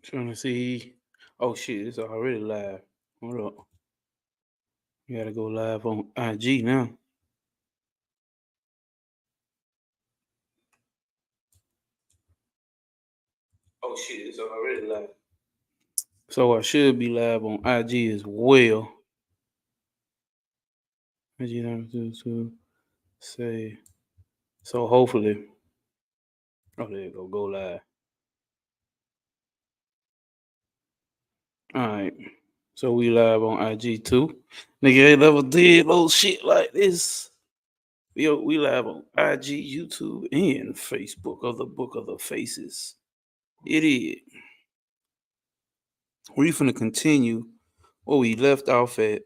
Trying to see. Oh shit, it's already live. Hold up. You gotta go live on IG now. Oh shit, it's already live. So I should be live on IG as well. IG to say. So hopefully. Oh, there you go live. All right. So we live on IG too. Nigga ain't never did no shit like this. We live on IG, YouTube, and Facebook of the Book of the Faces. It is. We finna continue where we left off at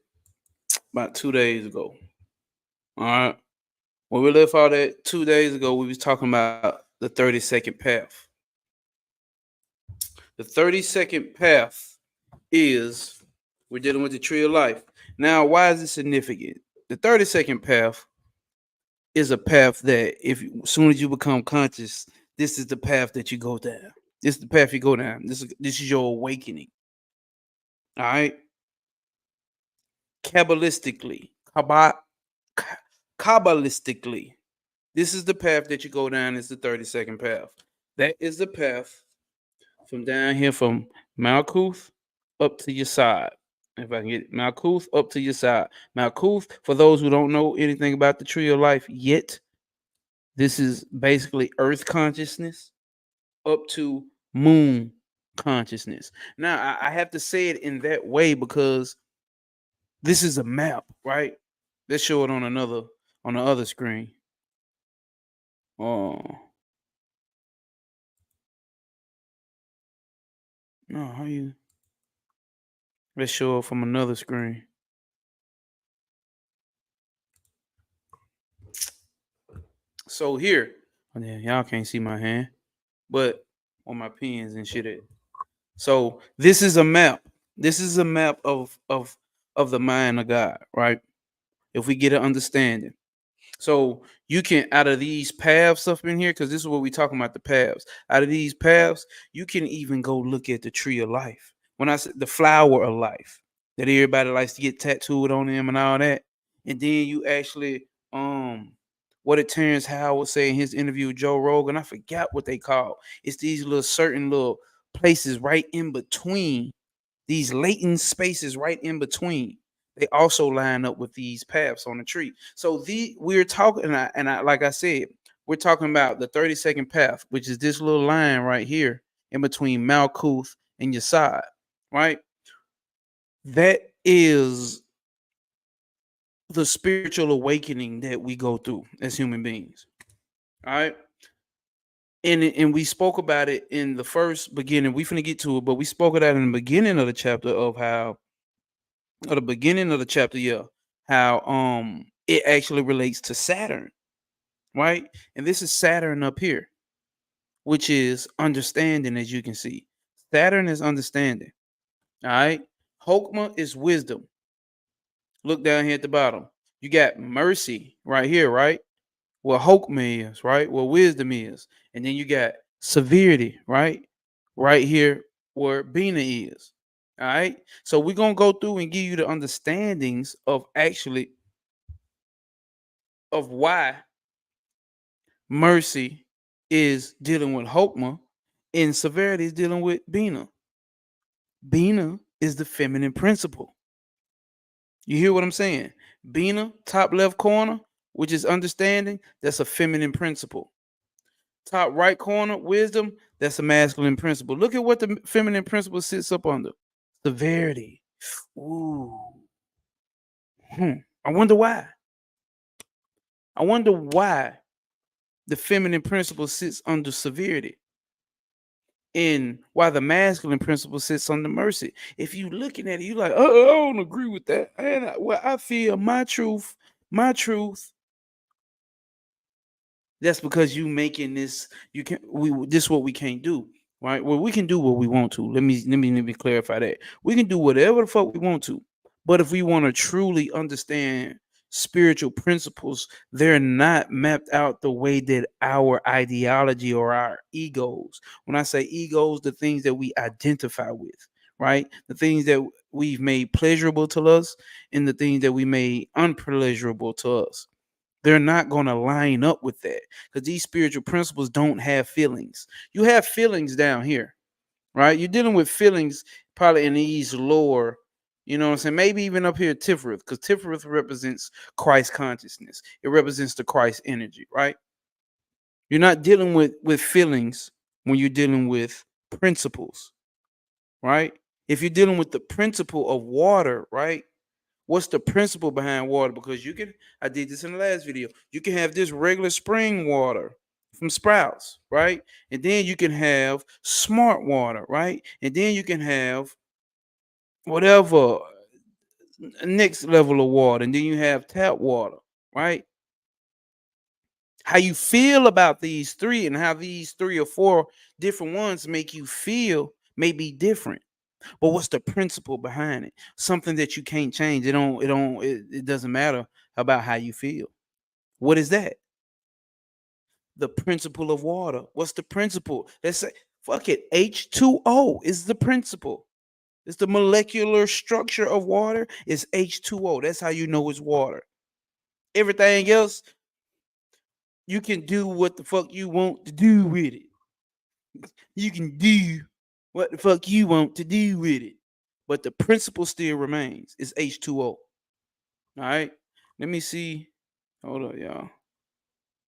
about 2 days ago. All right. When we left out at 2 days ago, we was talking about the 30-second path. The 30-second path is we're dealing with the tree of life. Now, why is it significant? The 30-second path is a path that as soon as you become conscious, this is the path that you go down. This is the path you go down. This is your awakening. All right. Kabbalistically, this is the path that you go down. It's the 30-second path. That is the path from down here from Malkuth up to your side. If I can get Malkuth up to your side. Malkuth, for those who don't know anything about the tree of life yet, this is basically earth consciousness up to moon consciousness. Now, I have to say it in that way because this is a map, right? Let's show it on the other screen. Oh. No, how you? Let's show it from another screen. So here, oh, yeah, y'all can't see my hand, but on my pens and shit. So this is a map. This is a map of the mind of God, right? If we get an understanding. So you can, out of these paths up in here, because this is what we're talking about, the paths. Out of these paths, you can even go look at the tree of life. When I said the flower of life, that everybody likes to get tattooed on them and all that. And then you actually, what did Terrence Howard say in his interview with Joe Rogan? I forgot what they call. It's these little certain little places right in between, these latent spaces right in between. They also line up with these paths on the tree. So we're talking, and I like I said, we're talking about the 30-second path, which is this little line right here in between Malkuth and your side, right? That is the spiritual awakening that we go through as human beings. All right. And we spoke about it in the first beginning. We finna get to it, but we spoke about it in the beginning of the chapter of how, or the beginning of the chapter, yeah, how it actually relates to Saturn, right? And this is Saturn up here, which is understanding, as you can see. Saturn is understanding. All right. Hokmah is wisdom. Look down here at the bottom. You got mercy right here, right? Where Hokmah is, right? Where wisdom is. And then you got severity, right? Right here where Bina is. All right. So we're gonna go through and give you the understandings of actually of why mercy is dealing with Hokmah and severity is dealing with Bina. Bina is the feminine principle. You hear what I'm saying? Bina, top left corner, which is understanding, that's a feminine principle. Top right corner, wisdom, that's a masculine principle. Look at what the feminine principle sits up under. Severity. Ooh. I wonder why. I wonder why the feminine principle sits under severity and why the masculine principle sits under mercy. If you looking at it, you like, oh, I don't agree with that. And I feel my truth, that's because you making this, you can this is what we can't do, right? Well, we can do what we want to. Let me clarify that. We can do whatever the fuck we want to. But if we want to truly understand spiritual principles, they're not mapped out the way that our ideology or our egos. When I say egos, the things that we identify with, right? The things that we've made pleasurable to us and the things that we made unpleasurable to us. They're not going to line up with that because these spiritual principles don't have feelings. You have feelings down here, right? You're dealing with feelings probably in these lower, you know what I'm saying? Maybe even up here, Tiferet, because Tiferet represents Christ consciousness. It represents the Christ energy, right? You're not dealing with feelings when you're dealing with principles, right? If you're dealing with the principle of water, right? What's the principle behind water? Because you can, I did this in the last video. You can have this regular spring water from sprouts, right? And then you can have smart water, right? And then you can have whatever next level of water. And then you have tap water, right? How you feel about these three and how these 3 or 4 different ones make you feel may be different. But what's the principle behind it? Something that you can't change. It doesn't matter about how you feel. What is that? The principle of water. What's the principle? Let's say, fuck it. H2O is the principle. It's the molecular structure of water. It's H2O. That's how you know it's water. Everything else, you can do what the fuck you want to do with it. You can do what the fuck you want to do with it. But the principle still remains. It's H2O. All right. Let me see. Hold up, y'all.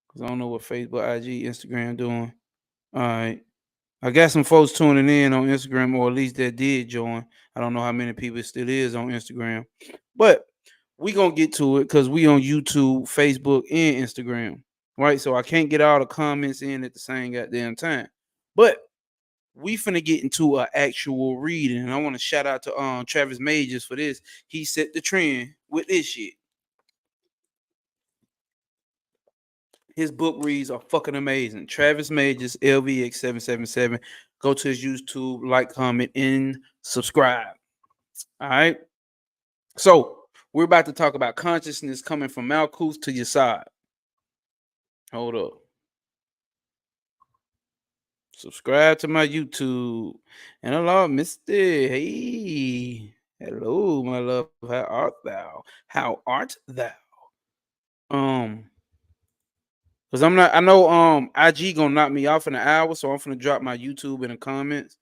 Because I don't know what Facebook, IG, Instagram doing. All right. I got some folks tuning in on Instagram, or at least that did join. I don't know how many people it still is on Instagram. But we going to get to it because we on YouTube, Facebook, and Instagram. Right. So I can't get all the comments in at the same goddamn time. But we finna get into an actual reading. And I want to shout out to Travis Majors for this. He set the trend with this shit. His book reads are fucking amazing. Travis Majors, LVX777. Go to his YouTube, like, comment, and subscribe. All right. So we're about to talk about consciousness coming from Malkuth to your side. Hold up. Subscribe to my YouTube. And hello, Mr. Hey. Hello, my love. How art thou? How art thou? Because I know IG gonna knock me off in an hour, so I'm gonna drop my YouTube in the comments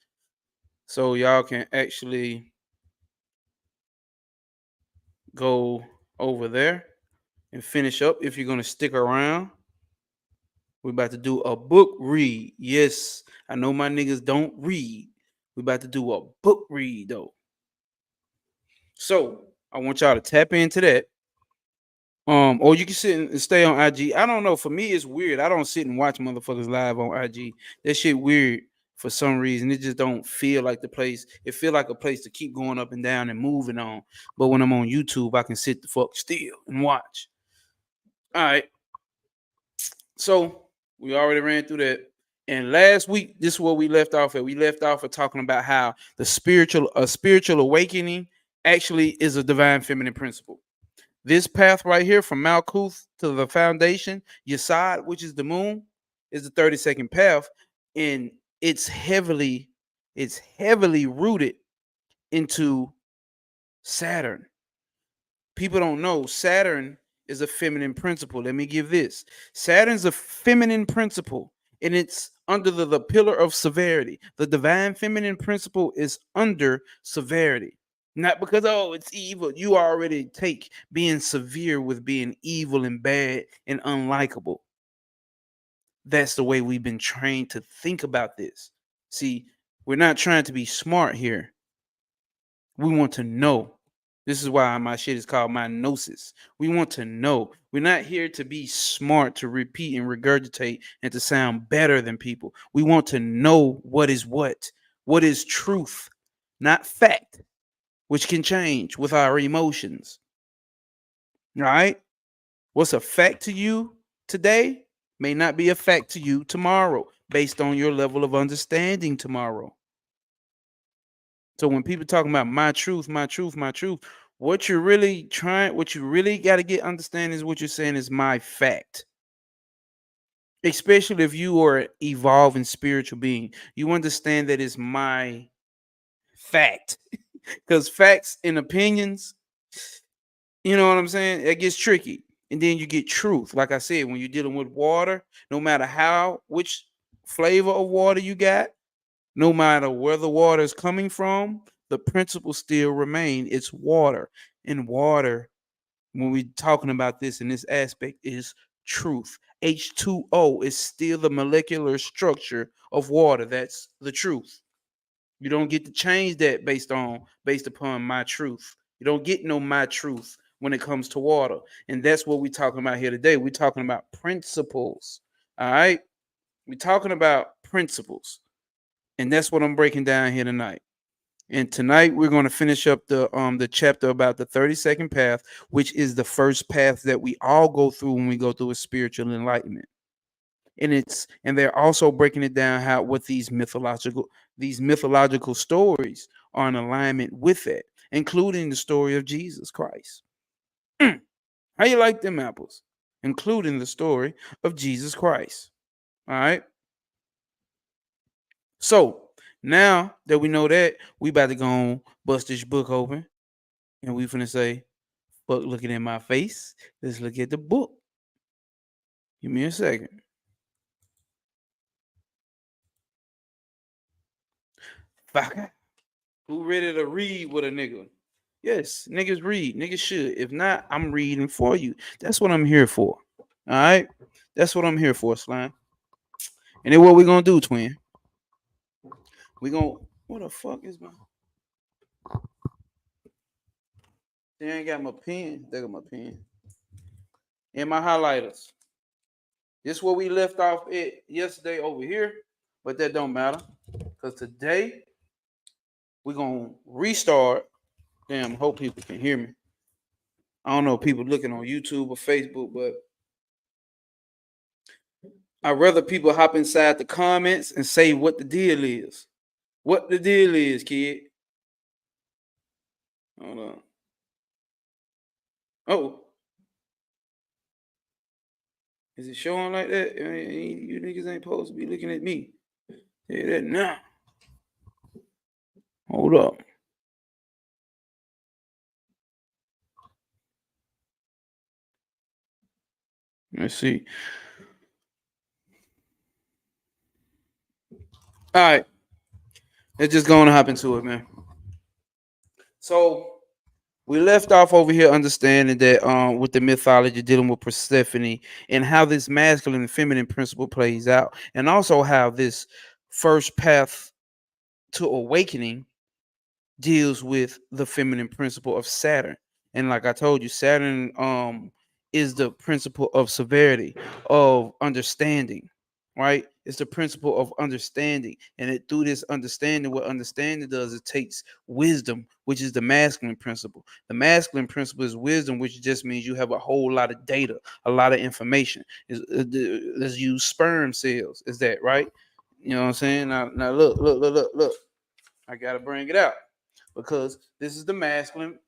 so y'all can actually go over there and finish up if you're gonna stick around. We're about to do a book read. Yes, I know my niggas don't read. We're about to do a book read though. So I want y'all to tap into that. Or you can sit and stay on IG. I don't know. For me, it's weird. I don't sit and watch motherfuckers live on IG. That shit weird for some reason. It just don't feel like the place. It feel like a place to keep going up and down and moving on. But when I'm on YouTube, I can sit the fuck still and watch. All right. So we already ran through that. And last week, this is what we left off at. We left off at talking about how the spiritual awakening actually is a divine feminine principle. This path right here from Malkuth to the foundation, Yesod, which is the moon, is the 32nd path. And it's heavily rooted into Saturn. People don't know Saturn is a feminine principle. Let me give this. Saturn's a feminine principle, and it's under the pillar of severity. The divine feminine principle is under severity. Not because, oh, it's evil. You already take being severe with being evil and bad and unlikable. That's the way we've been trained to think about this. See, we're not trying to be smart here. We want to know. This is why my shit is called my Gnosis. We want to know. We're not here to be smart, to repeat and regurgitate, and to sound better than people. We want to know what is what. What is truth, not fact, which can change with our emotions. All right? What's a fact to you today may not be a fact to you tomorrow, based on your level of understanding tomorrow. So when people talking about my truth, my truth, my truth, what you really got to get understand is what you're saying is my fact. Especially if you are an evolving spiritual being, you understand that it's my fact. Because facts and opinions, you know what I'm saying? It gets tricky. And then you get truth. Like I said, when you're dealing with water, no matter which flavor of water you got, no matter where the water is coming from, the principle still remain. It's water. And water, when we're talking about this in this aspect, is truth. H2O is still the molecular structure of water. That's the truth. You don't get to change that based upon my truth. You don't get no my truth when it comes to water. And that's what we're talking about here today. We're talking about principles. All right. We're talking about principles. And that's what I'm breaking down here tonight. And tonight we're going to finish up the chapter about the 32nd path, which is the first path that we all go through when we go through a spiritual enlightenment. And they're also breaking it down how what these mythological stories are in alignment with it, including the story of Jesus Christ. How you like them apples? Including the story of Jesus Christ. All right. So now that we know that, we about to go on bust this book open, and we finna say, "Fuck, looking at my face. Let's look at the book." Give me a second. Fuck. Who ready to read with a nigga? Yes, niggas read. Niggas should. If not, I'm reading for you. That's what I'm here for. All right. That's what I'm here for, Slime. And then what we gonna do, twin? We gonna what the fuck is my they ain't got my pen. They got my pen. And my highlighters. This is where we left off at yesterday over here, but that don't matter. Cause today we're gonna restart. Damn, hope people can hear me. I don't know if people looking on YouTube or Facebook, but I'd rather people hop inside the comments and say what the deal is. What the deal is, kid. Hold on. Oh. Is it showing like that? You niggas ain't supposed to be looking at me. Say that now. Hold up. Let's see. All right. Let's just go and hop into it, man. So we left off over here understanding that with the mythology dealing with Persephone and how this masculine and feminine principle plays out, and also how this first path to awakening deals with the feminine principle of Saturn. And like I told you, Saturn is the principle of severity, of understanding, right? It's the principle of understanding. And it through this understanding, what understanding does, it takes wisdom, which is the masculine principle. The masculine principle is wisdom, which just means you have a whole lot of data, a lot of information. Let's use sperm cells. Is that right? You know what I'm saying? Now look. I gotta bring it out because this is the masculine.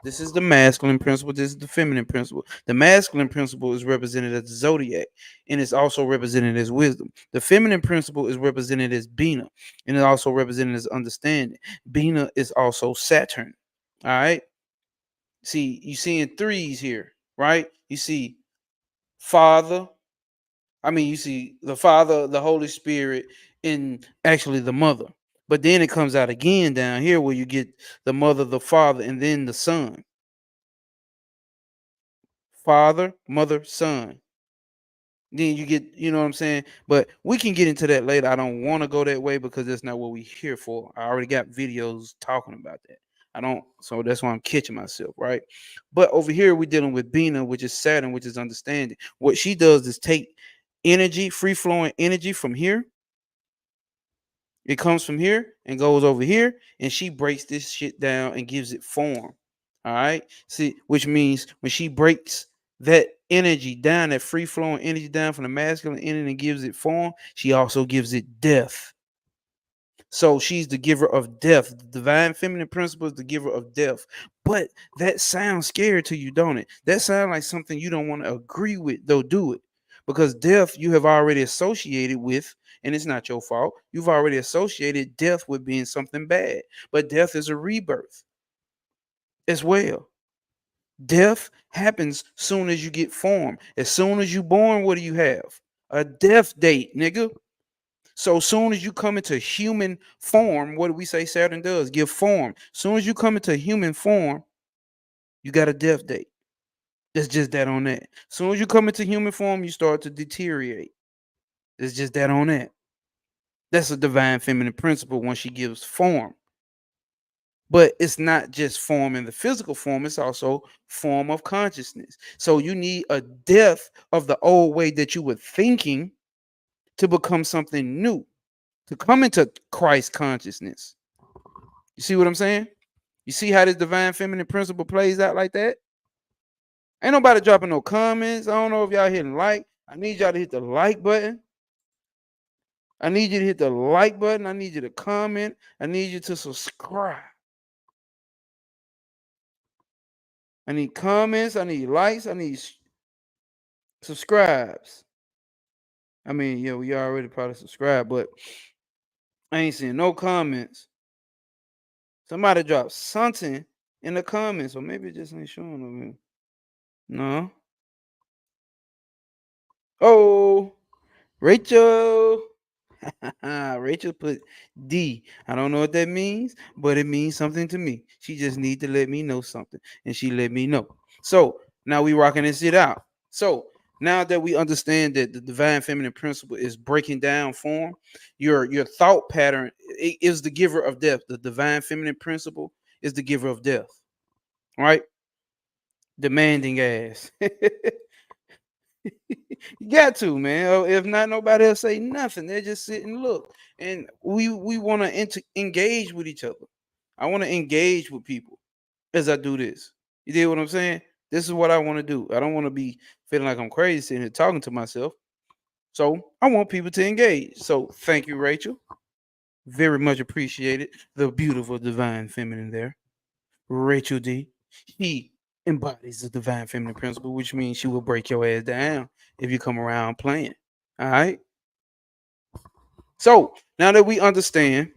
This is the masculine principle. This is the feminine principle. The masculine principle is represented as the zodiac, and it's also represented as wisdom. The feminine principle is represented as Bina, and it's also represented as understanding. Bina is also Saturn. All right. See, you seeing threes here, right? You see Father. You see the Father, the Holy Spirit, and actually the Mother. But then it comes out again down here where you get the Mother, the Father, and then the Son. Father, Mother, Son. Then you get, you know what I'm saying? But we can get into that later. I don't want to go that way because that's not what we're here for. I already got videos talking about that. I don't, so that's why I'm catching myself, right? But over here, we're dealing with Bina, which is Saturn, which is understanding. What she does is take energy, free flowing energy from here. It comes from here and goes over here, and she breaks this shit down and gives it form. All right. See, which means when she breaks that energy down, that free flowing energy down from the masculine energy and gives it form, she also gives it death. So she's the giver of death. The divine feminine principle is the giver of death. But that sounds scary to you, don't it? That sounds like something you don't want to agree with, though, do it. Because death you have already associated with, and it's not your fault. You've already associated death with being something bad. But death is a rebirth as well. Death happens soon as you get formed. As soon as you born, what do you have? A death date, nigga. So soon as you come into human form, what do we say Saturn does? Give form. Soon as you come into human form, you got a death date. It's just that on that. Soon as you come into human form, you start to deteriorate. It's just that on that. That's a divine feminine principle when she gives form. But it's not just form in the physical form, it's also form of consciousness. So you need a death of the old way that you were thinking to become something new, to come into Christ consciousness. You see what I'm saying? You see how this divine feminine principle plays out like that? Ain't nobody dropping no comments. I don't know if y'all hitting like. I need y'all to hit the like button. I need you to hit the like button. I need you to comment. I need you to subscribe. I need comments. I need likes. I need subscribes. I mean, yeah, we already probably subscribed, but I ain't seeing no comments. Somebody dropped something in the comments, or maybe it just ain't showing on me. No. Oh, Rachel. Rachel put D. I don't know what that means, but it means something to me. She just need to let me know something, and she let me know. So now we rocking this shit out. So now that we understand that the divine feminine principle is breaking down form, your thought pattern is the giver of death. The divine feminine principle is the giver of death, right? Demanding ass. You got to, man. If not, nobody else say nothing. They just sit and look. And we want to engage with each other. I want to engage with people as I do this. You dig what I'm saying? This is what I want to do. I don't want to be feeling like I'm crazy sitting here talking to myself. So I want people to engage. So thank you, Rachel. Very much appreciated. The beautiful divine feminine there. Rachel D. She embodies the divine feminine principle, which means she will break your ass down if you come around playing. All right. So now that we understand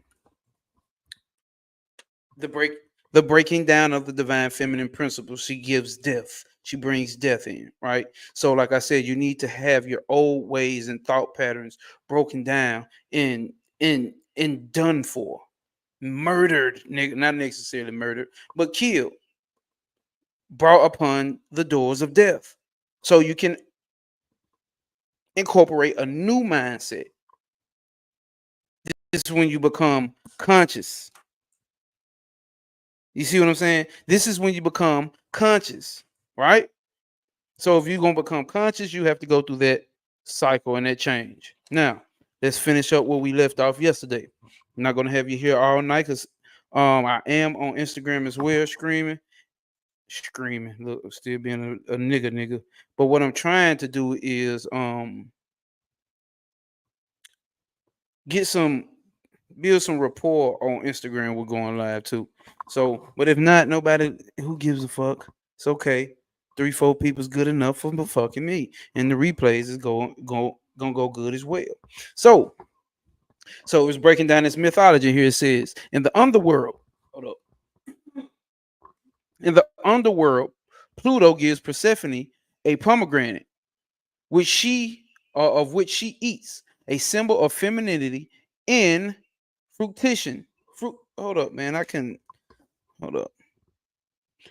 the breaking down of the divine feminine principle, she gives death. She brings death in, right? So, like I said, you need to have your old ways and thought patterns broken down and done for, murdered, not necessarily murdered, but killed, brought upon the doors of death. So you can incorporate a new mindset. This is when you become conscious. You see what I'm saying? This is when you become conscious, right? So if you're going to become conscious, you have to go through that cycle and that change. Now, let's finish up where we left off yesterday. I'm not going to have you here all night because I am on Instagram as well, screaming. Look, still being a nigga. But what I'm trying to do is build some rapport on Instagram. We're going live too. So, but if not, nobody who gives a fuck. It's okay. 3-4 people's good enough for fucking me. And the replays is gonna go good as well. So it's breaking down this mythology here. It says in the underworld. Hold up. In the underworld, Pluto gives Persephone a pomegranate, of which she eats, a symbol of femininity in fruition. Hold up, man. Hold up.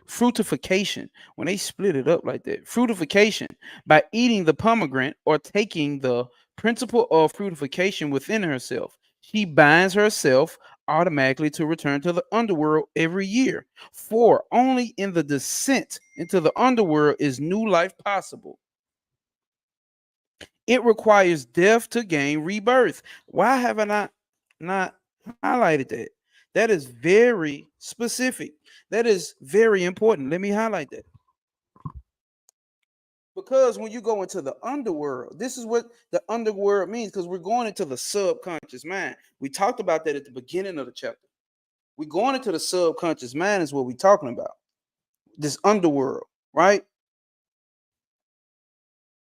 Fruitification. When they split it up like that, fruitification by eating the pomegranate or taking the principle of fruitification within herself. She binds herself automatically to return to the underworld every year. For only in the descent into the underworld is new life possible. It requires death to gain rebirth. Why haven't I not highlighted that? That is very specific. That is very important. Let me highlight that. Because when you go into the underworld, this is what the underworld means, because we're going into the subconscious mind. We talked about that at the beginning of the chapter. We're going into the subconscious mind is what we're talking about. This underworld, right?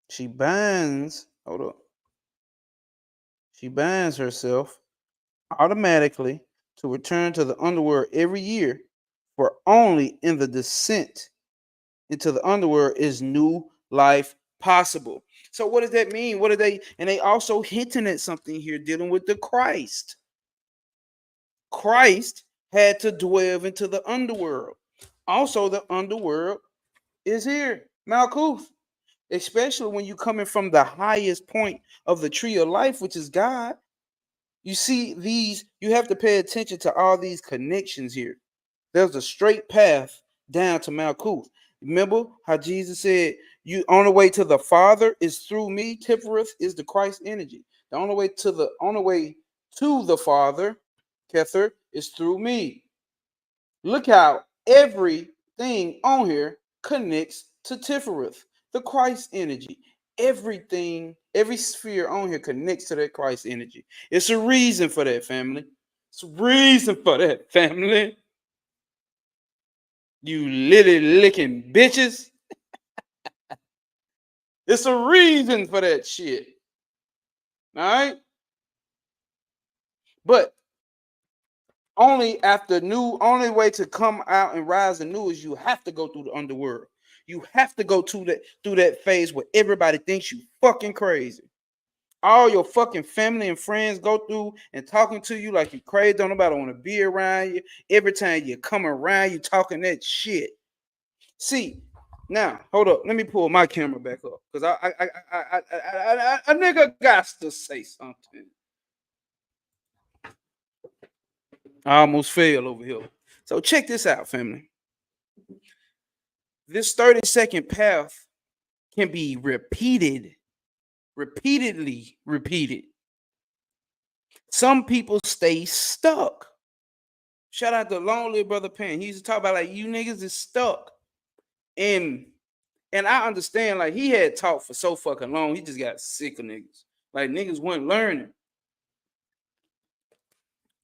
She binds, hold up. She binds herself automatically to return to the underworld every year, for only in the descent into the underworld is new life possible. So what does that mean? What are they? And they also hinting at something here dealing with the Christ. Christ had to dwell into the underworld. Also, the underworld is here, Malkuth. Especially when you're coming from the highest point of the tree of life, which is God. You see these, you have to pay attention to all these connections here. There's a straight path down to Malkuth. Remember how Jesus said, "You on the way to the Father is through me." Tifereth is the Christ energy. The only way to the Father, Kether, is through me. Look how everything on here connects to Tifereth, the Christ energy. Everything, every sphere on here connects to that Christ energy. It's a reason for that, family. It's a reason for that, family. You lily licking bitches. It's a reason for that shit. All right. But only way to come out and rise anew is you have to go through the underworld. You have to go through that phase where everybody thinks you fucking crazy. All your fucking family and friends go through and talking to you like you crazy. Don't nobody want to be around you. Every time you come around, you talking that shit. See, now hold up. Let me pull my camera back up because a nigga got to say something. I almost fell over here. So check this out, family. This 30-second path can be repeatedly repeated. Some people stay stuck. Shout out to Long Live Brother Penn. He used to talk about like you niggas is stuck. And I understand like he had taught for so fucking long. He just got sick of niggas. Like niggas weren't learning.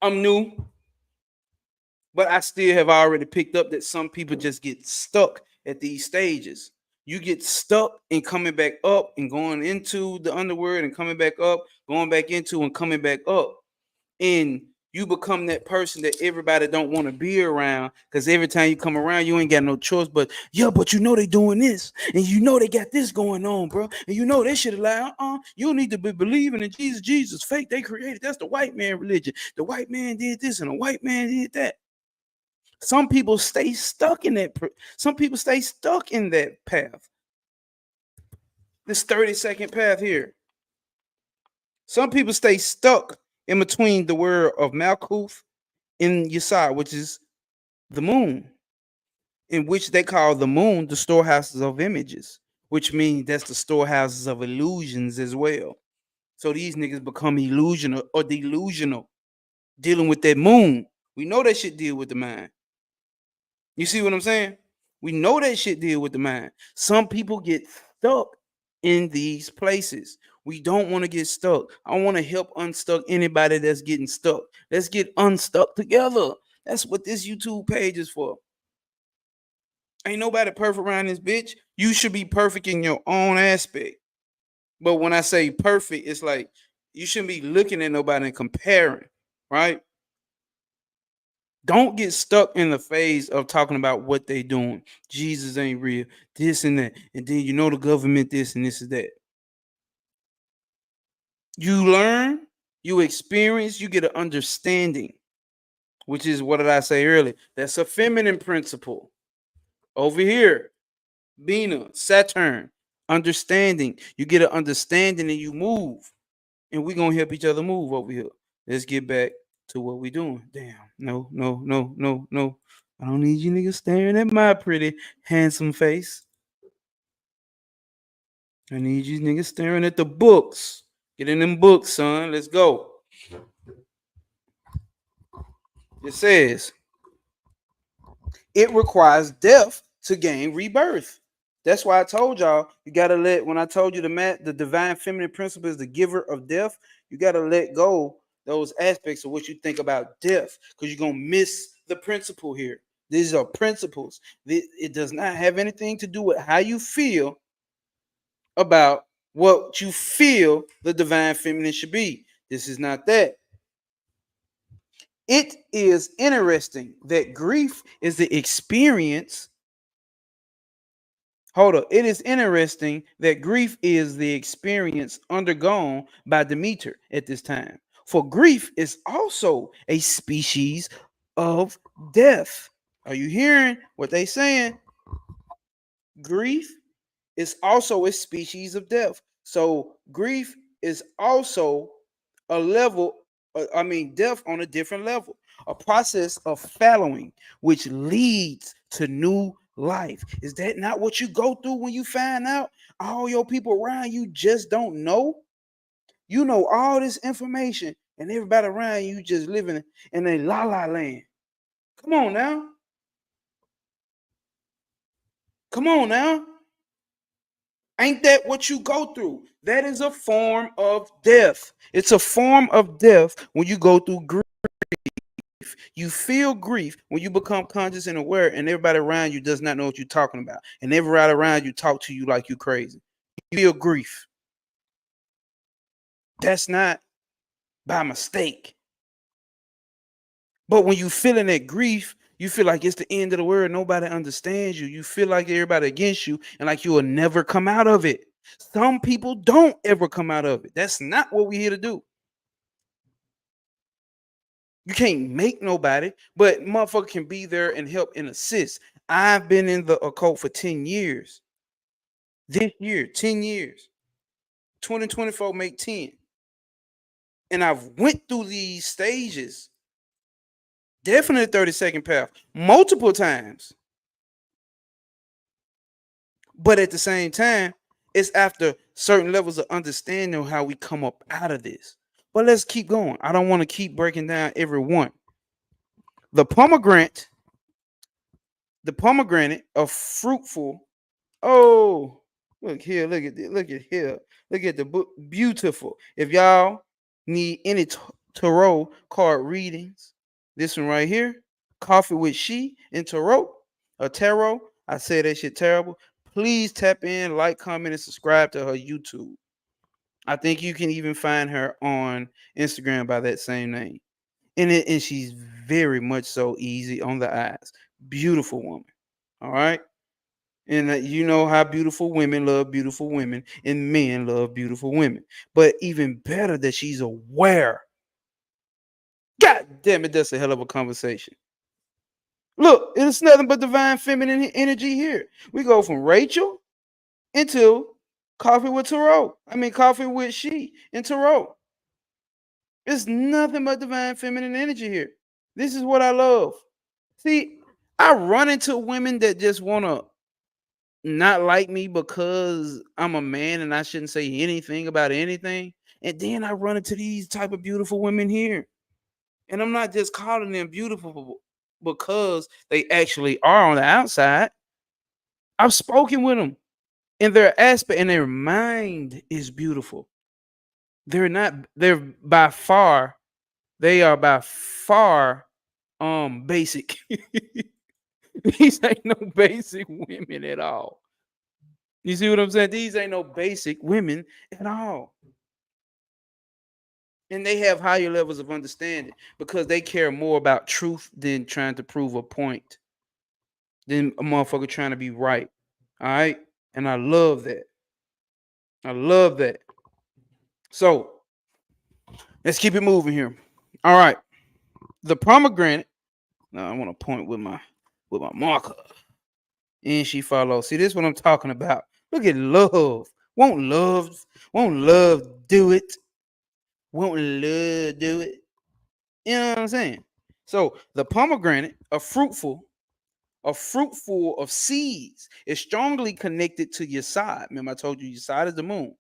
I'm new, but I still have already picked up that some people just get stuck at these stages. You get stuck in coming back up and going into the underworld and coming back up, going back into and coming back up. And you become that person that everybody don't want to be around because every time you come around, you ain't got no choice. But yeah, but you know they doing this, and you know they got this going on, bro. And you know they should allow. You don't need to be believing in Jesus. Jesus fake. They created. That's the white man religion. The white man did this, and the white man did that. Some people stay stuck in that. Some people stay stuck in that path. This 30-second path here. Some people stay stuck in between the word of Malkuth and Yesod, which is the moon, in which they call the moon the storehouses of images, which means that's the storehouses of illusions as well. So these niggas become illusional or delusional, dealing with that moon. We know that shit deal with the mind. You see what I'm saying? We know that shit deal with the mind. Some people get stuck in these places. We don't want to get stuck. I want to help unstuck anybody that's getting stuck. Let's get unstuck together. That's what this YouTube page is for. Ain't nobody perfect around this bitch. You should be perfect in your own aspect. But when I say perfect, it's like you shouldn't be looking at nobody and comparing, right? Don't get stuck in the phase of talking about what they doing. Jesus ain't real, this and that. And then you know the government this and this and that. You learn, you experience, you get an understanding, which is what did I say earlier? That's a feminine principle. Over here, Bina, Saturn, understanding. You get an understanding and you move. And we're going to help each other move over here. Let's get back to what we're doing. Damn. No. I don't need you niggas staring at my pretty, handsome face. I need you niggas staring at the books. Get in them books, son. Let's go. It says, it requires death to gain rebirth. That's why I told y'all you gotta let. When I told you the divine feminine principle is the giver of death, you gotta let go those aspects of what you think about death, because you're gonna miss the principle here. These are principles. It does not have anything to do with how you feel about what you feel the divine feminine should be. This is not that. It is interesting that grief is the experience. Hold up. It is interesting that grief is the experience undergone by Demeter at this time. For grief is also a species of death. Are you hearing what they saying? Grief is also a species of death. So grief is also a level, death on a different level, a process of fallowing, which leads to new life. Is that not what you go through when you find out all your people around you just don't know? You know all this information, and everybody around you just living in a la la land. Come on now. Come on now. Ain't that what you go through? That is a form of death. It's a form of death when you go through grief. You feel grief when you become conscious and aware, and everybody around you does not know what you're talking about. And everybody around you talk to you like you crazy. You feel grief. That's not by mistake. But when you feeling that grief, you feel like it's the end of the world. Nobody understands you. You feel like everybody against you and like you will never come out of it. Some people don't ever come out of it. That's not what we're here to do. You can't make nobody, but motherfucker can be there and help and assist. I've been in the occult for 10 years. This year, 10 years. 2024 make 10. And I've went through these stages. Definitely 30-second path multiple times. But at the same time, it's after certain levels of understanding how we come up out of this. But let's keep going. I don't want to keep breaking down every one. The pomegranate, are fruitful. Oh, look here, look at here. Look at the book. Beautiful. If y'all need any tarot card readings, this one right here, Coffee with She in Tarot, or Tarot. I say that shit terrible. Please tap in, like, comment, and subscribe to her YouTube. I think you can even find her on Instagram by that same name. And she's very much so easy on the eyes. Beautiful woman. All right. And you know how beautiful women love beautiful women, and men love beautiful women. But even better that she's aware. God damn it, that's a hell of a conversation. Look, it's nothing but divine feminine energy here. We go from Rachel into Coffee with Tarot. Coffee with She in Tarot. It's nothing but divine feminine energy here. This is what I love. See, I run into women that just want to not like me because I'm a man and I shouldn't say anything about anything. And then I run into these type of beautiful women here. And I'm not just calling them beautiful because they actually are on the outside. I've spoken with them, and their aspect and their mind is beautiful. They're not, they're by far, they are by far basic. These ain't no basic women at all. You see what I'm saying? These ain't no basic women at all. And they have higher levels of understanding because they care more about truth than trying to prove a point, than a motherfucker trying to be right. All right. And I love that. I love that. So let's keep it moving here. All right. The pomegranate. Now I want to point with my marker. And she follows. See, this is what I'm talking about. Look at love. Won't love do it? Won't love do it? You know what I'm saying? So the pomegranate, a fruitful of seeds, is strongly connected to your side. Remember, I told you your side is the moon,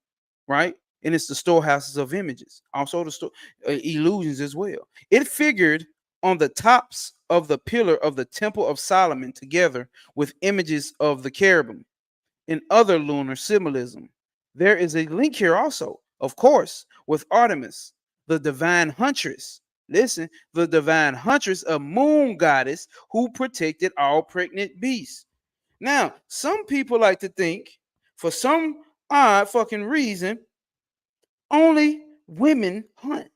right? And it's the storehouses of images, also the illusions as well. It figured on the tops of the pillar of the Temple of Solomon, together with images of the cherubim. in other lunar symbolism. There is a link here also, of course, with Artemis, the divine huntress. Listen, the divine huntress, a moon goddess who protected all pregnant beasts. Now, some people like to think, for some odd fucking reason, only women hunt.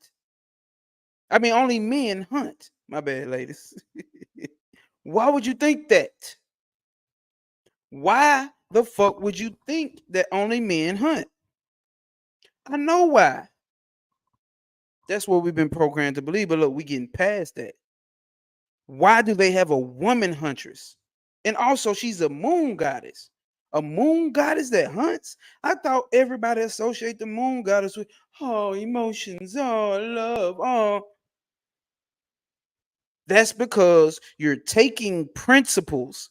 I mean, only men hunt. My bad, ladies. Why would you think that? Why the fuck would you think that only men hunt? I know why. That's what we've been programmed to believe. But look, we getting past that. Why do they have a woman huntress? And also, she's a moon goddess. A moon goddess that hunts? I thought everybody associate the moon goddess with, oh, emotions, oh, love, oh. That's because you're taking principles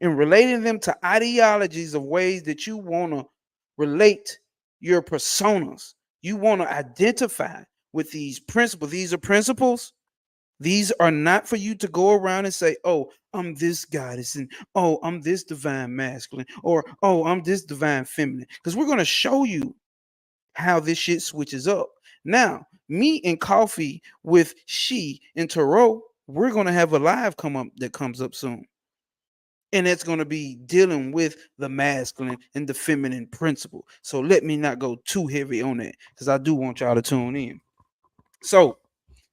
and relating them to ideologies of ways that you want to relate your personas. You want to identify with these principles. These are principles. These are not for you to go around and say, oh, I'm this goddess, and oh, I'm this divine masculine, or oh, I'm this divine feminine. Because we're going to show you how this shit switches up. Now, me and Coffee with She and Tarot, we're going to have a live come up that comes up soon. And it's going to be dealing with the masculine and the feminine principle. So let me not go too heavy on that, because I do want y'all to tune in. So,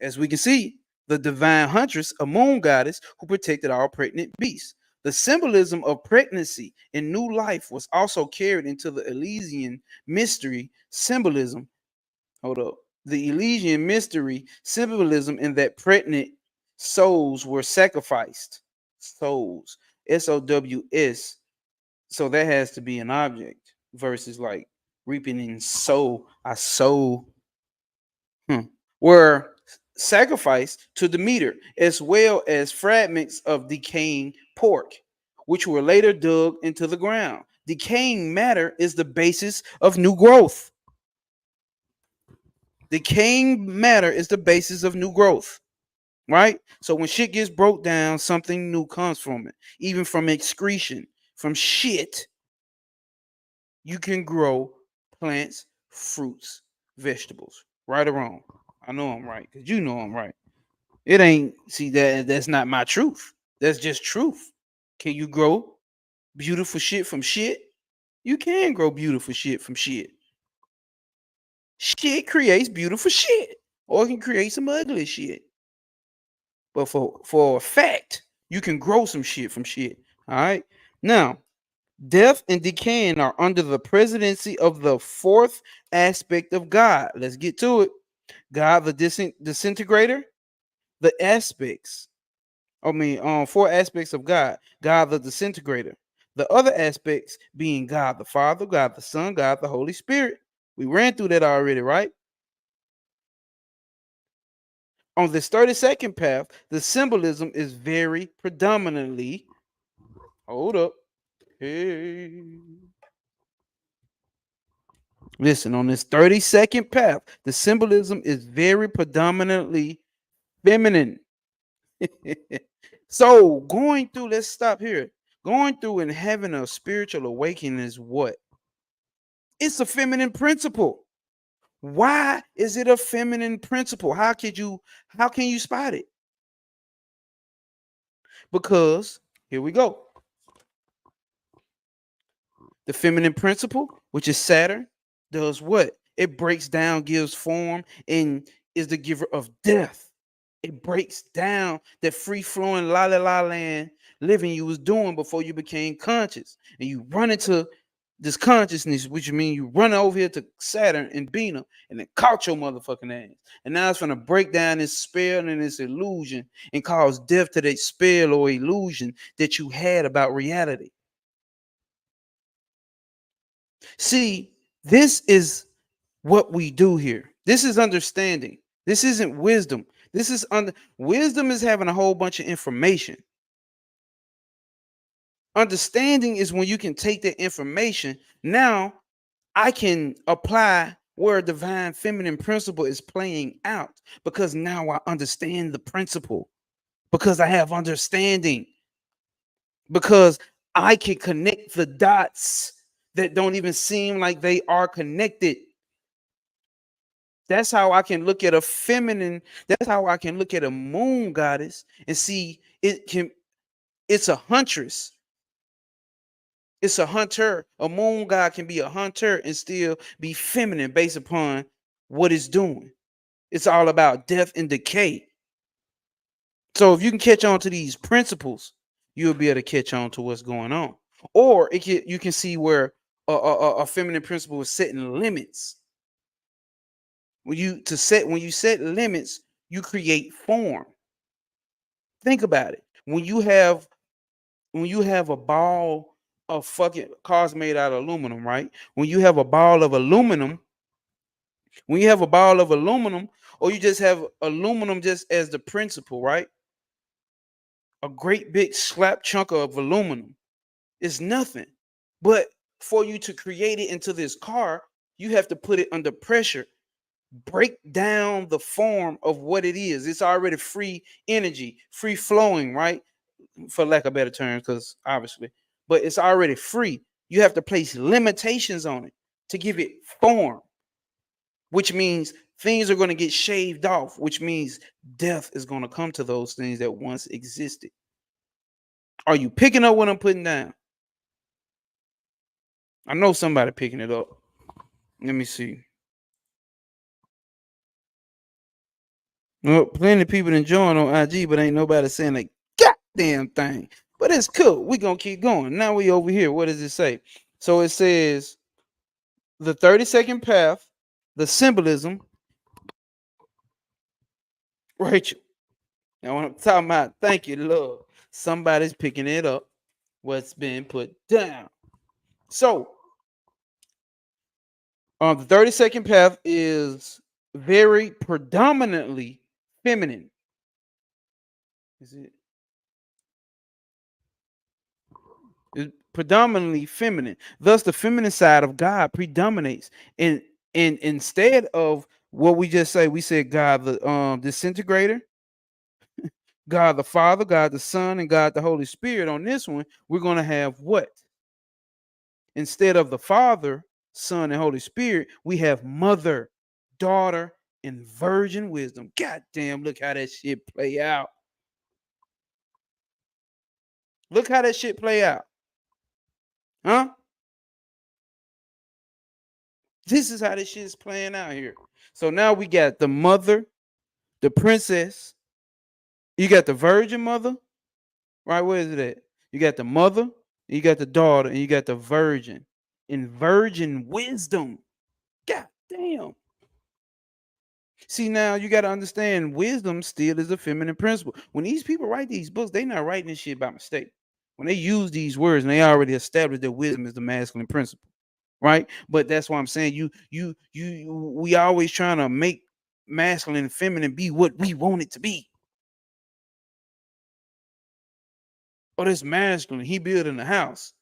as we can see, the divine huntress, a moon goddess who protected all pregnant beasts. The symbolism of pregnancy and new life was also carried into the Elysian mystery symbolism. Hold up. The Elysian mystery symbolism in that pregnant souls were sacrificed. Souls. SOWS. So that has to be an object versus like reaping in sow. I sow. Were sacrificed to Demeter, as well as fragments of decaying pork, which were later dug into the ground. Decaying matter is the basis of new growth. Decaying matter is the basis of new growth, right? So when shit gets broke down, something new comes from it. Even from excretion, from shit, you can grow plants, fruits, vegetables. Right or wrong? I know I'm right, because you know I'm right. It ain't, see, that's not my truth. That's just truth. Can you grow beautiful shit from shit? You can grow beautiful shit from shit. Shit creates beautiful shit, or it can create some ugly shit. But for a fact, you can grow some shit from shit. All right. Now, death and decaying are under the presidency of the fourth aspect of God. Let's get to it. God, the disintegrator, the aspects. Four aspects of God. God, the disintegrator. The other aspects being God the Father, God the Son, God the Holy Spirit. We ran through that already, right? On this 32nd path, the symbolism is very predominantly. Hold up. Hey. Listen, on this 32nd path, the symbolism is very predominantly feminine. So going through, let's stop here. Going through and having a spiritual awakening is what? It's a feminine principle. Why is it a feminine principle? How can you spot it? Because here we go. The feminine principle, which is Saturn, does what? It breaks down, gives form, and is the giver of death. It breaks down that free-flowing la la la land living you was doing before you became conscious. And you run into this consciousness, which means you run over here to Saturn and Bina and then caught your motherfucking ass. And now it's going to break down this spell and this illusion and cause death to that spell or illusion that you had about reality. See, this is what we do here. This is understanding. This isn't wisdom. This is wisdom is having a whole bunch of information. Understanding is when you can take that information. Now I can apply where a divine feminine principle is playing out, because now I understand the principle, because I have understanding, because I can connect the dots that don't even seem like they are connected. That's how I can look at a feminine, that's how I can look at a moon goddess and see it's a huntress. It's a hunter. A moon god can be a hunter and still be feminine based upon what it's doing. It's all about death and decay. So if you can catch on to these principles, you'll be able to catch on to what's going on. Or you can see where a feminine principle is setting limits. When you set limits, you create form. Think about it. When you have a ball of fucking cars made out of aluminum, right? When you have a ball of aluminum, or you just have aluminum just as the principle, right? A great big slap chunk of aluminum is nothing. But for you to create it into this car, you have to put it under pressure, break down the form of what it is. It's already free energy, free flowing, right? For lack of better terms, because obviously, but it's already free. You have to place limitations on it to give it form, which means things are going to get shaved off, which means death is going to come to those things that once existed. Are you picking up what I'm putting down? I know somebody picking it up. Let me see. Well, plenty of people enjoying on IG, but ain't nobody saying a goddamn thing. But it's cool. We're going to keep going. Now we over here. What does it say? So it says the 32nd path, the symbolism. Rachel. Now what I'm talking about, thank you, Lord. Somebody's picking it up. What's been put down. So the 32nd path is very predominantly feminine. Is it? It's predominantly feminine. Thus, the feminine side of God predominates. And instead of what we just say, we said God the disintegrator, God the Father, God the Son, and God the Holy Spirit. On this one, we're going to have what? Instead of the Father, Son, and Holy Spirit, we have Mother, Daughter, and Virgin Wisdom. God damn, look how that shit play out. Look how that shit play out. Huh? This is how this shit is playing out here. So now we got the mother, the princess. You got the virgin mother, right? Where is it at? You got the mother, you got the daughter, and you got the virgin. And virgin wisdom. God damn. See, now you got to understand wisdom still is a feminine principle. When these people write these books, they're not writing this shit by mistake. When they use these words and they already established that wisdom is the masculine principle, right? But that's why I'm saying we always trying to make masculine and feminine be what we want it to be. Oh, this masculine, he building a house.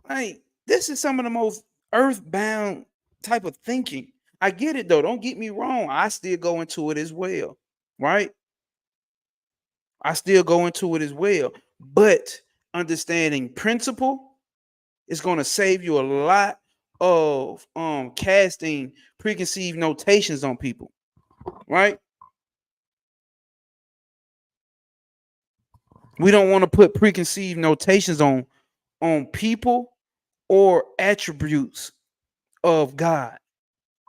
Like, this is some of the most earthbound type of thinking. I get it though. Don't get me wrong. I still go into it as well, right? I still go into it as well. But understanding principle is going to save you a lot of casting preconceived notations on people, right? We don't want to put preconceived notations on people or attributes of God,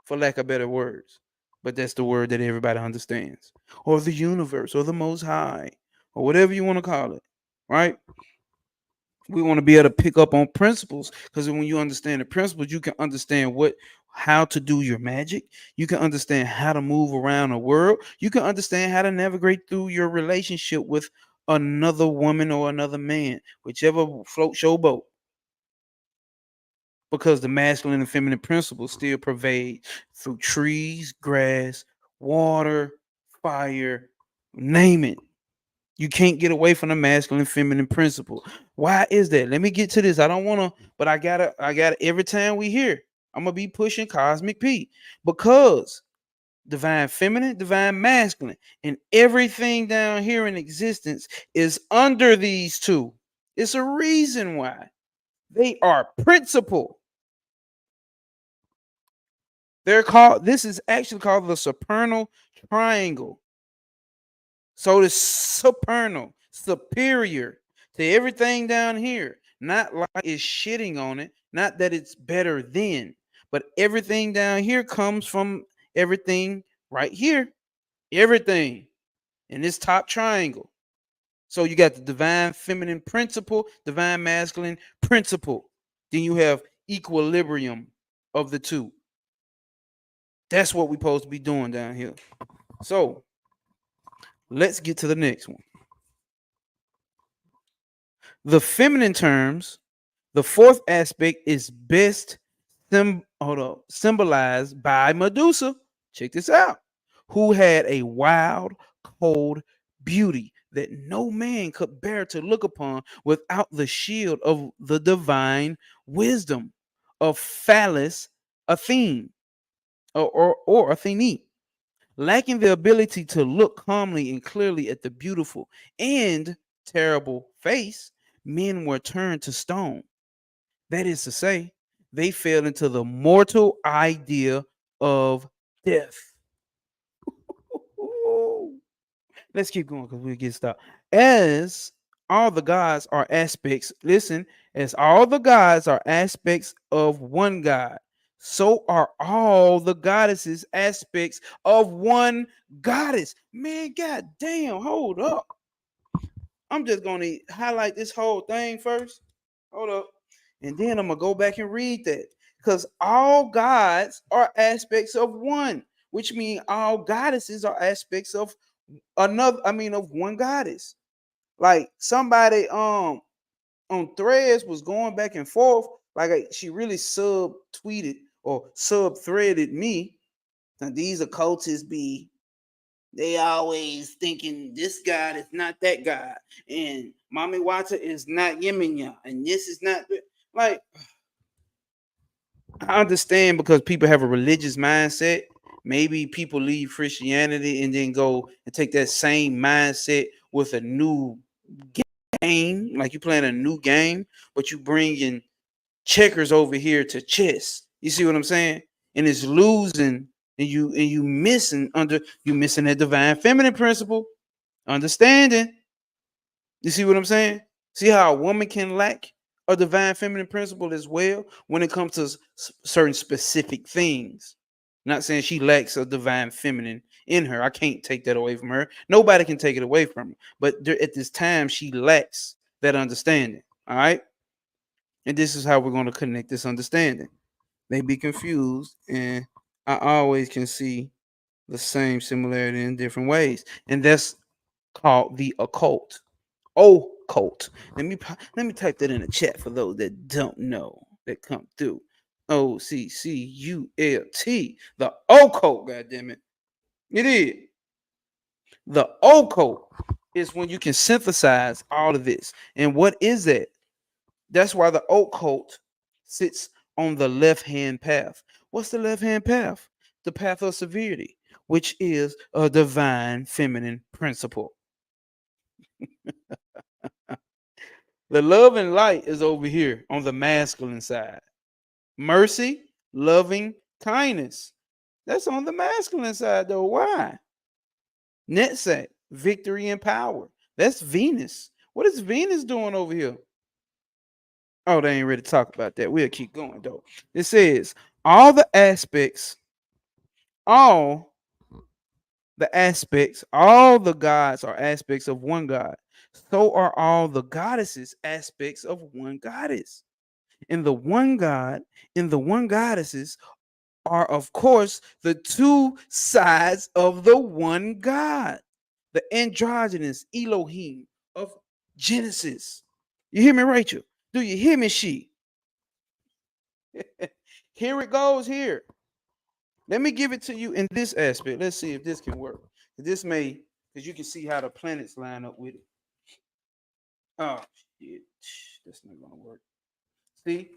for lack of better words. But that's the word that everybody understands, or the universe, or the Most High, or whatever you want to call it, right? We want to be able to pick up on principles, because when you understand the principles, you can understand how to do your magic. You can understand how to move around the world. You can understand how to navigate through your relationship with another woman or another man, whichever floats your boat. Because the masculine and feminine principles still pervade through trees, grass, water, fire, name it. You can't get away from the masculine and feminine principle. Why is that? Let me get to this. I don't want to, but I gotta every time we hear, I'm gonna be pushing cosmic P, because divine feminine, divine masculine, and everything down here in existence is under these two. It's a reason why they are principle. This is actually called the supernal triangle. So the supernal, superior to everything down here. Not like it's shitting on it, not that it's better than, but everything down here comes from everything right here. Everything in this top triangle. So you got the divine feminine principle, divine masculine principle. Then you have equilibrium of the two. That's what we're supposed to be doing down here. So let's get to the next one. The feminine terms, the fourth aspect is best symbolized by Medusa. Check this out. Who had a wild, cold beauty that no man could bear to look upon without the shield of the divine wisdom of Phallus Athene or Athene. Lacking the ability to look calmly and clearly at the beautiful and terrible face, men were turned to stone. That is to say, they fell into the mortal idea of death. Let's keep going because we'll get stopped. As all the gods are aspects, listen, as all the gods are aspects of one God, so are all the goddesses aspects of one goddess. Man, god damn, hold up. I'm just going to highlight this whole thing first. Hold up. And then I'm going to go back and read that. Because all gods are aspects of one, which means all goddesses are aspects of of one goddess. Like somebody on Threads was going back and forth, like she really sub tweeted or sub threaded me. Now these occultists they always thinking this God is not that God, and Mami Wata is not Yeminya, and this is not like I understand because people have a religious mindset. Maybe people leave Christianity and then go and take that same mindset with a new game, like you playing a new game, but you bring in checkers over here to chess. You see what I'm saying? And it's losing, and you missing that divine feminine principle, understanding. You see what I'm saying? See how a woman can lack a divine feminine principle as well when it comes to certain specific things. Not saying she lacks a divine feminine in her. I can't take that away from her. Nobody can take it away from her. But at this time, she lacks that understanding. All right. And this is how we're going to connect this understanding. They be confused, and I always can see the same similarity in different ways. And that's called the occult. Occult. Let me type that in the chat for those that don't know that come through. OCCULT. The occult, goddammit. It is. The occult is when you can synthesize all of this. And what is that? That's why the occult sits on the left-hand path. What's the left-hand path? The path of severity, which is a divine feminine principle. The love and light is over here on the masculine side. Mercy, loving, kindness. That's on the masculine side, though. Why? Netset, victory and power. That's Venus. What is Venus doing over here? Oh, they ain't ready to talk about that. We'll keep going, though. It says, all the gods are aspects of one God. So are all the goddesses aspects of one goddess. In the one God, in the one goddesses are, of course, the two sides of the one God. The androgynous Elohim of Genesis. You hear me, Rachel? Do you hear me, she? Here it goes here. Let me give it to you in this aspect. Let's see if this can work. This may, because you can see how the planets line up with it. Oh, shit. That's not going to work. See?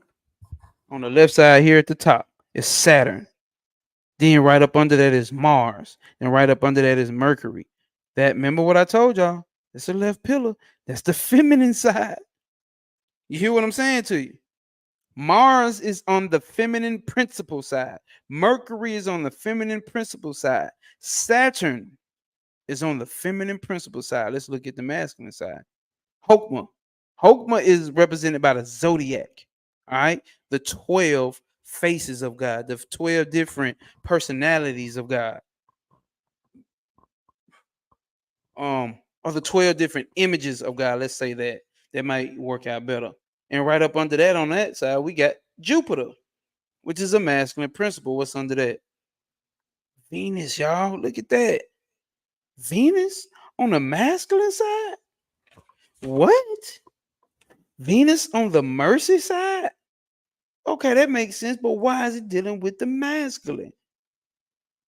On the left side here at the top is Saturn. Then right up under that is Mars. And right up under that is Mercury. That, remember what I told y'all? That's the left pillar. That's the feminine side. You hear what I'm saying to you? Mars is on the feminine principle side. Mercury is on the feminine principle side. Saturn is on the feminine principle side. Let's look at the masculine side. Hokmah. Hokmah is represented by the zodiac. All right. The 12 faces of God, the 12 different personalities of God. Or the 12 different images of God. Let's say that might work out better. And right up under that, on that side, we got Jupiter, which is a masculine principle. What's under that? Venus, y'all. Look at that. Venus on the masculine side? What? Venus on the mercy side? Okay, that makes sense, but why is it dealing with the masculine?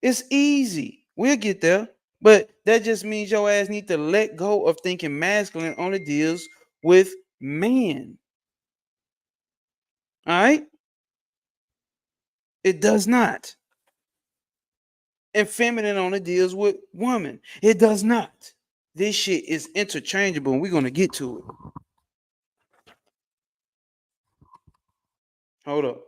It's easy. We'll get there. But that just means your ass need to let go of thinking masculine only deals with man. All right? It does not. And feminine only deals with woman. It does not. This shit is interchangeable, and we're going to get to it. Hold up.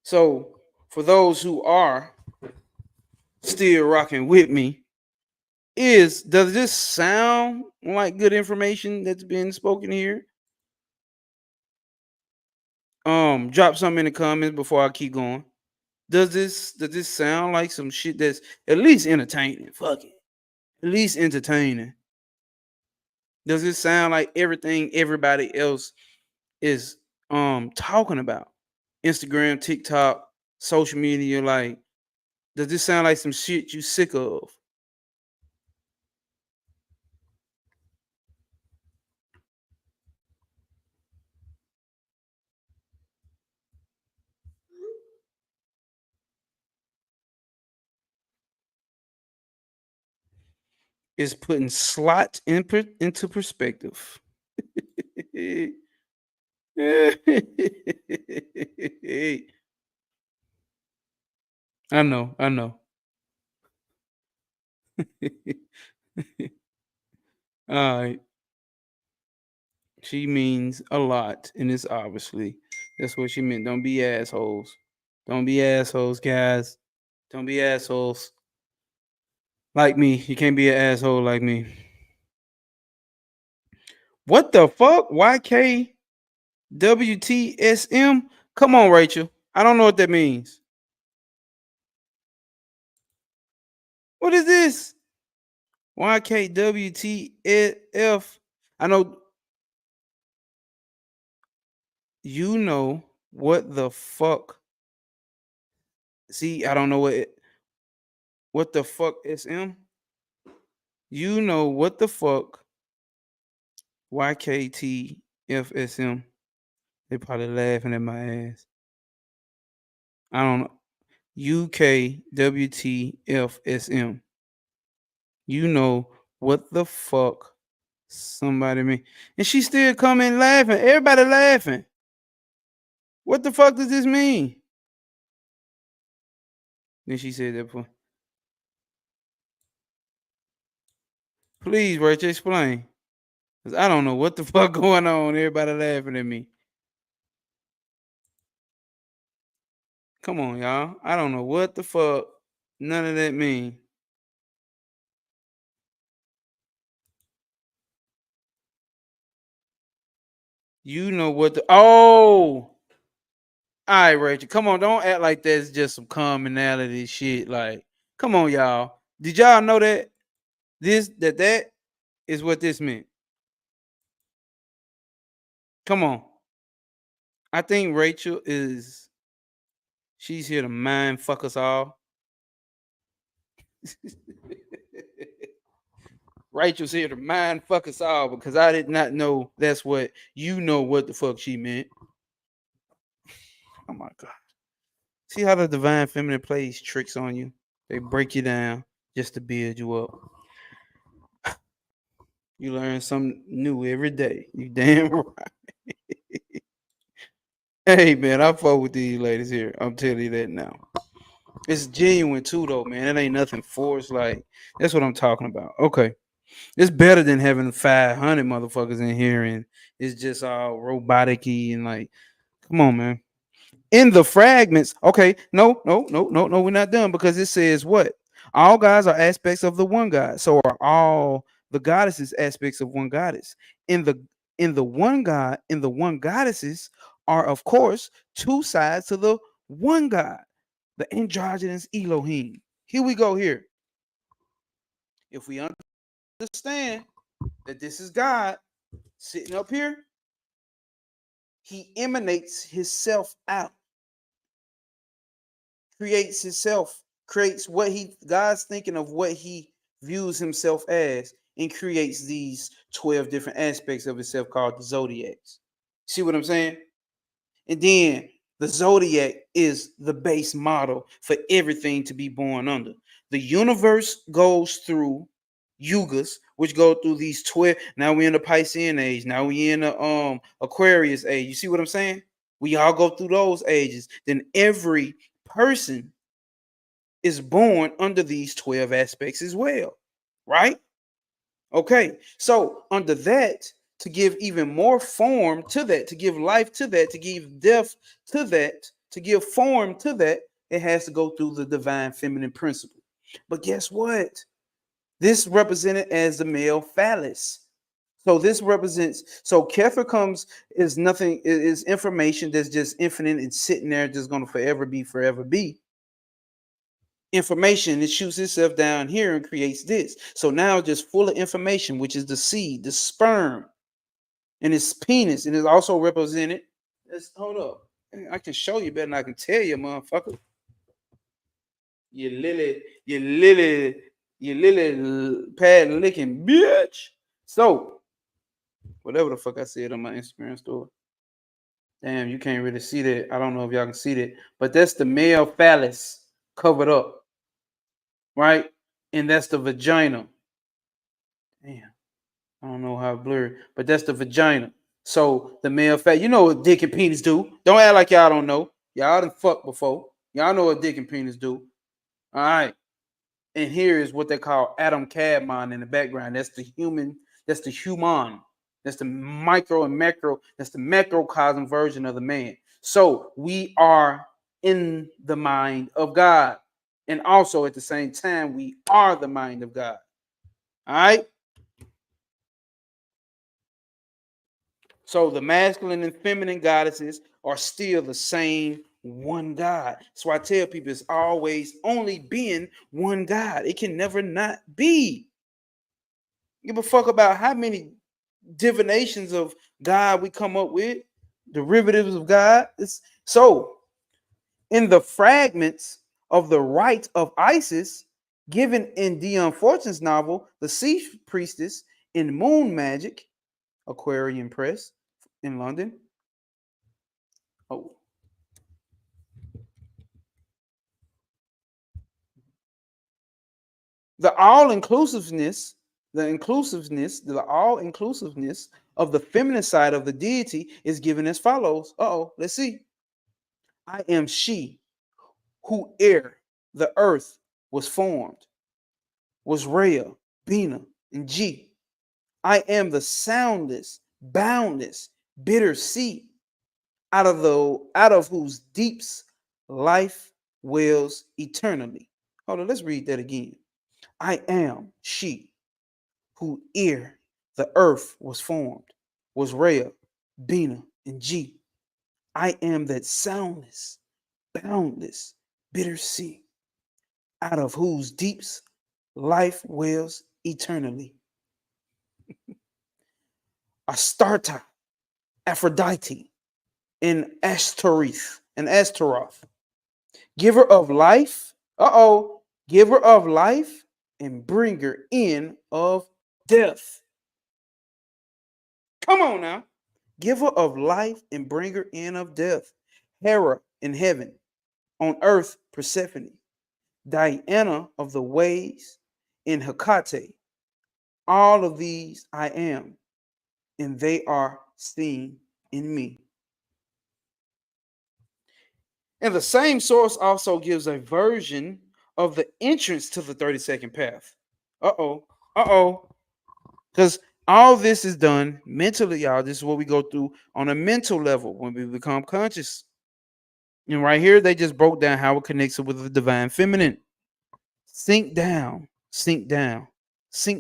So, for those who are still rocking with me, does this sound like good information that's being spoken here? Drop something in the comments before I keep going. Does this sound like some shit that's at least entertaining? Fuck it. At least entertaining. Does it sound like everything everybody else is talking about? Instagram, TikTok, social media, like, does this sound like some shit you sick of? Is putting slot into perspective. I know. All right. She means a lot, and it's obviously that's what she meant. Don't be assholes. Don't be assholes, guys. Don't be assholes like me. You can't be an asshole like me. What the fuck? YKWTSM? Come on, Rachel. I don't know what that means. What is this? YKWTF. I know you know what the fuck. See, I don't know what the fuck SM. You know what the fuck YKTFSM. They probably laughing at my ass. I don't know. UKWTFSM. You know what the fuck somebody mean. And she still coming laughing. Everybody laughing. What the fuck does this mean? Then she said that before. Please, Rachel, explain. Cause I don't know what the fuck going on. Everybody laughing at me. Come on, y'all. I don't know what the fuck none of that mean. You know what the all right, Rachel. Come on, don't act like that's just some commonality shit. Like, come on, y'all. Did y'all know that that is what this meant? Come on. I think Rachel she's here to mind fuck us all. Rachel's here to mind fuck us all because I did not know that's what what the fuck she meant. Oh my god. See how the divine feminine plays tricks on you? They break you down just to build you up. You learn something new every day. You damn right. Hey man, I fuck with these ladies here. I'm telling you that now. It's genuine too though, man. It ain't nothing forced. Like, that's what I'm talking about. Okay. It's better than having 500 motherfuckers in here and it's just all robotic-y and like, come on, man. In the fragments, okay, no, we're not done because it says what? All gods are aspects of the one God. So are all the goddesses aspects of one goddess. In the in the one God, in the one goddesses are of course two sides to the one God, the androgynous Elohim. Here we go here. If we understand that this is God sitting up here, he emanates himself out, creates himself, creates what he God's thinking of what he views himself as, and creates these 12 different aspects of himself called the zodiacs. See what I'm saying? And then the zodiac is the base model for everything to be born under. The universe goes through yugas, which go through these 12. Now we're in the Piscean age. Now we're in the Aquarius age. You see what I'm saying? We all go through those ages. Then every person is born under these 12 aspects as well, right? Okay, so under that, to give even more form to that, to give life to that, to give depth to that, to give form to that, it has to go through the divine feminine principle. But guess what? This represented as the male phallus. So this represents, so Kepha comes is nothing, is information that's just infinite and sitting there, just going to forever be. Information, it shoots itself down here and creates this. So now just full of information, which is the seed, the sperm, and its penis, and it's also represented. Hold up. I can show you better than I can tell you, motherfucker. You lily pad licking bitch. So whatever the fuck I said on my Instagram story. Damn, you can't really see that. I don't know if y'all can see that, but that's the male phallus covered up, right? And that's the vagina. Damn, I don't know how blurry, but that's the vagina. So the male fat, you know what dick and penis do. Don't act like y'all don't know. Y'all done fucked before. Y'all know what dick and penis do. All right. And here is what they call Adam Cadmon in the background. That's the human. That's the human. That's the micro and macro. That's the macrocosm version of the man. So we are in the mind of God. And also at the same time, we are the mind of God. All right. So the masculine and feminine goddesses are still the same one God. So I tell people it's always only been one God. It can never not be. Give a fuck about how many divinations of God we come up with, derivatives of God. So in the fragments of the rite of Isis given in Dion Fortune's novel, The Sea Priestess in Moon Magic, Aquarian Press in London. Oh. The all-inclusiveness of the feminine side of the deity is given as follows. Let's see. I am she who ere the earth was formed, was Rhea, Bina, and G. I am the soundless, boundless, bitter sea, out of whose deeps life wells eternally. Hold on, let's read that again. I am she who ere the earth was formed, was Rhea, Bina, and G. I am that soundless, boundless, bitter sea, out of whose deeps life wells eternally. Astarte, Aphrodite, and Ashtaroth, giver of life, giver of life, and bringer in of death. Come on now. Giver of life and bringer in of death. Hera in heaven, on earth Persephone, Diana of the ways in Hecate. All of these I am, and they are seen in me. And the same source also gives a version of the entrance to the 32nd path. Uh-oh. Because all this is done mentally, y'all. This is what we go through on a mental level when we become conscious. And right here, they just broke down how it connects it with the divine feminine. Sink down, sink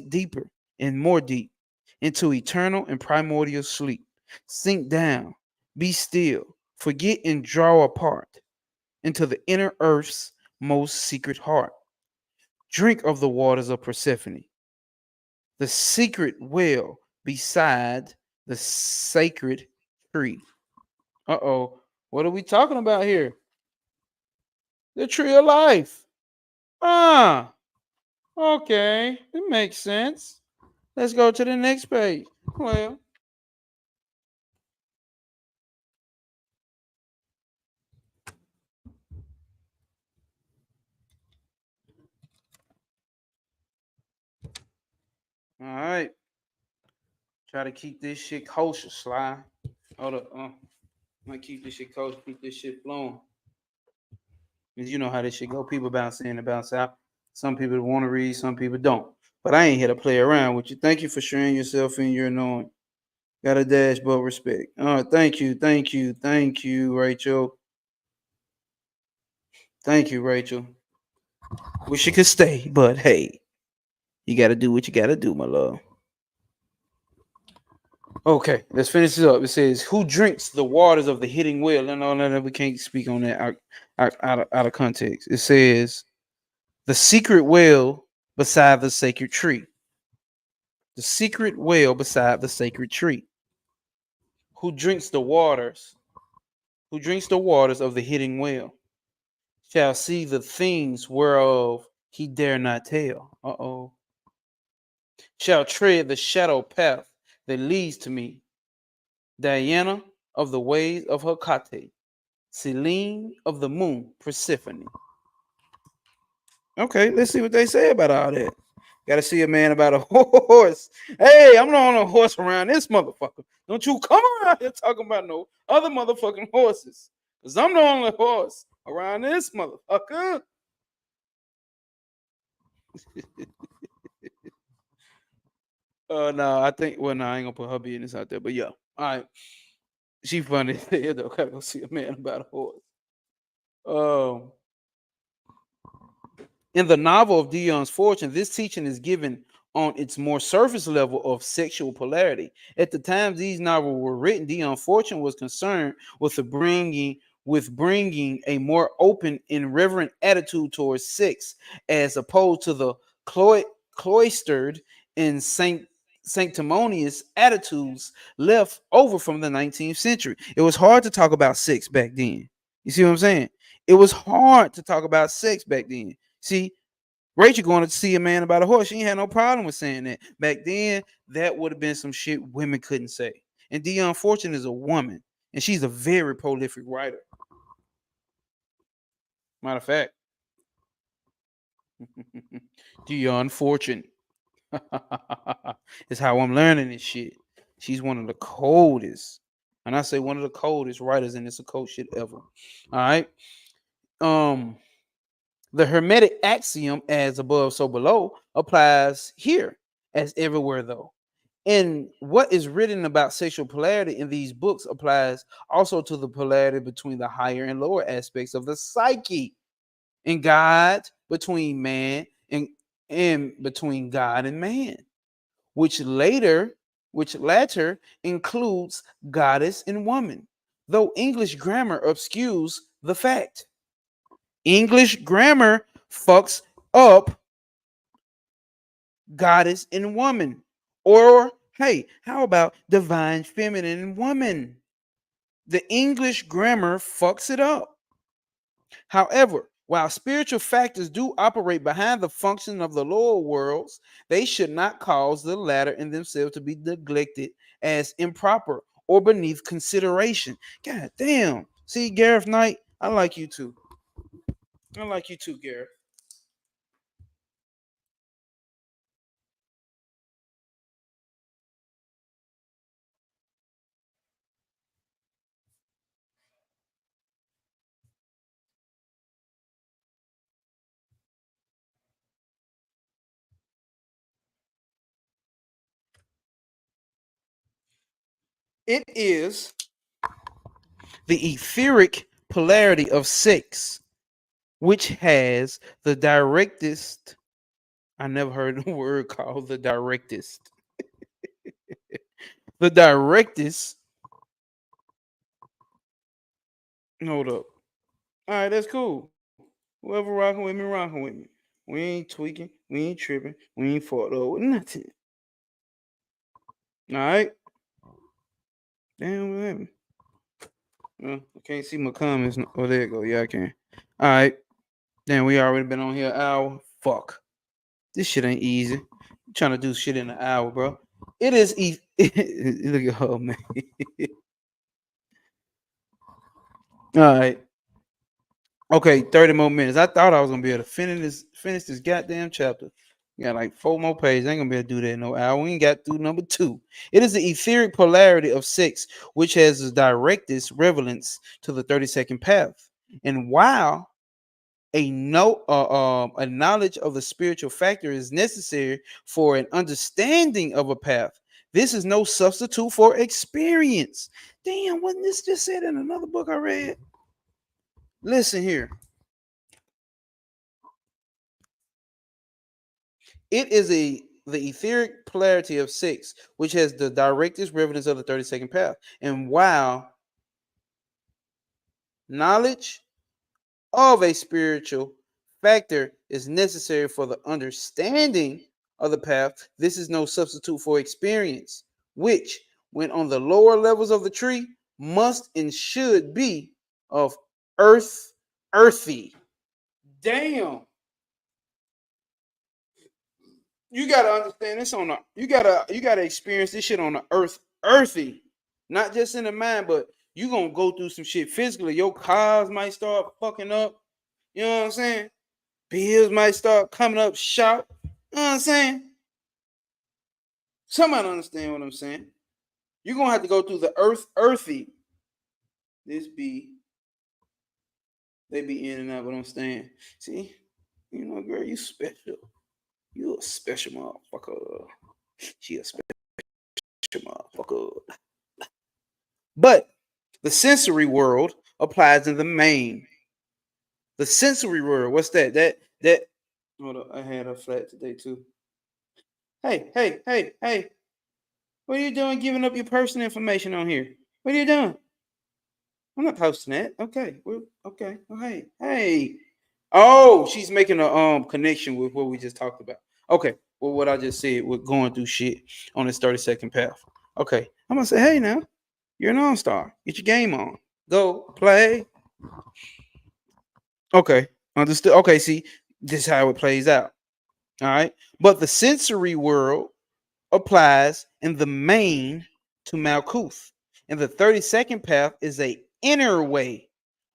deeper and more deep into eternal and primordial sleep. Sink down, be still, forget and draw apart into the inner earth's most secret heart. Drink of the waters of Persephone, the secret well beside the sacred tree. Uh-oh. What are we talking about here? The tree of life. Ah, okay. It makes sense. Let's go to the next page. Well, all right. Try to keep this shit kosher, Sly. Hold up. I'm gonna keep this shit kosher, keep this shit flowing. Because you know how this shit go. People bounce in and bounce out. Some people want to read, some people don't. But I ain't here to play around with you. Thank you for sharing yourself and your knowing. Got a dash, but respect. All right, thank you, Rachel. Thank you, Rachel. Wish you could stay, but hey, you gotta do what you gotta do, my love. Okay, let's finish this up. It says, "Who drinks the waters of the hidden well?" And all that we can't speak on that out of context. It says, "The secret well beside the sacred tree." The secret well beside the sacred tree. Who drinks the waters? Who drinks the waters of the hidden well shall see the things whereof he dare not tell. Uh-oh. Shall tread the shadow path that leads to me. Diana of the ways of Hecate. Selene of the moon, Persephone. Okay, let's see what they say about all that. Got to see a man about a horse. Hey, I'm not on a horse around this motherfucker. Don't you come around here talking about no other motherfucking horses. Because I'm the only horse around this motherfucker. No, I think, well, no, I ain't going to put her business out there. But yeah, all right. She funny. Though. Gotta go see a man about a horse. Um, In the novel of Dion's Fortune, this teaching is given on its more surface level of sexual polarity. At the time these novels were written, Dion's Fortune was concerned with bringing a more open and reverent attitude towards sex, as opposed to the cloistered and sanctimonious attitudes left over from the 19th century. It was hard to talk about sex back then. You see what I'm saying? It was hard to talk about sex back then. See, Rachel going to see a man about a horse. She ain't had no problem with saying that. Back then, that would have been some shit women couldn't say. And Dion Fortune is a woman, and she's a very prolific writer. Matter of fact, Dion Fortune is how I'm learning this shit. She's one of the coldest, and I say one of the coldest writers in this occult shit ever. All right. Um, The Hermetic axiom, as above, so below, applies here as everywhere, though. And what is written about sexual polarity in these books applies also to the polarity between the higher and lower aspects of the psyche and God, between man and between God and man, which latter includes goddess and woman, though English grammar obscures the fact. English grammar fucks up goddess and woman. Or, hey, how about divine feminine and woman? The English grammar fucks it up. However, while spiritual factors do operate behind the function of the lower worlds, they should not cause the latter in themselves to be neglected as improper or beneath consideration. God damn. See, Gareth Knight, I like you too. I like you too, Gareth. It is the etheric polarity of 6, which has the directest. I never heard a word called the directest. The directest. Hold up. All right, that's cool. Whoever rocking with me, rocking with me. We ain't tweaking. We ain't tripping. We ain't fought over nothing. All right. Damn, what happened? I can't see my comments. Oh, there you go. Yeah, I can. All right. Damn, we already been on here an hour. Fuck. This shit ain't easy. I'm trying to do shit in an hour, bro. It is easy. Look at her, man. All right. Okay, 30 more minutes. I thought I was gonna be able to finish this goddamn chapter. Got like 4 more pages. I ain't gonna be able to do that in no hour. We ain't got through number 2. It is the etheric polarity of 6, which has the directest relevance to the 32nd path. And while a knowledge of the spiritual factor is necessary for an understanding of a path, this is no substitute for experience. Damn, wasn't this just said in another book I read? Listen here. It is the etheric polarity of 6, which has the directest relevance of the 32nd path. And while knowledge of a spiritual factor is necessary for the understanding of the path, this is no substitute for experience, which, when on the lower levels of the tree, must and should be of earthy. Damn. You gotta understand this on the you gotta experience this shit on the earthy, not just in the mind, but you gonna go through some shit physically. Your cars might start fucking up. You know what I'm saying? Bills might start coming up short. You know what I'm saying? Somebody understand what I'm saying? You're gonna have to go through the earthy. This be they be in and out, but I'm staying. See, you know, girl, you special. You a special motherfucker. She a special motherfucker. But the sensory world applies in the main. The sensory world, what's that? That hold on, I had a flat today too. Hey. What are you doing giving up your personal information on here? What are you doing? I'm not posting that. Okay. Well, okay. Oh, hey. Oh, she's making a connection with what we just talked about. Okay. Well, what I just said with going through shit on this 30-second path. Okay. I'm gonna say, hey now, you're an all-star. Get your game on. Go play. Okay. Understood. Okay, see, this is how it plays out. All right. But the sensory world applies in the main to Malkuth. And the 32nd path is a inner way.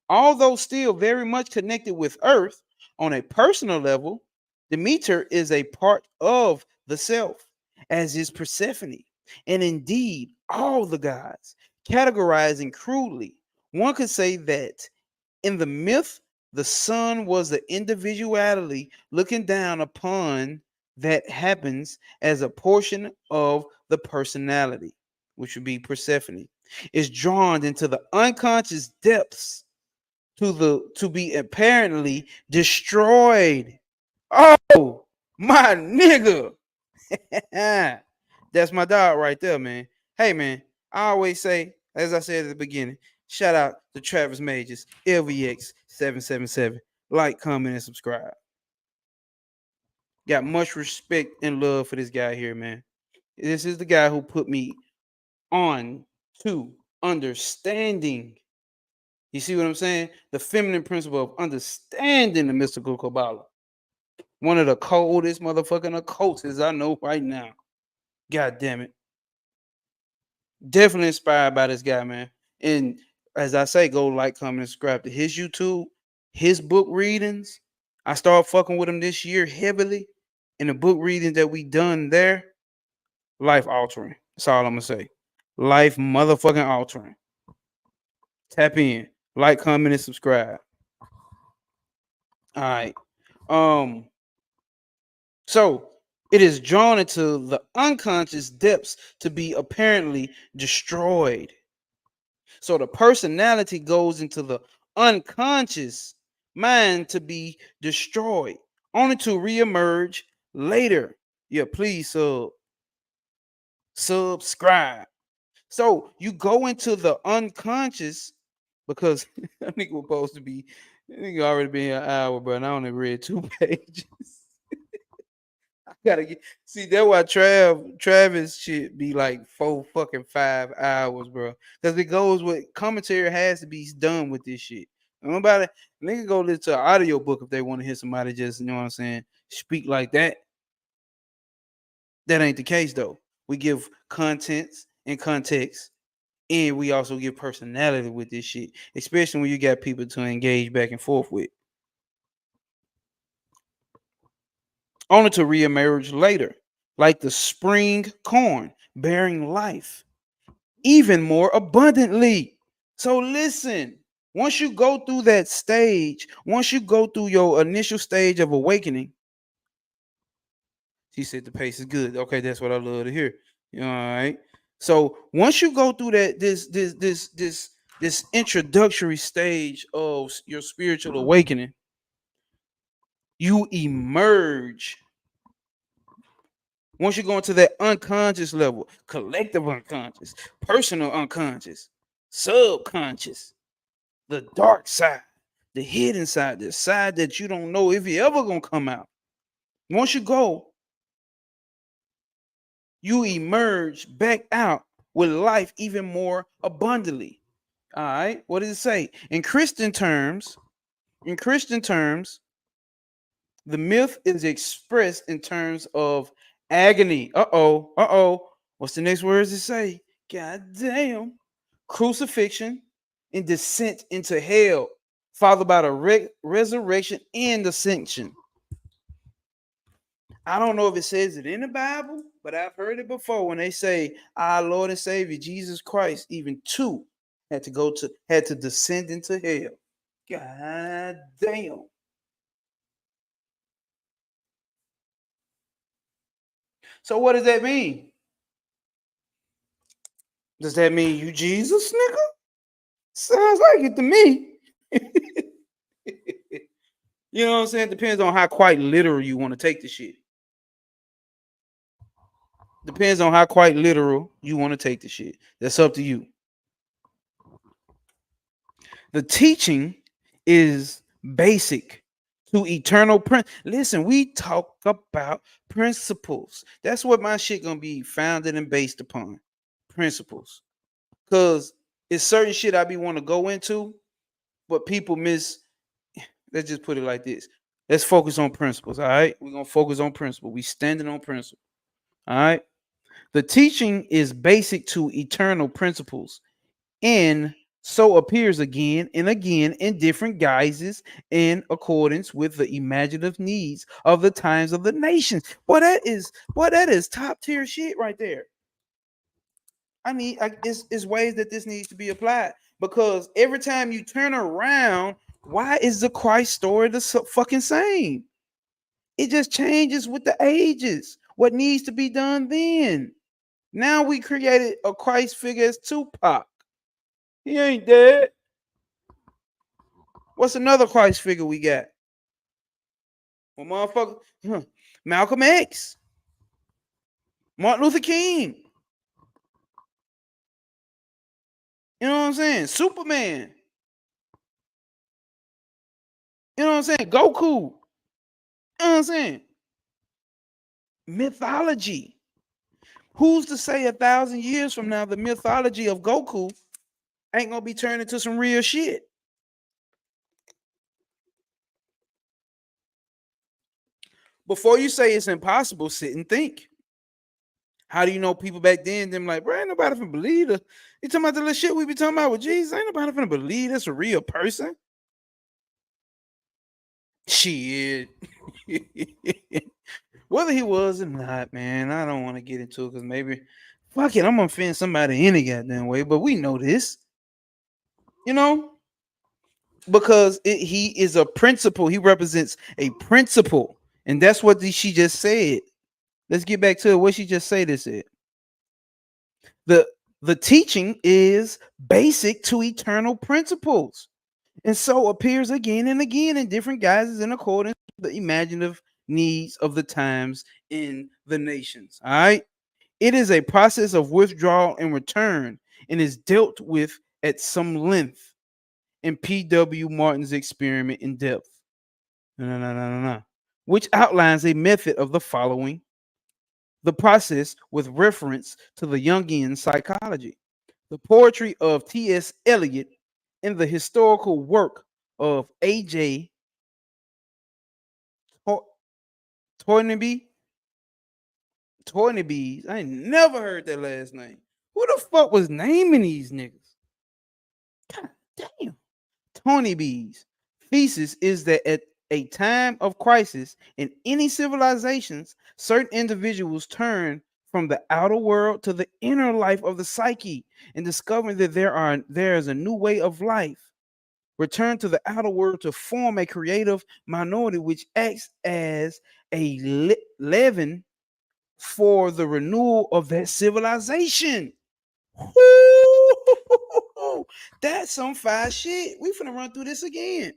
Although still very much connected with Earth on a personal level, Demeter is a part of the self, as is Persephone, and indeed all the gods. Categorizing crudely, one could say that in the myth, the sun was the individuality looking down upon that happens as a portion of the personality, which would be Persephone, is drawn into the unconscious depths to be apparently destroyed. Oh, my nigga. That's my dog right there, man. Hey, man, I always say, as I said at the beginning, shout out to Travis Majors, LVX777. Like, comment, and subscribe. Got much respect and love for this guy here, man. This is the guy who put me on to understanding. You see what I'm saying? The feminine principle of understanding the mystical Kabbalah. One of the coldest motherfucking occultists I know right now. God damn it. Definitely inspired by this guy, man. And as I say, go like, comment, and subscribe to his YouTube, his book readings. I started fucking with him this year heavily. And the book readings that we done there, life altering. That's all I'm gonna say. Life motherfucking altering. Tap in, like, comment, and subscribe. All right. So It is drawn into the unconscious depths to be apparently destroyed. So the personality goes into the unconscious mind to be destroyed, only to reemerge later. Yeah, please subscribe. So you go into the unconscious because I think we're supposed to be. I think already been here an hour, but I only read 2 pages. I gotta get see that's why Travis should be like 4 fucking 5 hours, bro. Because it goes with commentary has to be done with this shit. Nobody nigga go listen to an audio book if they want to hear somebody just, you know what I'm saying, speak like that. That ain't the case though. We give contents and context, and we also give personality with this shit, especially when you got people to engage back and forth with. Only to reemerge later, like the spring corn bearing life even more abundantly. So listen, once you go through that stage, once you go through your initial stage of awakening, he said the pace is good. Okay, that's what I love to hear. You know, all right. So once you go through that this introductory stage of your spiritual awakening, you emerge. Once you go into that unconscious level, collective unconscious, personal unconscious, subconscious, the dark side, the hidden side, the side that you don't know if you ever gonna come out. Once you go, you emerge back out with life even more abundantly. All right. What does it say? In Christian terms, the myth is expressed in terms of agony. Uh-oh. Uh-oh. What's the next words it say? God damn. Crucifixion and descent into hell, followed by the resurrection and ascension. I don't know if it says it in the Bible, but I've heard it before when they say our Lord and Savior Jesus Christ, even two, had to descend into hell. God damn. So what does that mean? Does that mean you Jesus, nigga? Sounds like it to me. You know what I'm saying? Depends on how quite literal you want to take the shit. Depends on how quite literal you want to take the shit. That's up to you. The teaching is basic to eternal listen, we talk about principles. That's what my shit gonna be founded and based upon. Principles. Because it's certain shit I be want to go into, but people miss. Let's just put it like this. Let's focus on principles. All right. We're gonna focus on principle. We standing on principle. All right. The teaching is basic to eternal principles and so appears again and again in different guises in accordance with the imaginative needs of the times of the nations. That is top tier shit right there. It's ways that this needs to be applied because every time you turn around, why is the Christ story the fucking same? It just changes with the ages. What needs to be done then? Now we created a Christ figure as Tupac. He ain't dead. What's another Christ figure we got? Well, motherfucker, Malcolm X, Martin Luther King. You know what I'm saying? Superman. You know what I'm saying? Goku. You know what I'm saying? Mythology. Who's to say 1,000 years from now the mythology of Goku ain't gonna be turned into some real shit? Before you say it's impossible, sit and think. How do you know people back then? Them like, bro, ain't nobody finna believe it. You talking about the little shit we be talking about with Jesus? Ain't nobody finna believe that's a real person. Shit. Whether he was or not, man, I don't want to get into it because maybe, fuck it, I'm gonna offend somebody any goddamn way. But we know this, you know, because he is a principle. He represents a principle, and that's what she just said. Let's get back to it. What she just say this is. The teaching is basic to eternal principles, and so appears again and again in different guises in accordance with the imaginative needs of the times in the nations. All right. It is a process of withdrawal and return and is dealt with at some length in P.W. Martin's experiment in depth, which outlines a method of the following the process with reference to the Jungian psychology, the poetry of T.S. Eliot, and the historical work of A.J. Toynbee. Toynbee. I ain't never heard that last name. Who the fuck was naming these niggas? God damn. Toynbee's thesis is that at a time of crisis in any civilizations, certain individuals turn from the outer world to the inner life of the psyche and discovering that there is a new way of life. Return to the outer world to form a creative minority which acts as a leaven for the renewal of that civilization. Woo! That's some fire shit. We finna run through this again.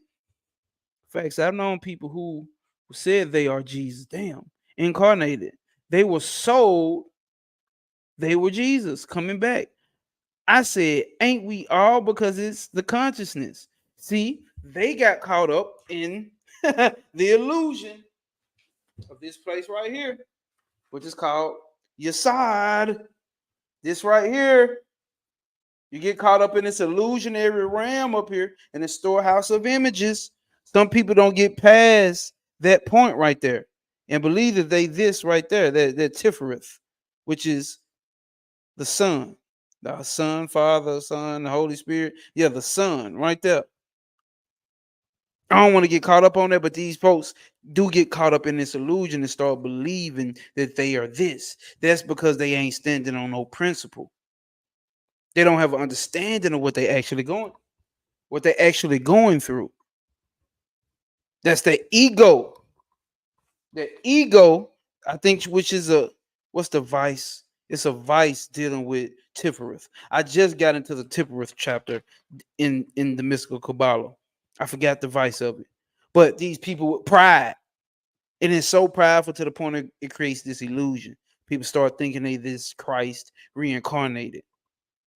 Facts. I've known people who said they are Jesus. Damn, incarnated. They were sold. They were Jesus coming back. I said, ain't we all? Because it's the consciousness. See, they got caught up in the illusion of this place right here, which is called Yasad. This right here. You get caught up in this illusionary realm up here in the storehouse of images. Some people don't get past that point right there and believe that they this right there, that Tifereth, which is the Son, the Son, Father, Son, the Holy Spirit. Yeah, the Son right there. I don't want to get caught up on that, but these folks do get caught up in this illusion and start believing that they are this. That's because they ain't standing on no principle. They don't have an understanding of what they actually going through. That's the ego. The ego, I think, which is what's the vice? It's a vice dealing with Tifereth. I just got into the Tifereth chapter in the mystical Kabbalah. I forgot the vice of it. But these people with pride, it is so prideful to the point that it creates this illusion. People start thinking they this Christ reincarnated.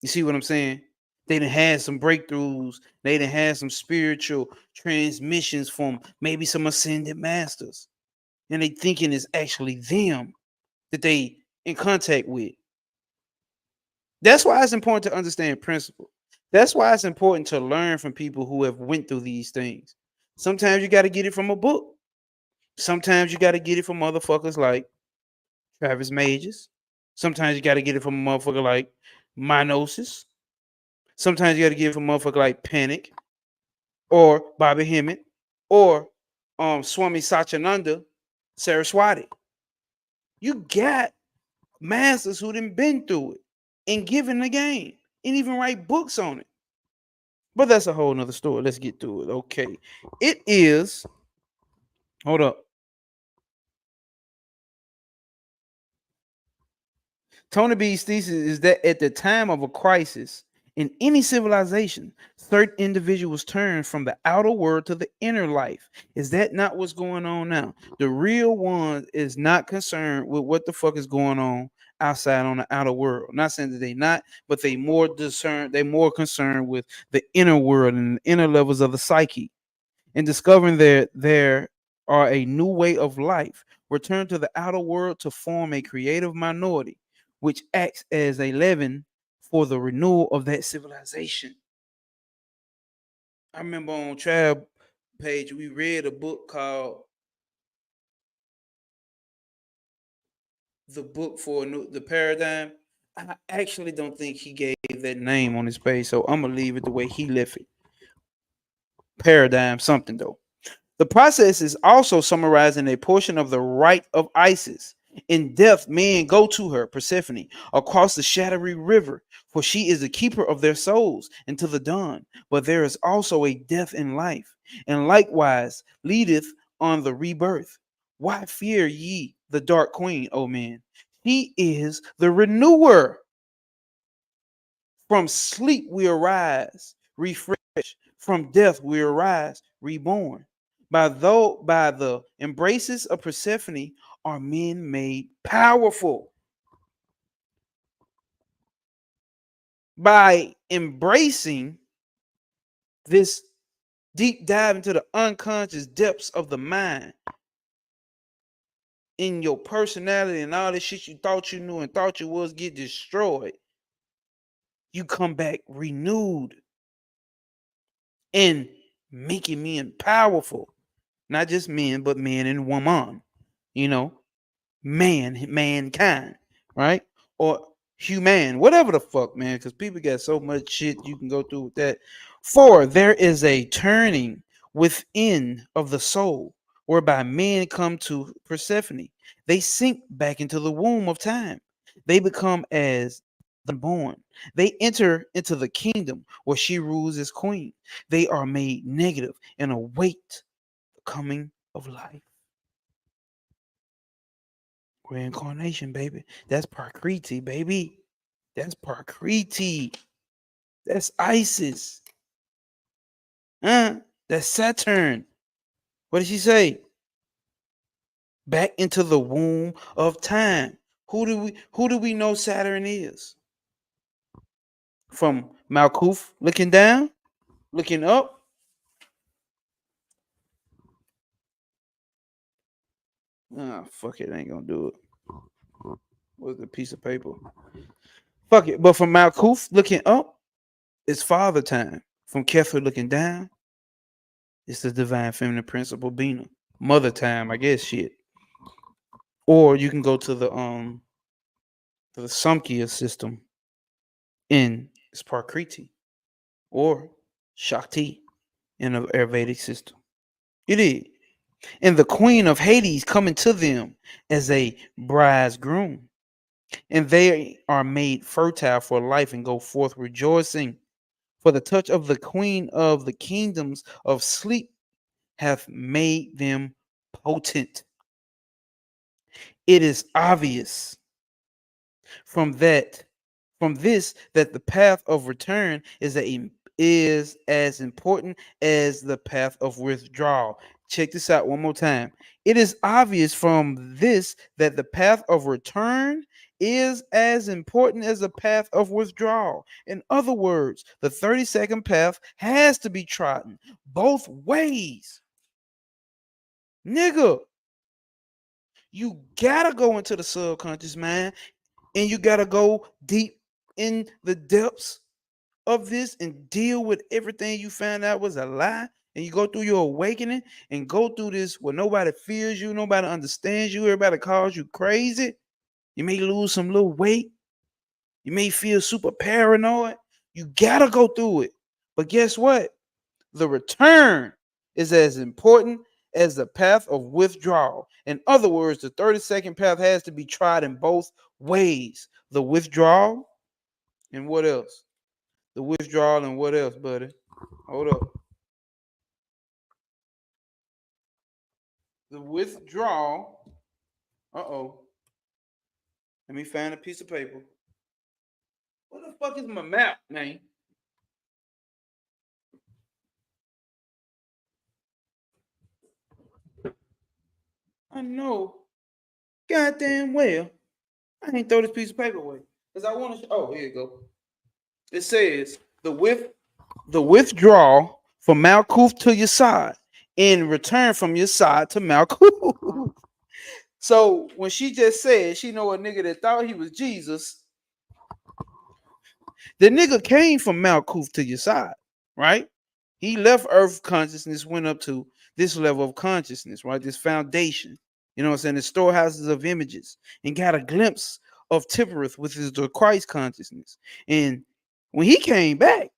You see what I'm saying? They done had some breakthroughs. They done had some spiritual transmissions from maybe some ascended masters. And they thinking it's actually them that they in contact with. That's why it's important to understand principle. That's why it's important to learn from people who have went through these things. Sometimes you got to get it from a book. Sometimes you got to get it from motherfuckers like Travis Mages. Sometimes you got to get it from a motherfucker like Gnosis. Sometimes you got to get it from a motherfucker like Panic or Bobby Hemmett or Swami Satyananda Saraswati. You got masters who done been through it and given the game and even write books on it. But that's a whole nother story. Let's get to it. Okay. It is, hold up. Tony B's thesis is that at the time of a crisis in any civilization, certain individuals turn from the outer world to the inner life. Is that not what's going on now? The real one is not concerned with what the fuck is going on outside on the outer world. Not saying that they not, but they more concerned with the inner world and the inner levels of the psyche and discovering that there are a new way of life. Return to the outer world to form a creative minority which acts as a leaven for the renewal of that civilization. I remember on Trab page, we read a book called The Book for the Paradigm. I actually don't think he gave that name on his page, so I'm going to leave it the way he left it. Paradigm something, though. The process is also summarizing a portion of the rite of Isis. In death, men go to her, Persephone, across the shadowy river, for she is the keeper of their souls until the dawn. But there is also a death in life, and likewise leadeth on the rebirth. Why fear ye the dark queen, oh man. He is the renewer. From sleep we arise, refreshed. From death we arise, reborn. By the embraces of Persephone are men made powerful. By embracing this deep dive into the unconscious depths of the mind, in your personality and all this shit you thought you knew and thought you was get destroyed, you come back renewed and making men powerful. Not just men, but men and woman. You know, mankind, right? Or human, whatever the fuck, man, because people got so much shit you can go through with that. For there is a turning within of the soul whereby men come to Persephone. They sink back into the womb of time. They become as unborn. They enter into the kingdom where she rules as queen. They are made negative and await the coming of life. Reincarnation, baby. That's Prakriti, baby. That's Prakriti. That's Isis. That's Saturn. What did she say? Back into the womb of time. Who do we know Saturn is? From Malkuth looking down, looking up. Fuck it, ain't gonna do it. What's the piece of paper? Fuck it. But from Malkuth looking up, it's father time. From Kepha looking down, it's the divine feminine principle Bina. Mother time, I guess shit. Or you can go to the Samkhya system in Prakriti or Shakti in the Ayurvedic system. It is. And the queen of Hades coming to them as a bridegroom. And they are made fertile for life and go forth rejoicing. For the touch of the queen of the kingdoms of sleep hath made them potent. It is obvious from this that the path of return is as important as the path of withdrawal. Check this out one more time. It is obvious from this that the path of return is as important as the path of withdrawal. In other words, the 30-second path has to be trodden both ways. Nigga, you gotta go into the subconscious mind and you gotta go deep in the depths of this and deal with everything you found out was a lie. And you go through your awakening and go through this where nobody fears you, nobody understands you, everybody calls you crazy. You may lose some little weight. You may feel super paranoid. You gotta go through it. But guess what? The return is as important as the path of withdrawal. In other words, the 30-second path has to be tried in both ways. The withdrawal and what else? The withdrawal and what else, buddy? Hold up. The withdrawal. Uh-oh. Let me find a piece of paper. What the fuck is my map, man? I know. Goddamn well. I ain't throw this piece of paper away. Because I want to oh, here you go. It says the withdrawal from Malkuth to your side in return from your side to Malkuth. So when she just said she know a nigga that thought he was Jesus, the nigga came from Malkuth to your side, right? He left earth consciousness, went up to this level of consciousness, right? This foundation, you know what I'm saying? The storehouses of images, and got a glimpse of Tippereth with his Christ consciousness. And when he came back,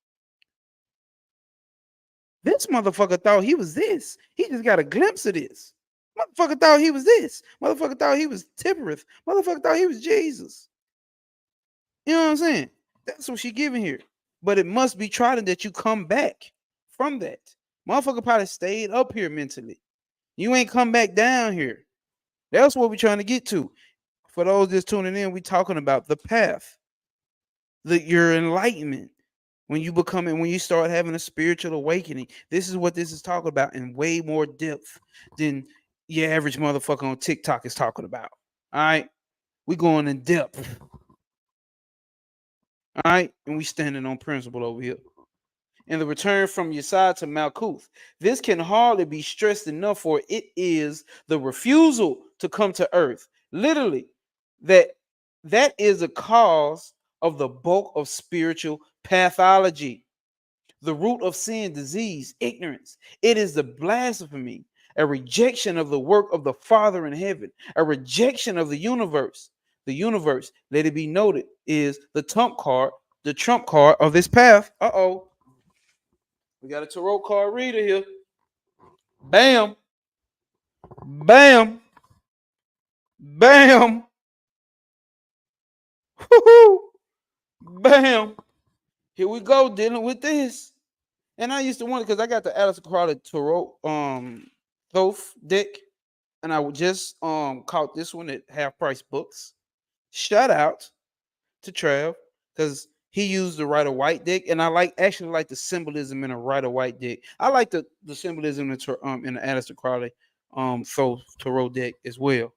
this motherfucker thought he was this. He just got a glimpse of this. Motherfucker thought he was this. Motherfucker thought he was Tippereth. Motherfucker thought he was Jesus. You know what I'm saying? That's what she giving here. But it must be trying that you come back from that. Motherfucker probably stayed up here mentally. You ain't come back down here. That's what we're trying to get to. For those just tuning in, we talking about the path, your enlightenment. When you become it, when you start having a spiritual awakening, this is what this is talking about in way more depth than your average motherfucker on TikTok is talking about. All right, we going in depth. All right, and we standing on principle over here. And the return from Yesod to Malkuth. This can hardly be stressed enough, for it is the refusal to come to earth. Literally, that is a cause of the bulk of spiritual pathology. The root of sin, disease, ignorance. It is the blasphemy, a rejection of the work of the Father in heaven, a rejection of the universe. The universe, let it be noted, is the trump card of this path. Uh-oh. We got a tarot card reader here. Bam. Bam. Bam. Woo-hoo. Bam. Here we go, dealing with this. And I used to wonder, because I got the Alice Crowley Tarot Thoth deck, and I just caught this one at Half Price Books. Shout out to Trav, because he used the Rider White deck, and I actually like the symbolism in a Rider White deck. I like the symbolism in the Alistair Crowley Thoth Tarot deck as well,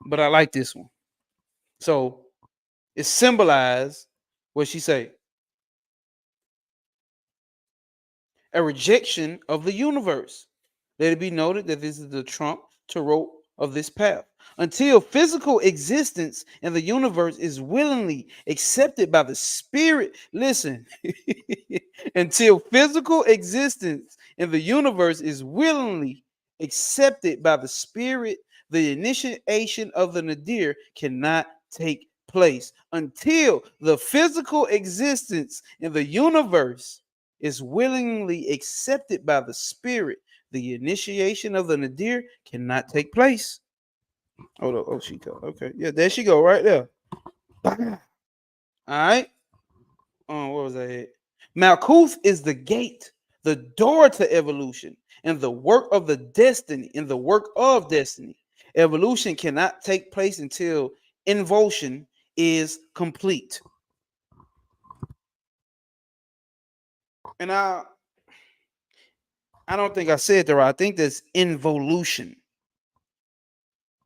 but I like this one. So it symbolized what she say, a rejection of the universe. Let it be noted that this is the trump tarot of this path. Until physical existence in the universe is willingly accepted by the spirit. Listen, until physical existence in the universe is willingly accepted by the spirit, the initiation of the nadir cannot take place. Until the physical existence in the universe is willingly accepted by the spirit, the initiation of the nadir cannot take place. Oh, she go. Okay, yeah, there she go, right there. All right. What was that? Malkuth is the gate, the door to evolution, and the work of the destiny. In the work of destiny, evolution cannot take place until involution is complete. And I don't think I said that right. I think that's involution.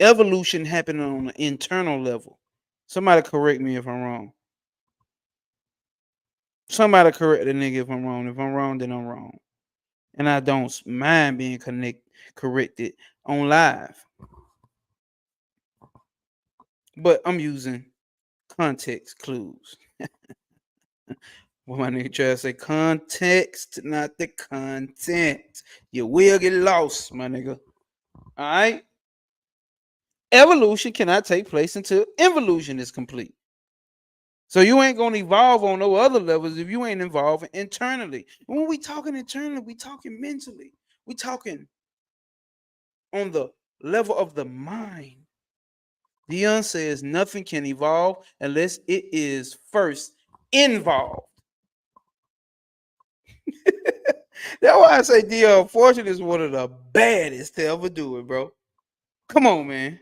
Evolution happening on an internal level. Somebody correct me if I'm wrong. Somebody correct the nigga if I'm wrong. If I'm wrong, then I'm wrong. And I don't mind being corrected on live. But I'm using context clues. What my nigga try to say, context, not the content. You will get lost, my nigga. All right? Evolution cannot take place until involution is complete. So you ain't gonna evolve on no other levels if you ain't involved internally. And when we talking internally, we talking mentally. We talking on the level of the mind. Dion says nothing can evolve unless it is first involved. That's why I say Dion Fortune is one of the baddest to ever do it, bro. Come on, man.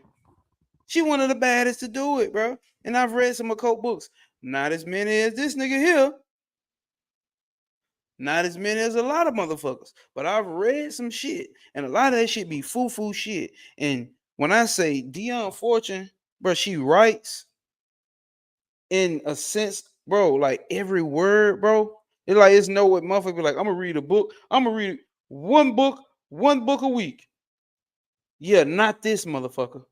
She one of the baddest to do it, bro. And I've read some occult books. Not as many as this nigga here. Not as many as a lot of motherfuckers. But I've read some shit. And a lot of that shit be foo-foo shit. And when I say Dion Fortune, bro, she writes in a sense, bro, like every word, bro. It's like it's no way motherfucker be like, I'm gonna read a book. I'm gonna read one book a week. Yeah, not this motherfucker.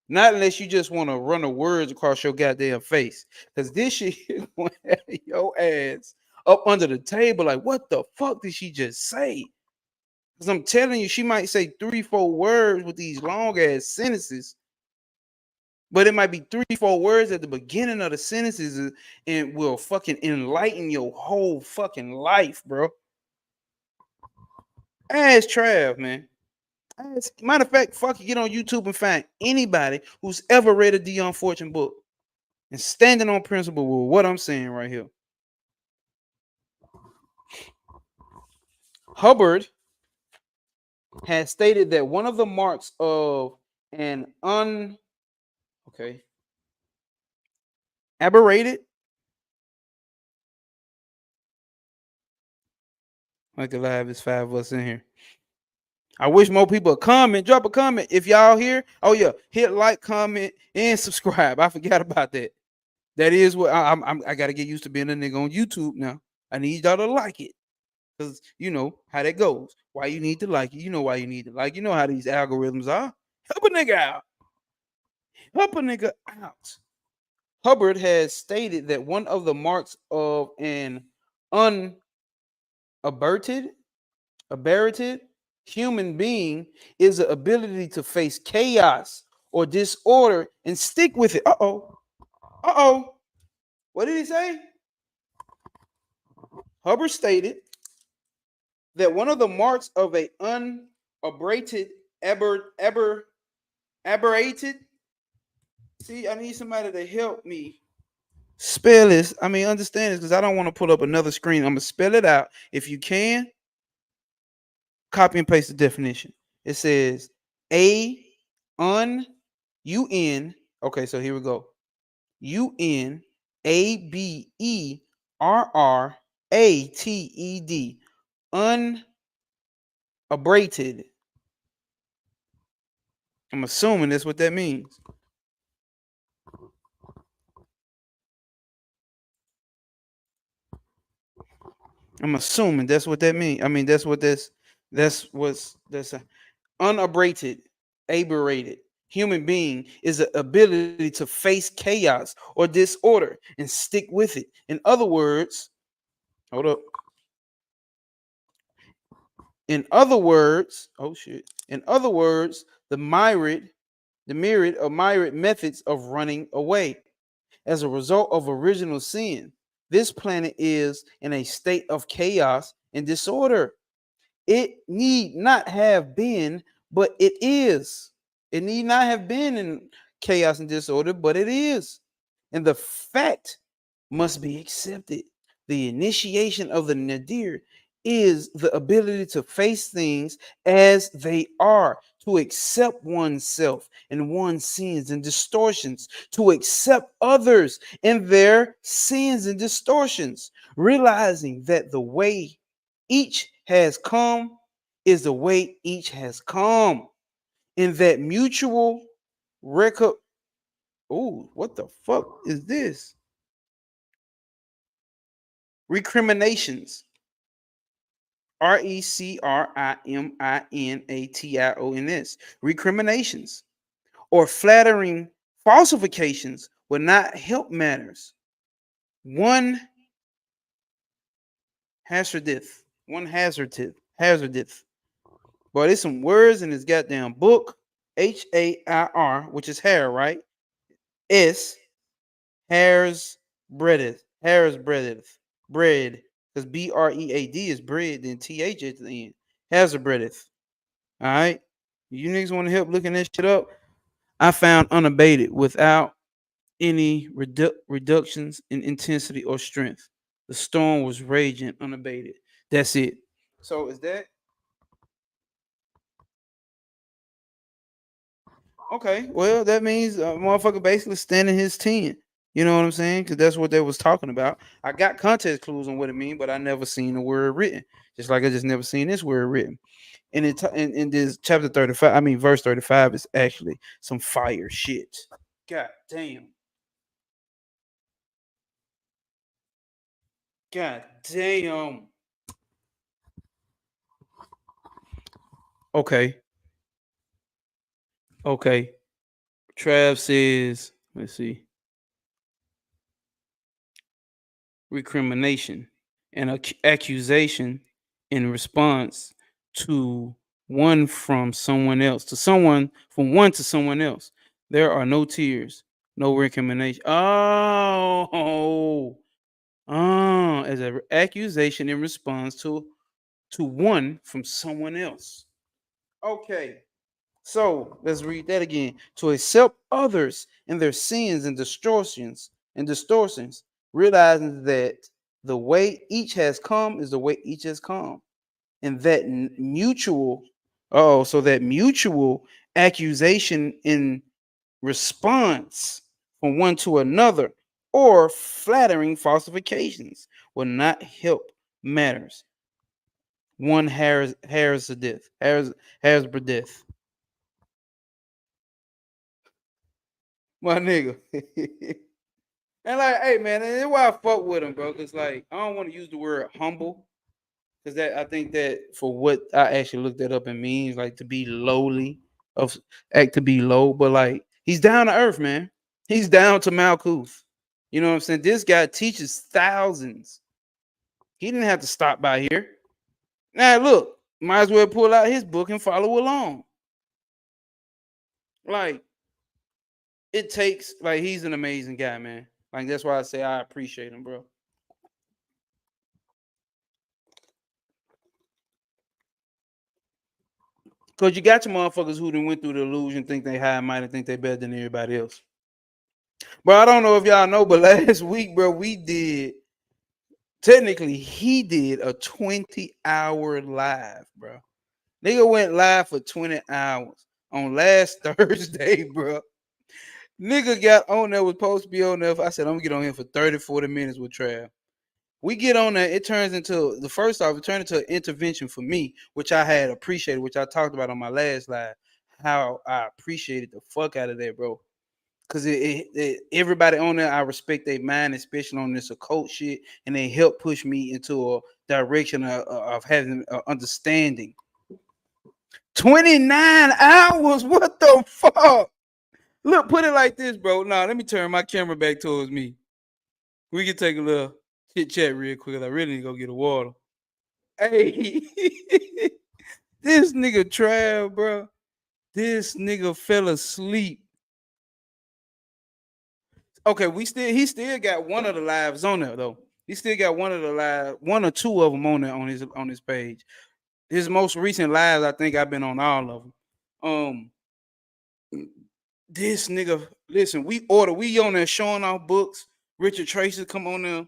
Not unless you just want to run the words across your goddamn face. Because this shit is going to have your ass up under the table. Like, what the fuck did she just say? Because I'm telling you, she might say 3-4 words with these long ass sentences. But it might be 3-4 words at the beginning of the sentences and will fucking enlighten your whole fucking life, bro. Ask Trav, man. Matter of fact, fuck you, get on YouTube and find anybody who's ever read a Dion Fortune book and standing on principle with what I'm saying right here. Hubbard has stated that one of the marks of and aberrated. Like alive, it's 5 of us in here. I wish more people would comment. Drop a comment if y'all here. Oh yeah, hit like, comment, and subscribe. I forgot about that. That is what I got to get used to being a nigga on YouTube now. I need y'all to like it, because you know how that goes. Why you need to like it? You know why you need to like. You know how these algorithms are. Help a nigga out. Help a nigga out. Hubbard has stated that one of the marks of an unabated human being is the ability to face chaos or disorder and stick with it. Uh-oh. What did he say? Hubbard stated that one of the marks of a unabated aberrated. See, I need somebody to help me spell this. I mean, understand this, because I don't want to pull up another screen. I'm gonna spell it out. If you can, copy and paste the definition. It says un. Okay, so here we go. UNABERRATED. Unabated. I'm assuming that's what that means. I'm assuming that's what that means. I mean, that's unabated, aberrated human being is the ability to face chaos or disorder and stick with it. In other words, hold up. In other words, the myriad methods of running away as a result of original sin. This planet is in a state of chaos and disorder. It need not have been, but it is. It need not have been in chaos and disorder, but it is. And the fact must be accepted. The initiation of the nadir is the ability to face things as they are, to accept oneself and one's sins and distortions, to accept others and their sins and distortions, realizing that the way each has come is the way each has come, in that mutual record. Oh, what the fuck is this? Recriminations. RECRIMINATIONS. Recriminations or flattering falsifications will not help matters. One hazardeth. But there's some words in this goddamn book. HAIR, which is hair, right? S, hairs breadeth. Bread. Because BREAD is bread, then TH at the end. Hazard breadeth. All right. You niggas want to help looking that shit up? I found unabated without any reductions in intensity or strength. The storm was raging unabated. That's it. So is that okay? Well, that means a motherfucker basically standing his 10. You know what I'm saying? Because that's what they was talking about. I got context clues on what it means, but I never seen the word written. Just like I just never seen this word written. And in this chapter 35, I mean verse 35 is actually some fire shit. God damn. God damn. Okay. Trav says, let's see. Recrimination, an accusation in response to one from someone else, from one to someone else. There are no tears, no recrimination. As an accusation in response to one from someone else. Okay. So let's read that again. To accept others and their sins and distortions, realizing that the way each has come is the way each has come, and that mutual Oh, so that mutual accusation in response from one to another or flattering falsifications will not help matters. One hairs a death. Hairs per death. My nigga. And like, hey man, and that's why I fuck with him, bro. Cause like I don't want to use the word humble. Cause that I think that for what I actually looked that up and means, like to be lowly, of act to be low, but like he's down to earth, man. He's down to Malkuth. You know what I'm saying? This guy teaches thousands. He didn't have to stop by here. Now look, might as well pull out his book and follow along. Like it takes, like he's an amazing guy, man. Like that's why I say I appreciate him, bro. Cause you got your motherfuckers who done went through the illusion, think they high and mighty, think they better than everybody else. Bro, I don't know if y'all know, but last week, bro, we did. Technically, he did a 20-hour live, bro. Nigga went live for 20 hours on last Thursday, bro. Nigga got on there, was supposed to be on there. I said, I'm gonna get on here for 30, 40 minutes with Trav. We get on there, it turns into the first off, it turned into an intervention for me, which I had appreciated, which I talked about on my last live, how I appreciated the fuck out of that, bro. Cause everybody on there, I respect their mind, especially on this occult shit, and they help push me into a direction of having understanding. 29 hours, what the fuck? Look, put it like this, bro. Now let me turn my camera back towards me. We can take a little chit chat real quick. I really need to go get a water. Hey, this nigga Trav, bro. This nigga fell asleep. Okay, he still got one of the lives on there though. He still got one of the live, one or two of them on there on his page. His most recent lives, I think I've been on all of them. This nigga, listen, we on there showing off books. Richard Tracy come on there.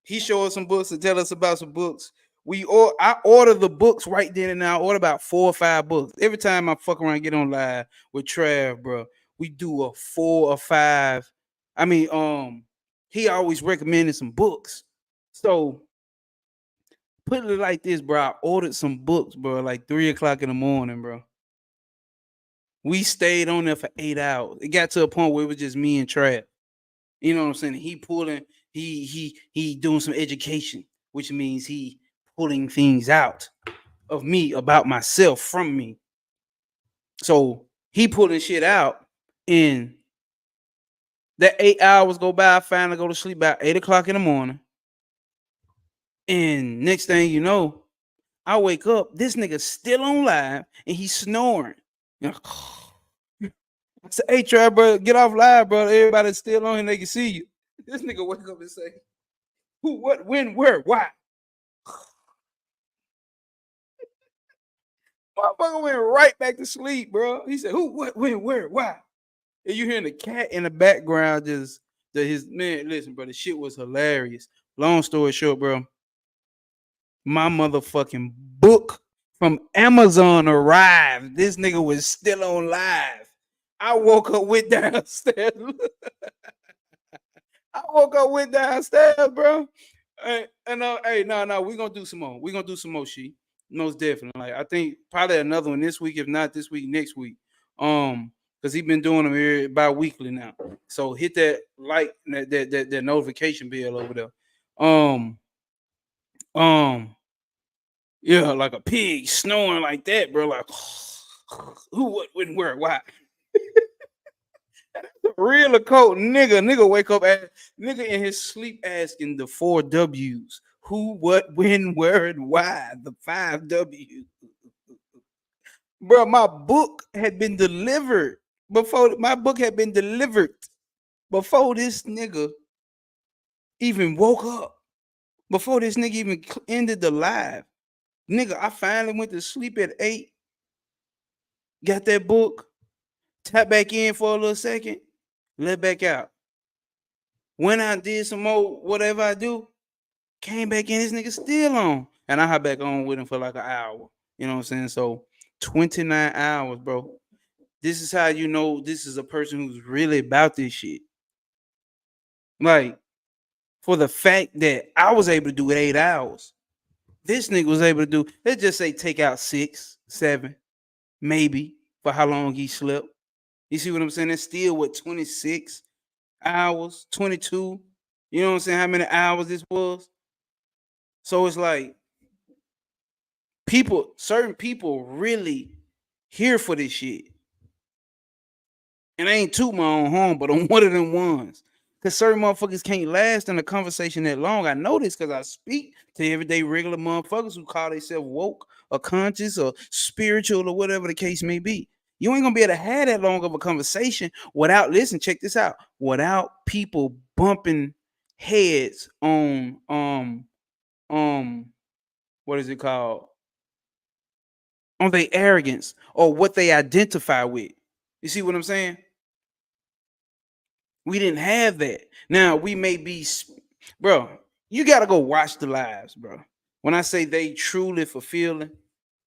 He show us some books and tell us about some books. I order the books right then and now. I order about 4 or 5 books. Every time I fuck around, get on live with Trav, bro. We do a 4 or 5. I mean, he always recommended some books. So put it like this, bro. I ordered some books, bro, like 3:00 in the morning, bro. We stayed on there for 8 hours. It got to a point where it was just me and Trav. You know what I'm saying? He pulling, he doing some education, which means he pulling things out of me about myself from me. So he pulling shit out, and that 8 hours go by. I finally go to sleep about 8:00 in the morning. And next thing you know, I wake up. This nigga still on live and he's snoring. You know, I said, "Hey, Trav, bro, get off live, bro. Everybody's still on and they can see you." This nigga wake up and say, "Who, what, when, where, why?" Motherfucker went right back to sleep, bro. He said, "Who, what, when, where, why?" And you hearing the cat in the background just his man. Listen, bro, the shit was hilarious. Long story short, bro, my motherfucking book from Amazon arrived. This nigga was still on live. I woke up with downstairs. I woke up with downstairs, bro. Hey, and hey, no, we gonna do some more. We gonna do some more, she. Most definitely. Like I think probably another one this week, if not this week, next week. Because he been doing them here bi-weekly now. So hit that like that notification bell over there. Um, um, yeah, like a pig snoring like that, bro. Like who, what, when, where, why? Real occult nigga wake up nigga in his sleep asking the 4 W's. Who, what, when, where, and why. The 5 W's. Bro, my book had been delivered before this nigga even woke up. Before this nigga even ended the live. Nigga, I finally went to sleep at 8. Got that book. Tap back in for a little second. Let back out. When I did some more, whatever I do, came back in, this nigga still on. And I hop back on with him for like an hour. You know what I'm saying? So 29 hours, bro. This is how you know this is a person who's really about this shit. Like, for the fact that I was able to do 8 hours, this nigga was able to do, let's just say take out 6, 7, maybe for how long he slept. You see what I'm saying? That's still what, 26 hours, 22. You know what I'm saying? How many hours this was? So it's like certain people really here for this shit. And I ain't toot my own home, but I'm one of them ones. Cause certain motherfuckers can't last in a conversation that long. I know this because I speak to everyday regular motherfuckers who call themselves woke or conscious or spiritual or whatever the case may be. You ain't gonna be able to have that long of a conversation without, listen, check this out, without people bumping heads on what is it called? On their arrogance or what they identify with. You see what I'm saying? We didn't have that. Now we may be, bro. You gotta go watch the lives, bro. When I say they truly fulfilling,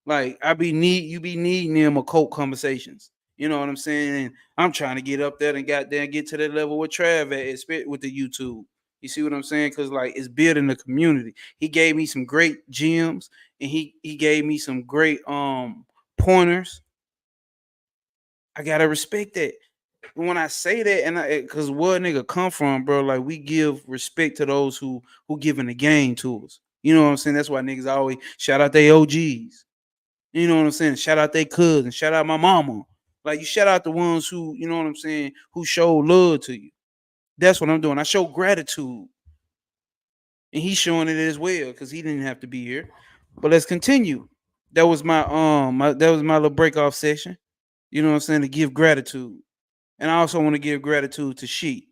like you be needing them occult conversations. You know what I'm saying? And I'm trying to get up there and goddamn get to that level with Trav at with the YouTube. You see what I'm saying? Because like it's building the community. He gave me some great gems, and he gave me some great pointers. I gotta respect that. When I say that, and because where a nigga come from, bro, like we give respect to those who giving the game to us. You know what I'm saying? That's why niggas always shout out their OGs. You know what I'm saying? Shout out their cousins. Shout out my mama. Like you shout out the ones who, you know what I'm saying, who show love to you. That's what I'm doing. I show gratitude, and he's showing it as well because he didn't have to be here. But let's continue. That was that was my little break off session. You know what I'm saying? To give gratitude. And I also want to give gratitude to she,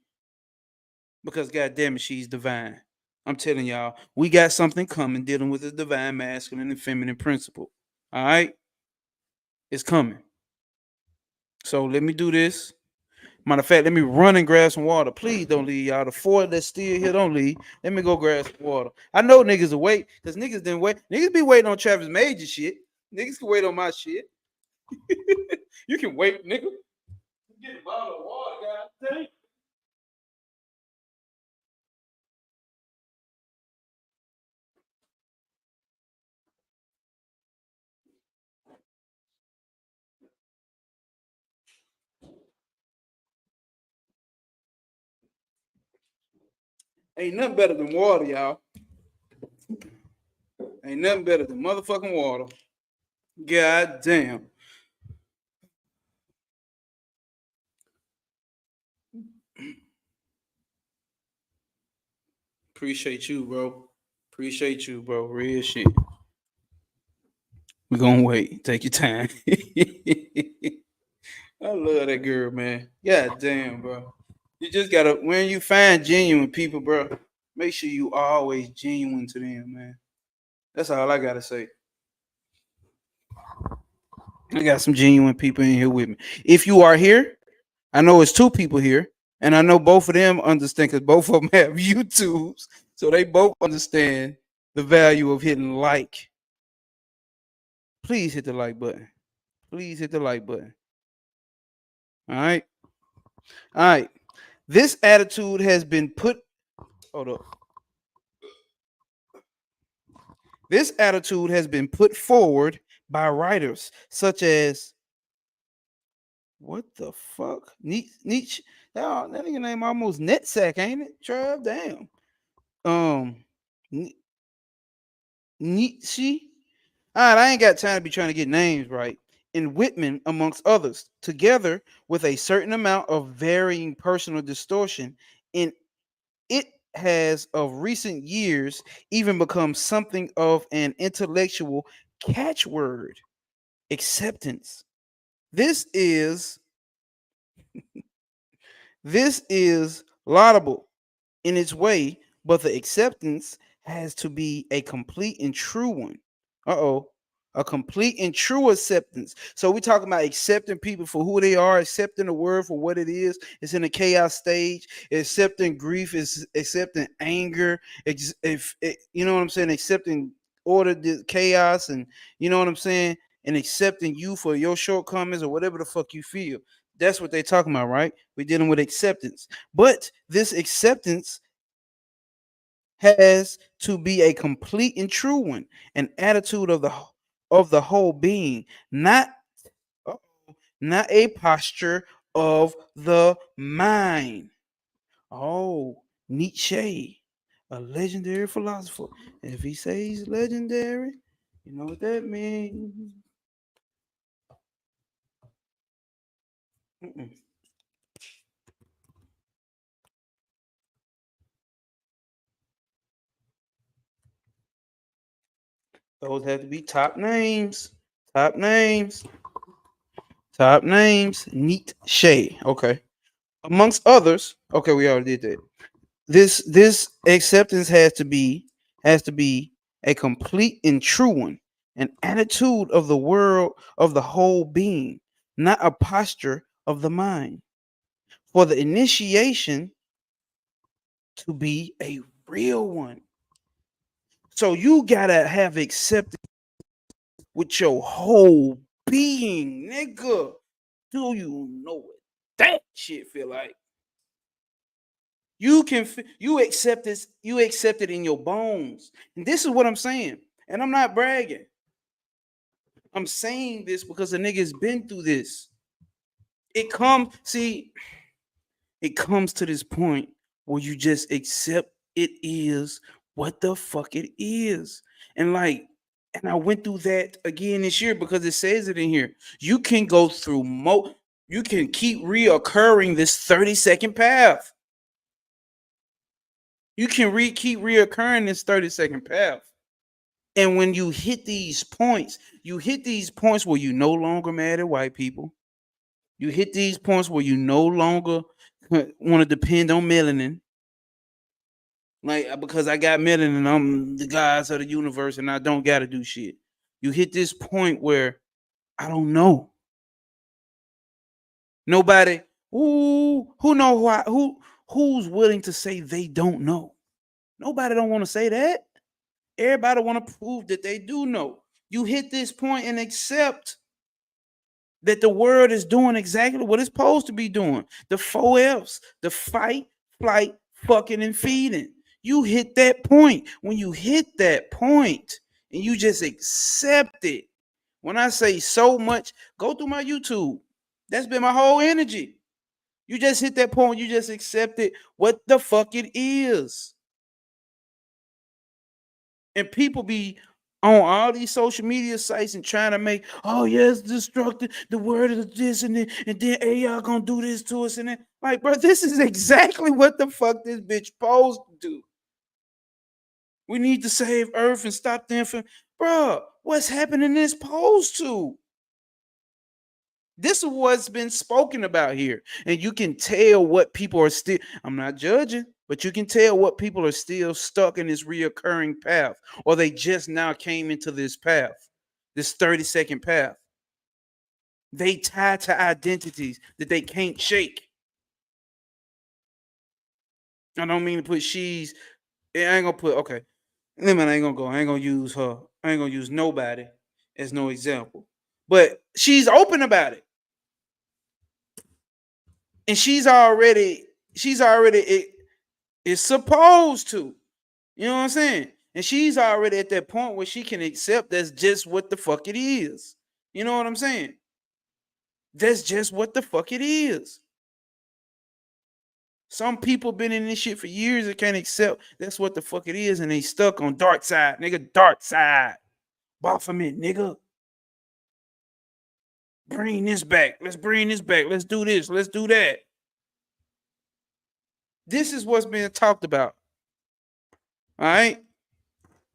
because God damn it, she's divine. I'm telling y'all, we got something coming dealing with the divine masculine and feminine principle. All right? It's coming. So let me do this. Matter of fact, let me run and grab some water. Please don't leave, y'all. The four that's still here, don't leave. Let me go grab some water. I know niggas will wait, because niggas didn't wait. Niggas be waiting on Travis Major shit. Niggas can wait on my shit. You can wait, nigga. Get a bottle of water, God dang. Ain't nothing better than water, y'all. Ain't nothing better than motherfucking water. God damn. Appreciate you, bro. Appreciate you, bro. Real shit. We gonna wait. Take your time. I love that girl, man. God damn, bro. You just gotta, when you find genuine people, bro, make sure you always genuine to them, man. That's all I gotta say. I got some genuine people in here with me. If you are here, I know it's two people here, and I know both of them understand because both of them have YouTubes, so they both understand the value of hitting like. Please hit the like button. Please hit the like button. All right. All right. This attitude has been put. Hold up. This attitude has been put forward by writers such as, what the fuck? Nietzsche. That nigga name almost Netsack, ain't it? Trav, damn. Um, Nietzsche. All right, I ain't got time to be trying to get names right. And Whitman, amongst others, together with a certain amount of varying personal distortion, and it has of recent years even become something of an intellectual catchword. Acceptance. This is this is laudable in its way, but the acceptance has to be a complete and true one. Uh-oh. A complete and true acceptance. So we're talking about accepting people for who they are, accepting the word for what it is. It's in the chaos stage. Accepting grief is accepting anger. If you know what I'm saying, accepting order, chaos, and you know what I'm saying. and accepting you for your shortcomings or whatever the fuck you feel. That's what they talking about, right? We're dealing with acceptance. But this acceptance has to be a complete and true one, an attitude of the whole being, not not a posture of the mind. Oh, Nietzsche, a legendary philosopher. If he says he's legendary, you know what that means. Mm-mm. Those have to be top names. Top names. Top names. Nietzsche. Okay. Amongst others. Okay, we already did that. This acceptance has to be a complete and true one, an attitude of the world of the whole being, not a posture of the mind. For the initiation to be a real one. So you gotta have acceptance with your whole being, nigga. Do you know what that shit feel like? You accept this, you accept it in your bones. And this is what I'm saying. And I'm not bragging. I'm saying this because the nigga's been through this. See, it comes to this point where you just accept it is what the fuck it is. And like, and I went through that again this year because it says it in here. You can go through you can keep reoccurring this 30-second path. You can keep reoccurring this 30-second path. And when you hit these points, where you no longer mad at white people. You hit these points where you no longer want to depend on melanin. Like, because I got melanin, I'm the gods of the universe and I don't got to do shit. You hit this point where I don't know. Nobody, who know who's willing to say they don't know? Nobody don't want to say that. Everybody want to prove that they do know. You hit this point and accept that the world is doing exactly what it's supposed to be doing. The 4Fs, the fight, flight, fucking, and feeding. You hit that point. When you hit that point and you just accept it. When I say so much, go through my YouTube. That's been my whole energy. You just hit that point. You just accept it. What the fuck it is. And people be on all these social media sites and trying to make, oh yeah, it's destructive. The word is this and then AI gonna do this to us and then like, bro, this is exactly what the fuck this bitch supposed to do. We need to save Earth and stop them from, bro. What's happening is supposed to. This is what's been spoken about here, and you can tell what people are still. I'm not judging, but you can tell what people are still stuck in this reoccurring path, or they just now came into this path, this 30-second path. They tie to identities that they can't shake. I don't mean to put she's. I ain't gonna put okay. Lemon ain't gonna go. I ain't gonna use her. I ain't gonna use nobody as no example. But she's open about it, and she's already is supposed to. You know what I'm saying? And she's already at that point where she can accept that's just what the fuck it is. You know what I'm saying? That's just what the fuck it is. Some people been in this shit for years and can't accept that's what the fuck it is, and they stuck on dark side, nigga. Dark side. Baphomet, nigga. Bring this back. Let's bring this back. Let's do this. Let's do that. This is what's being talked about. All right.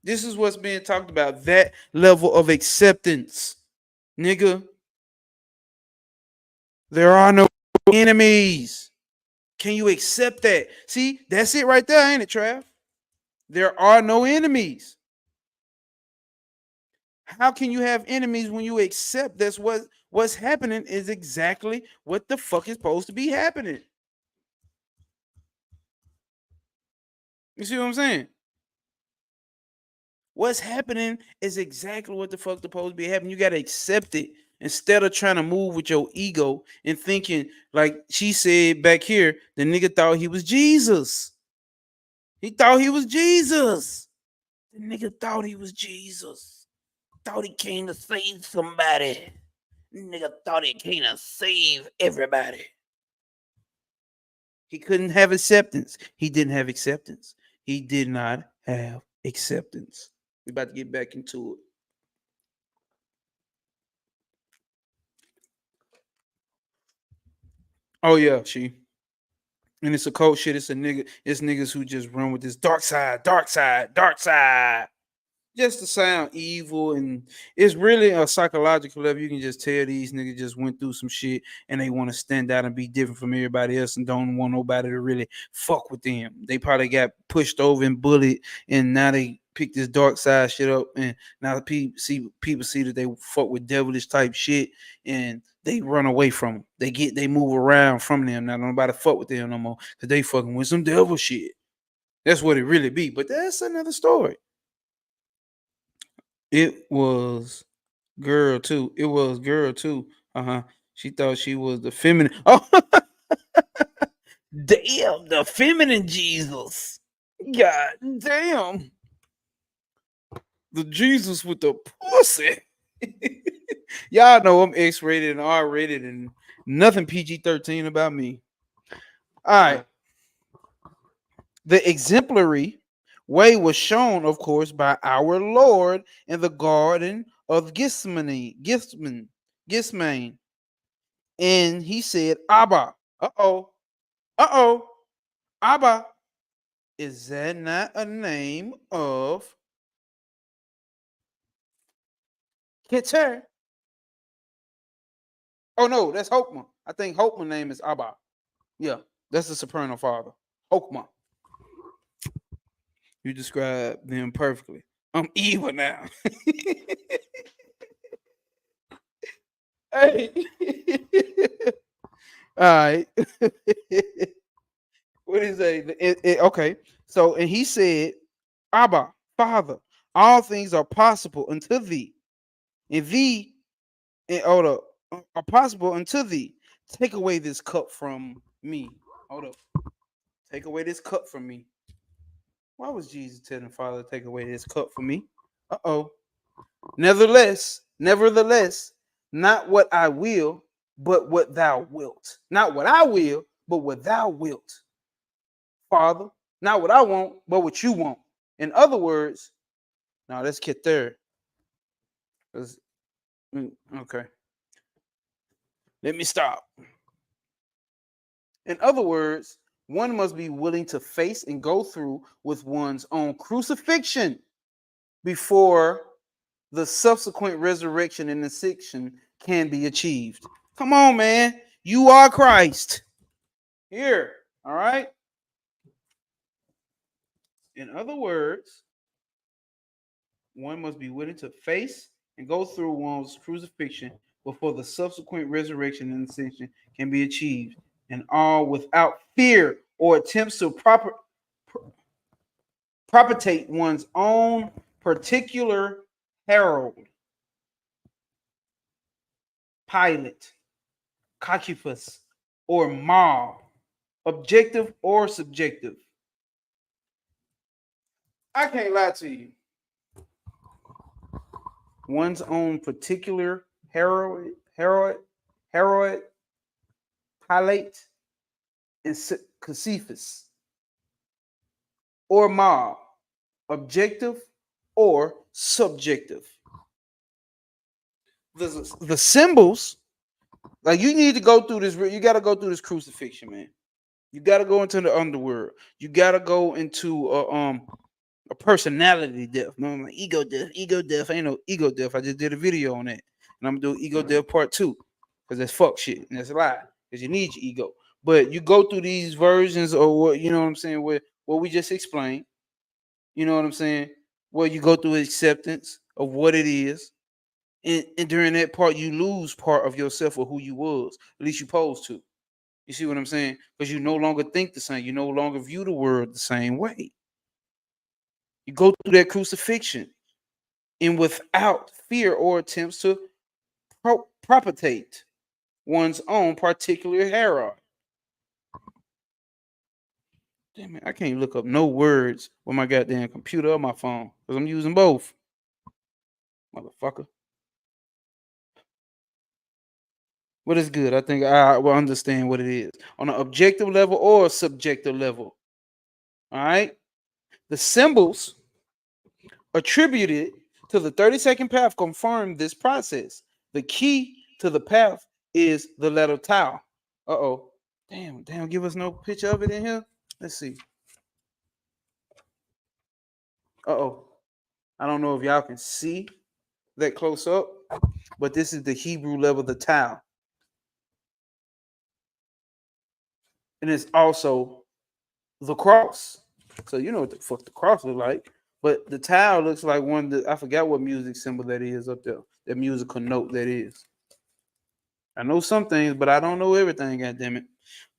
This is what's being talked about. That level of acceptance. Nigga, there are no enemies. Can you accept that? See, that's it right there, ain't it, Trav? There are no enemies. How can you have enemies when you accept that's what's happening is exactly what the fuck is supposed to be happening? You see what I'm saying? What's happening is exactly what the fuck supposed to be happening. You gotta accept it instead of trying to move with your ego and thinking like she said back here. The nigga thought he was Jesus. He thought he was Jesus. The nigga thought he was Jesus. Thought he came to save somebody. Nigga thought he came to save everybody. He couldn't have acceptance. He didn't have acceptance. He did not have acceptance. We about to get back into it. Oh yeah, she. And it's a cold shit. It's a nigga. It's niggas who just run with this dark side, dark side, dark side. Just to sound evil, and it's really a psychological level. You can just tell these niggas just went through some shit and they want to stand out and be different from everybody else and don't want nobody to really fuck with them. They probably got pushed over and bullied, and now they pick this dark side shit up, and now people see that they fuck with devilish type shit, and they run away from them. They move around from them. Now nobody fuck with them no more because they fucking with some devil shit. That's what it really be. But that's another story. It was girl too. It was girl too. Uh-huh. She thought she was the feminine. Oh, damn, the feminine Jesus. God damn. The Jesus with the pussy. Y'all know I'm X-rated and R-rated and nothing PG-13 about me. All right. The exemplary way was shown, of course, by our Lord in the Garden of Gethsemane. And he said, Abba. Uh-oh. Uh-oh. Abba. Is that not a name of Keter? Oh, no, that's Hokmah. I think Hokmah's name is Abba. Yeah, that's the soprano father. Hokmah. You described them perfectly. I'm evil now. Hey. All right. What is that? Okay. So, and he said, Abba, Father, all things are possible unto thee. And thee, and hold up, are possible unto thee. Take away this cup from me. Hold up. Take away this cup from me. Why was Jesus telling the Father to take away this cup from me? Uh-oh. Nevertheless, not what I will, but what thou wilt. Not what I will, but what thou wilt. Father, not what I want, but what you want. In other words, now let's get there. Okay. Let me stop. In other words, one must be willing to face and go through with one's own crucifixion before the subsequent resurrection and ascension can be achieved. Come on, man. You are Christ. Here. All right. In other words, one must be willing to face and go through one's crucifixion before the subsequent resurrection and ascension can be achieved, and all without fear or attempts to propitiate one's own particular herald, pilot, Caiaphas, or mob, objective or subjective. I can't lie to you. One's own particular herald, pilot, and Caiaphas, or mob, objective or subjective. The symbols, like you need to go through this. You got to go through this crucifixion, man. You got to go into the underworld. You got to go into a personality death. No, like ego death. Ego death ain't no ego death. I just did a video on that, and I'm gonna do ego death part 2 because that's fuck shit and that's a lie because you need your ego. But you go through these versions or what you know what I'm saying. What we just explained. You know what I'm saying. Where you go through acceptance of what it is, and during that part you lose part of yourself or who you was. At least you supposed to. You see what I'm saying? Because you no longer think the same. You no longer view the world the same way. You go through that crucifixion. and without fear or attempts to propagate one's own particular herald. Damn it, I can't look up no words with my goddamn computer or my phone because I'm using both. Motherfucker. But it's good. I think I will understand what it is on an objective level or a subjective level. All right. The symbols attributed to the 30-second path confirm this process. The key to the path is the letter tau. Uh-oh. Damn, give us no picture of it in here. Let's see. Uh-oh. I don't know if y'all can see that close up, but this is the Hebrew level, the tau. And it's also the cross. So you know what the fuck the cross looks like. But the tau looks like one that I forgot what music symbol that is up there. That musical note that is. I know some things, but I don't know everything, goddammit.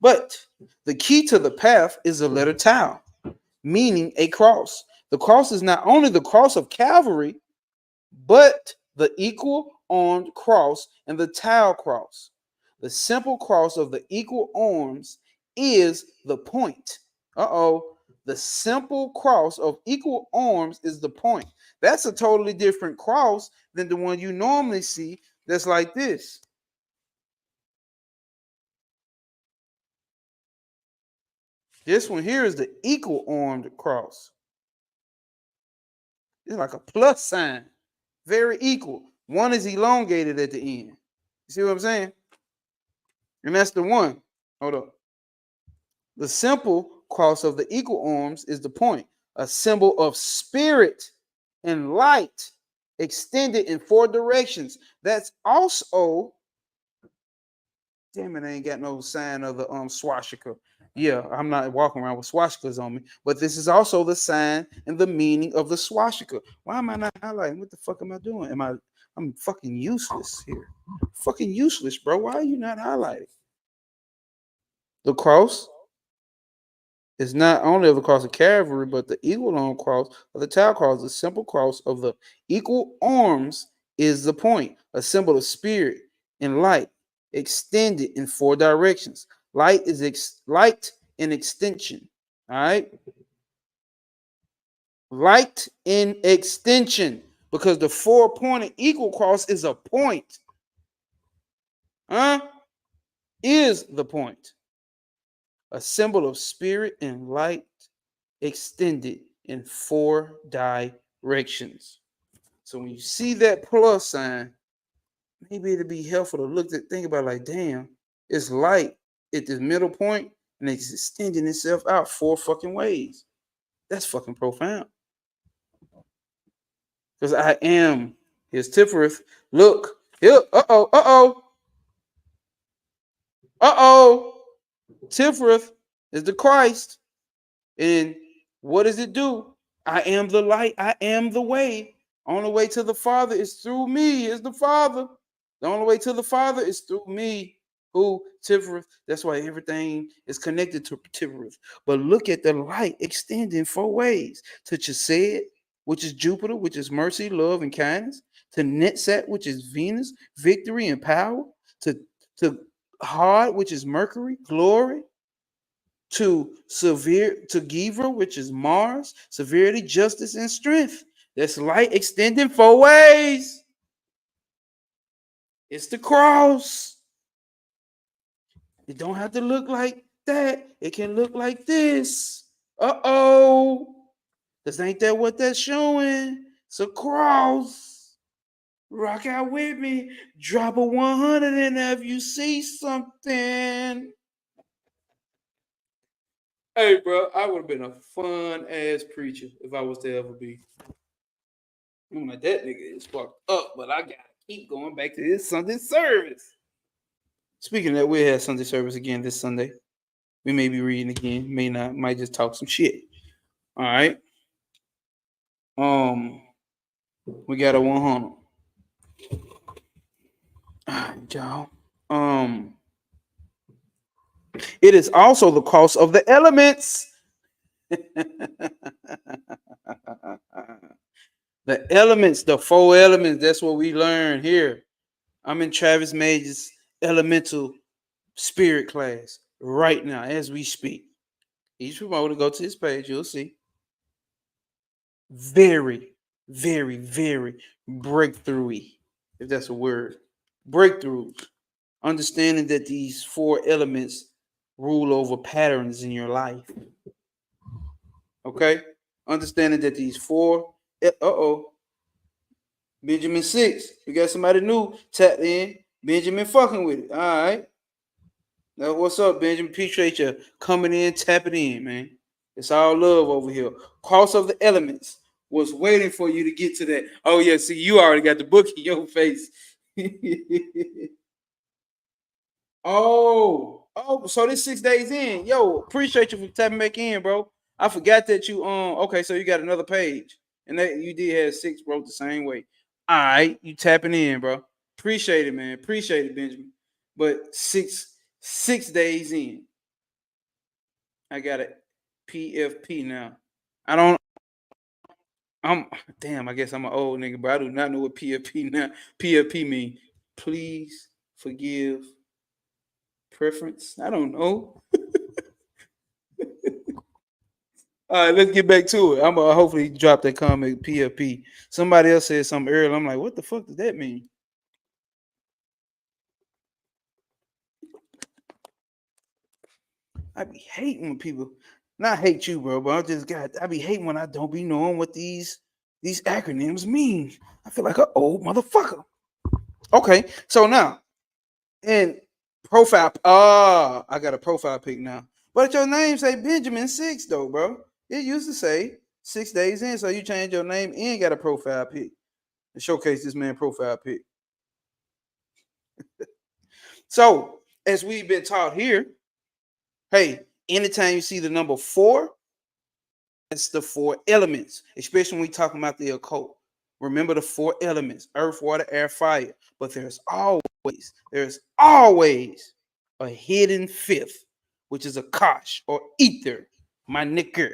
But the key to the path is the letter tau, meaning a cross. The cross is not only the cross of Calvary, but the equal armed cross and the tau cross. The simple cross of the equal arms is the point. Uh-oh. The simple cross of equal arms is the point. That's a totally different cross than the one you normally see that's like this. This one here is the equal armed cross. It's like a plus sign. Very equal. One is elongated at the end. You see what I'm saying? And that's the one. Hold up. The simple cross of the equal arms is the point, a symbol of spirit and light extended in 4 directions. That's also, damn it, I ain't got no sign of the swastika. Yeah, I'm not walking around with swastikas on me, but this is also the sign and the meaning of the swastika. Why am I not highlighting? What the fuck am I doing? I'm fucking useless here. Fucking useless, bro. Why are you not highlighting? The cross is not only of the cross of Calvary, but the equal arm cross of the tau cross. The simple cross of the equal arms is the point, a symbol of spirit and light extended in 4 directions. Light is light in extension. All right. Light in extension, because the 4-pointed equal cross is a point. Is the point. A symbol of spirit and light extended in 4 directions. So when you see that plus sign, maybe it'd be helpful to think about like, damn, it's light at this middle point and it's extending itself out 4 fucking ways. That's fucking profound. Because I am his Tiffereth. Look, here, uh-oh. Tiffereth is the Christ. And what does it do? I am the light. I am the way. Only way to the Father is through me, is the Father. The only way to the Father is through me. Who? Tiffereth. That's why everything is connected to Tiffereth. But look at the light extending 4 ways. To Chesed, which is Jupiter, which is mercy, love, and kindness. To Netzat, which is Venus, victory and power. To Hard, which is Mercury, glory. To Giver, which is Mars, severity, justice, and strength. That's light extending 4 ways. It's the cross. It don't have to look like that. It can look like this. This ain't that what that's showing. It's a cross. Rock out with me. Drop a 100 in there if you see something. Hey, bro, I would have been a fun ass preacher if I was to ever be. I'm like, that nigga is fucked up, but I gotta keep going back to his Sunday service. Speaking of that, we'll have Sunday service again this Sunday. We may be reading again, may not, might just talk some shit. All right. We got a 100. All right, y'all. It is also the cost of the elements. The elements, the 4 elements, that's what we learn here. I'm in Travis Major's elemental spirit class right now as we speak. Each promoter, go to his page, you'll see. Very, very, very breakthrough-y, if that's a word. Breakthroughs. Understanding that these 4 elements rule over patterns in your life. Okay? Understanding that these 4, Benjamin 6. We got somebody new tapped in. Benjamin fucking with it. All right. Now, what's up, Benjamin? Appreciate you coming in, tapping in, man. It's all love over here. Cross of the elements was waiting for you to get to that. Oh, yeah. See, you already got the book in your face. Oh, so this 6 days in. Yo, appreciate you for tapping back in, bro. I forgot that you okay, so you got another page. And that you did have 6, bro, the same way. All right, you tapping in, bro. Appreciate it, man. Appreciate it, Benjamin. But 6 days in. I got a PFP now. Damn, I guess I'm an old nigga, but I do not know what PFP now. PFP mean. Please forgive preference. I don't know. All right, let's get back to it. I'm gonna hopefully drop that comment PFP. Somebody else said something earlier. I'm like, what the fuck does that mean? I be hating when people, not hate you, bro, but I be hating when I don't be knowing what these acronyms mean. I feel like an old motherfucker. Okay, so now in profile, I got a profile pic now. But your name say Benjamin 6 though, bro. It used to say 6 days in, so you changed your name and got a profile pic to showcase this man profile pic. So as we've been taught here, hey, anytime you see the number 4, that's the 4 elements, especially when we talking about the occult. Remember the 4 elements: earth, water, air, fire. But there's always a hidden 5th, which is a kosh or ether, my nigger.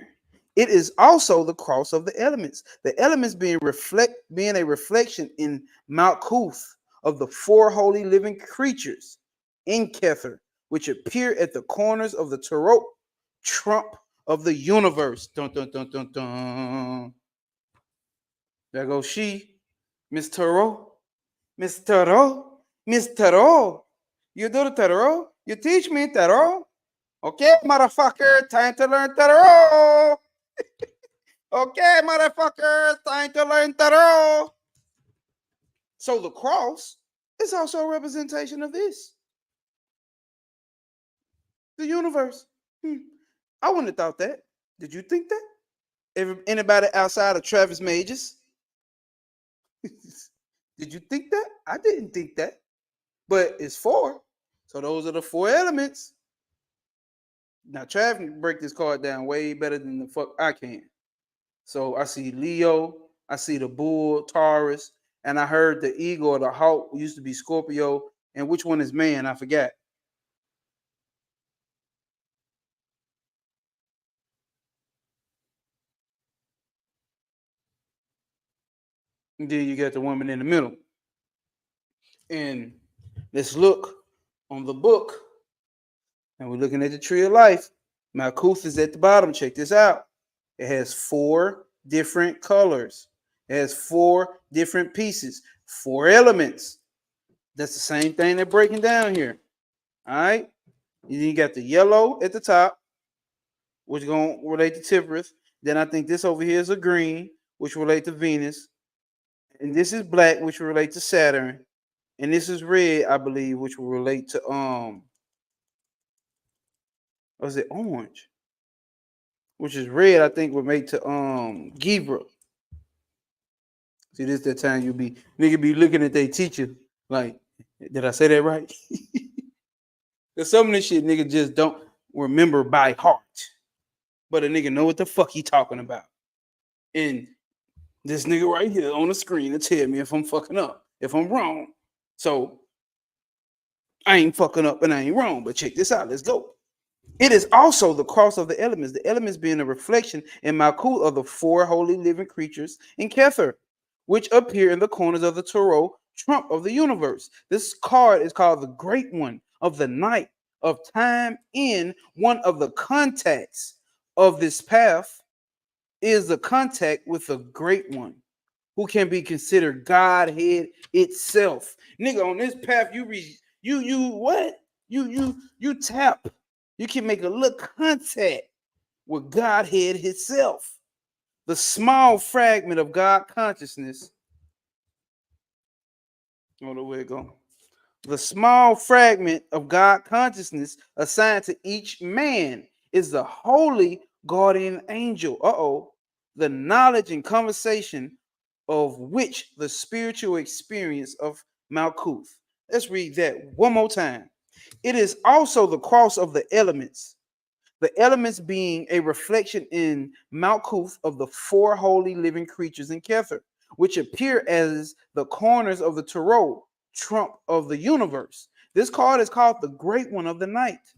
It is also the cross of the elements. The elements being a reflection in Mount Kuth of the 4 holy living creatures in Kether, which appear at the corners of the tarot trump of the universe. Dun, dun, dun, dun, dun. There goes she, Miss Tarot. Miss Tarot. Miss Tarot. You do the tarot? You teach me tarot? Okay, motherfucker, time to learn tarot. Okay, motherfucker, time to learn tarot. So the cross is also a representation of this. The universe. I wouldn't have thought that. Did you think that? Anybody outside of Travis Majors? Did you think that? I didn't think that. But it's 4. So those are the 4 elements. Now, Trav can break this card down way better than the fuck I can. So I see Leo, I see the bull, Taurus, and I heard the eagle or the hawk used to be Scorpio. And which one is man? I forgot. And then you got the woman in the middle. And let's look on the book. And we're looking at the tree of life. Malkuth is at the bottom. Check this out. It has 4 different colors. It has 4 different pieces, 4 elements. That's the same thing they're breaking down here. All right. You got the yellow at the top, which is going to relate to Tibereth. Then I think this over here is a green, which relate to Venus. And this is black, which will relate to Saturn. And this is red, I believe, which will relate to was it orange? Which is red, I think, would make to Gebra. See, this that time you be nigga be looking at their teacher like, did I say that right? Because some of this shit nigga just don't remember by heart. But a nigga know what the fuck he talking about. And this nigga right here on the screen to tell me if I'm fucking up, if I'm wrong. So I ain't fucking up and I ain't wrong. But check this out. Let's go. It is also the cross of the elements. The elements being a reflection in Malkuth of the 4 holy living creatures in Kether. which appear in the corners of the tarot trump of the universe. This card is called the Great One of the Night of Time. In one of the contacts of this path is the contact with the Great One, who can be considered Godhead itself. Nigga, on this path, you tap. You can make a little contact with Godhead itself. The small fragment of God consciousness. Hold on, where it go? The small fragment of God consciousness assigned to each man is the holy guardian angel. The knowledge and conversation of which the spiritual experience of Malkuth. Let's read that one more time. It is also the cross of the elements being a reflection in Malkuth of the four holy living creatures in Kether, which appear as the corners of the tarot trump of the universe. This card is called the Great One of the Night.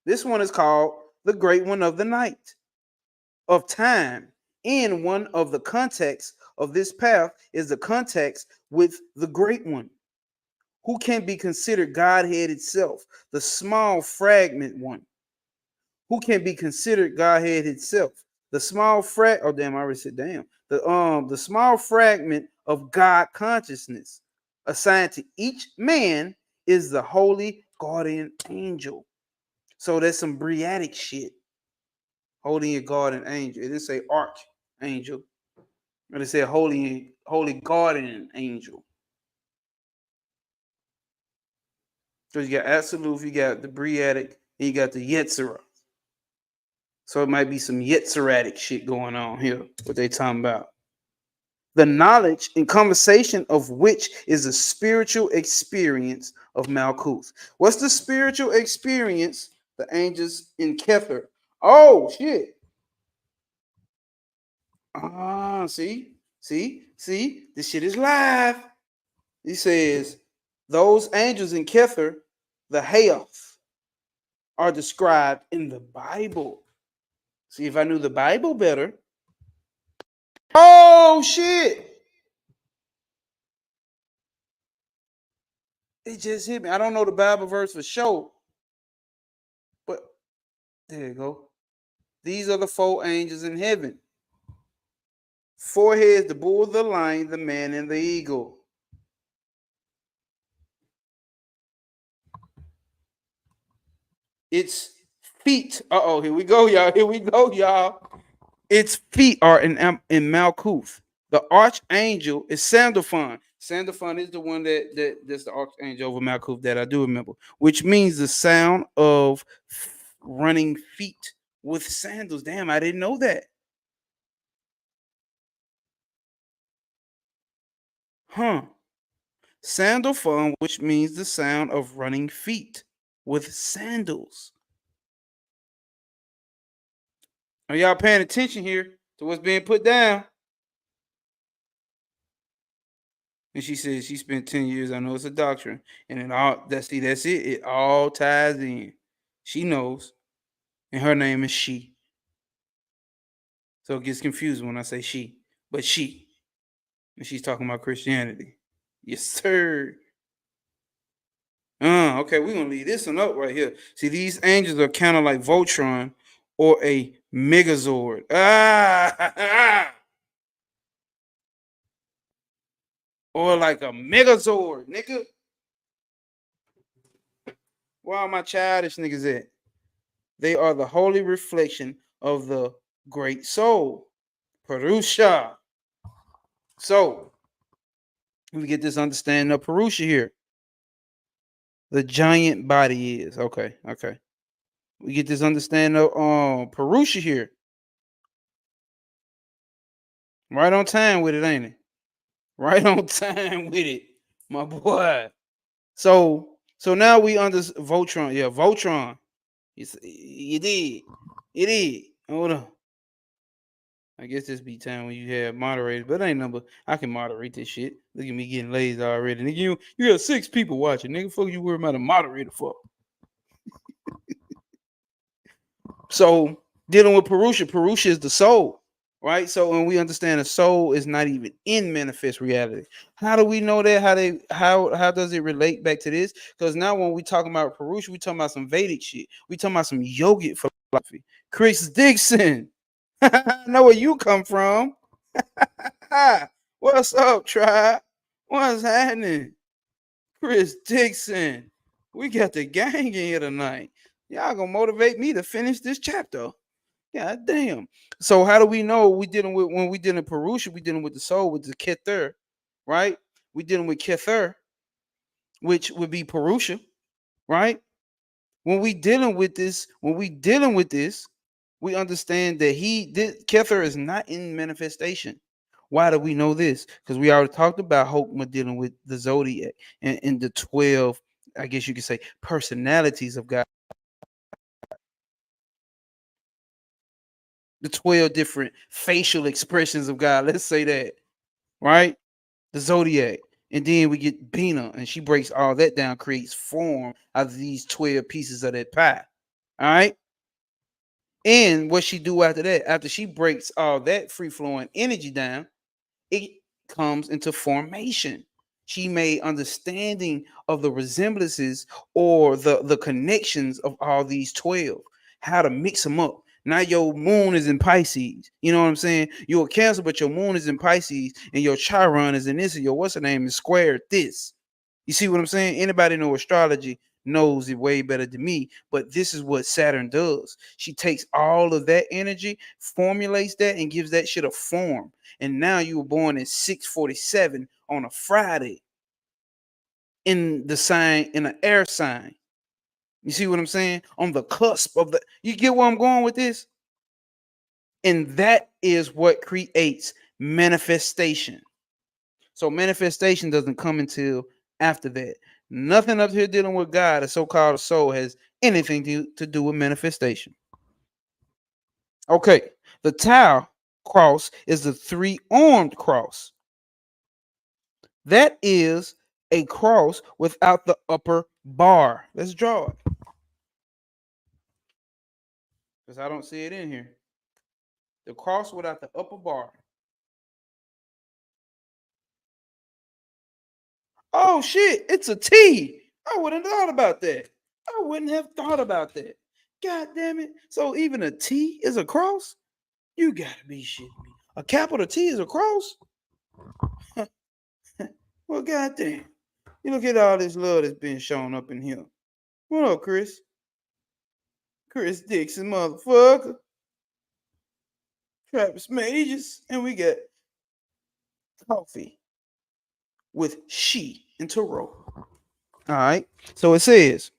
This one is called the Great One of the Night of Time. In one of the contexts of this path is the context with the Great One, who can be considered Godhead itself, the small fragment one, who can be considered Godhead itself. The small I already said damn. The small fragment of God consciousness assigned to each man is the holy guardian angel. So that's some Briatic shit. Holding your guardian angel. It didn't say archangel. But it said holy guardian angel. So you got absolute, you got the Briatic, and you got the Yetzirah. So it might be some Yetziratic shit going on here, what they talking about. The knowledge and conversation of which is the spiritual experience of Malkuth. What's the spiritual experience? The angels in Kether. Oh, shit. See, this shit is live. He says, those angels in Kether, the Haoth, are described in the Bible. See, if I knew the Bible better. Oh, shit. It just hit me. I don't know the Bible verse for sure. But there you go. These are the four angels in heaven. Four heads, the bull, the lion, the man, and the eagle. Its feet. Here we go, y'all. Its feet are in Malkuth. The archangel is Sandalphon. Sandalphon is the one that's the archangel over Malkuth that I do remember, which means the sound of running feet with sandals. Damn, I didn't know that. Sandalphon, which means the sound of running feet with sandals. Are y'all paying attention here to what's being put down? And she says she spent 10 years. I know it's a doctrine. And that's it. It all ties in. She knows. And her name is she. So it gets confused when I say she. But she. And she's talking about Christianity. Yes, sir. Okay, we're going to leave this one up right here. See, these angels are kind of like Voltron or a Megazord. Or like a Megazord, nigga. Where are my childish niggas at? They are the holy reflection of the great soul, Purusha. So, we get this understanding of Purusha here. The giant body is. Okay. We get this understanding of Purusha here. Right on time with it, ain't it? Right on time with it, my boy. So now we under Voltron. Yeah, Voltron. You did. Hold on. I guess this be time when you have moderators, but ain't number. I can moderate this shit. Look at me getting lazy already. Nigga, you got 6 people watching. Nigga, fuck you worry about a moderator for. So dealing with Purusha is the soul. right? So when we understand the soul is not even in manifest reality, how do we know that? How does it relate back to this? Because now when we talking about Purusha, we talking about some Vedic shit. We talking about some yogic philosophy. Chris Dixon, I know where you come from. What's up, tribe? What's happening? Chris Dixon. We got the gang in here tonight. Y'all gonna motivate me to finish this chapter. God damn. So how do we know we dealing with when we dealing Purusha, we dealing with the soul with the Kether, right? We dealing with Kether, which would be Purusha, right? When we dealing with this, we understand that Kether is not in manifestation. Why do we know this? Because we already talked about Hokmah dealing with the zodiac and the 12, I guess you could say, personalities of God, the 12 different facial expressions of God. Let's say that, right? The zodiac. And then we get Bina, and she breaks all that down, creates form out of these 12 pieces of that pie. All right. And what she do after that, after she breaks all that free flowing energy down, it comes into formation. She made understanding of the resemblances or the connections of all these 12, how to mix them up. Now your moon is in Pisces. You know what I'm saying? You're a Cancer, but your moon is in Pisces, and your Chiron is in this, and your what's her name is squared this. You see what I'm saying? Anybody know astrology knows it way better than me, but this is what Saturn does. She takes all of that energy, formulates that, and gives that shit a form. And now you were born at 6:47 on a Friday in the sign, in an air sign. You see what I'm saying? On the cusp of the, you get where I'm going with this? And that is what creates manifestation. So manifestation doesn't come until after that. Nothing up here dealing with God, the so-called soul, has anything to do with manifestation. Okay, the Tau cross is the three-armed cross. That is a cross without the upper bar. Let's draw it. Because I don't see it in here. The cross without the upper bar. Oh shit, it's a T. I wouldn't have thought about that. I wouldn't have thought about that. God damn it. So even a T is a cross? You gotta be shitting me. A capital T is a cross? Well, goddamn. You look at all this love that's been shown up in here. What up, Chris? Chris Dixon, motherfucker. Travis Majors. And we got coffee with she and Taro. All right. So it says,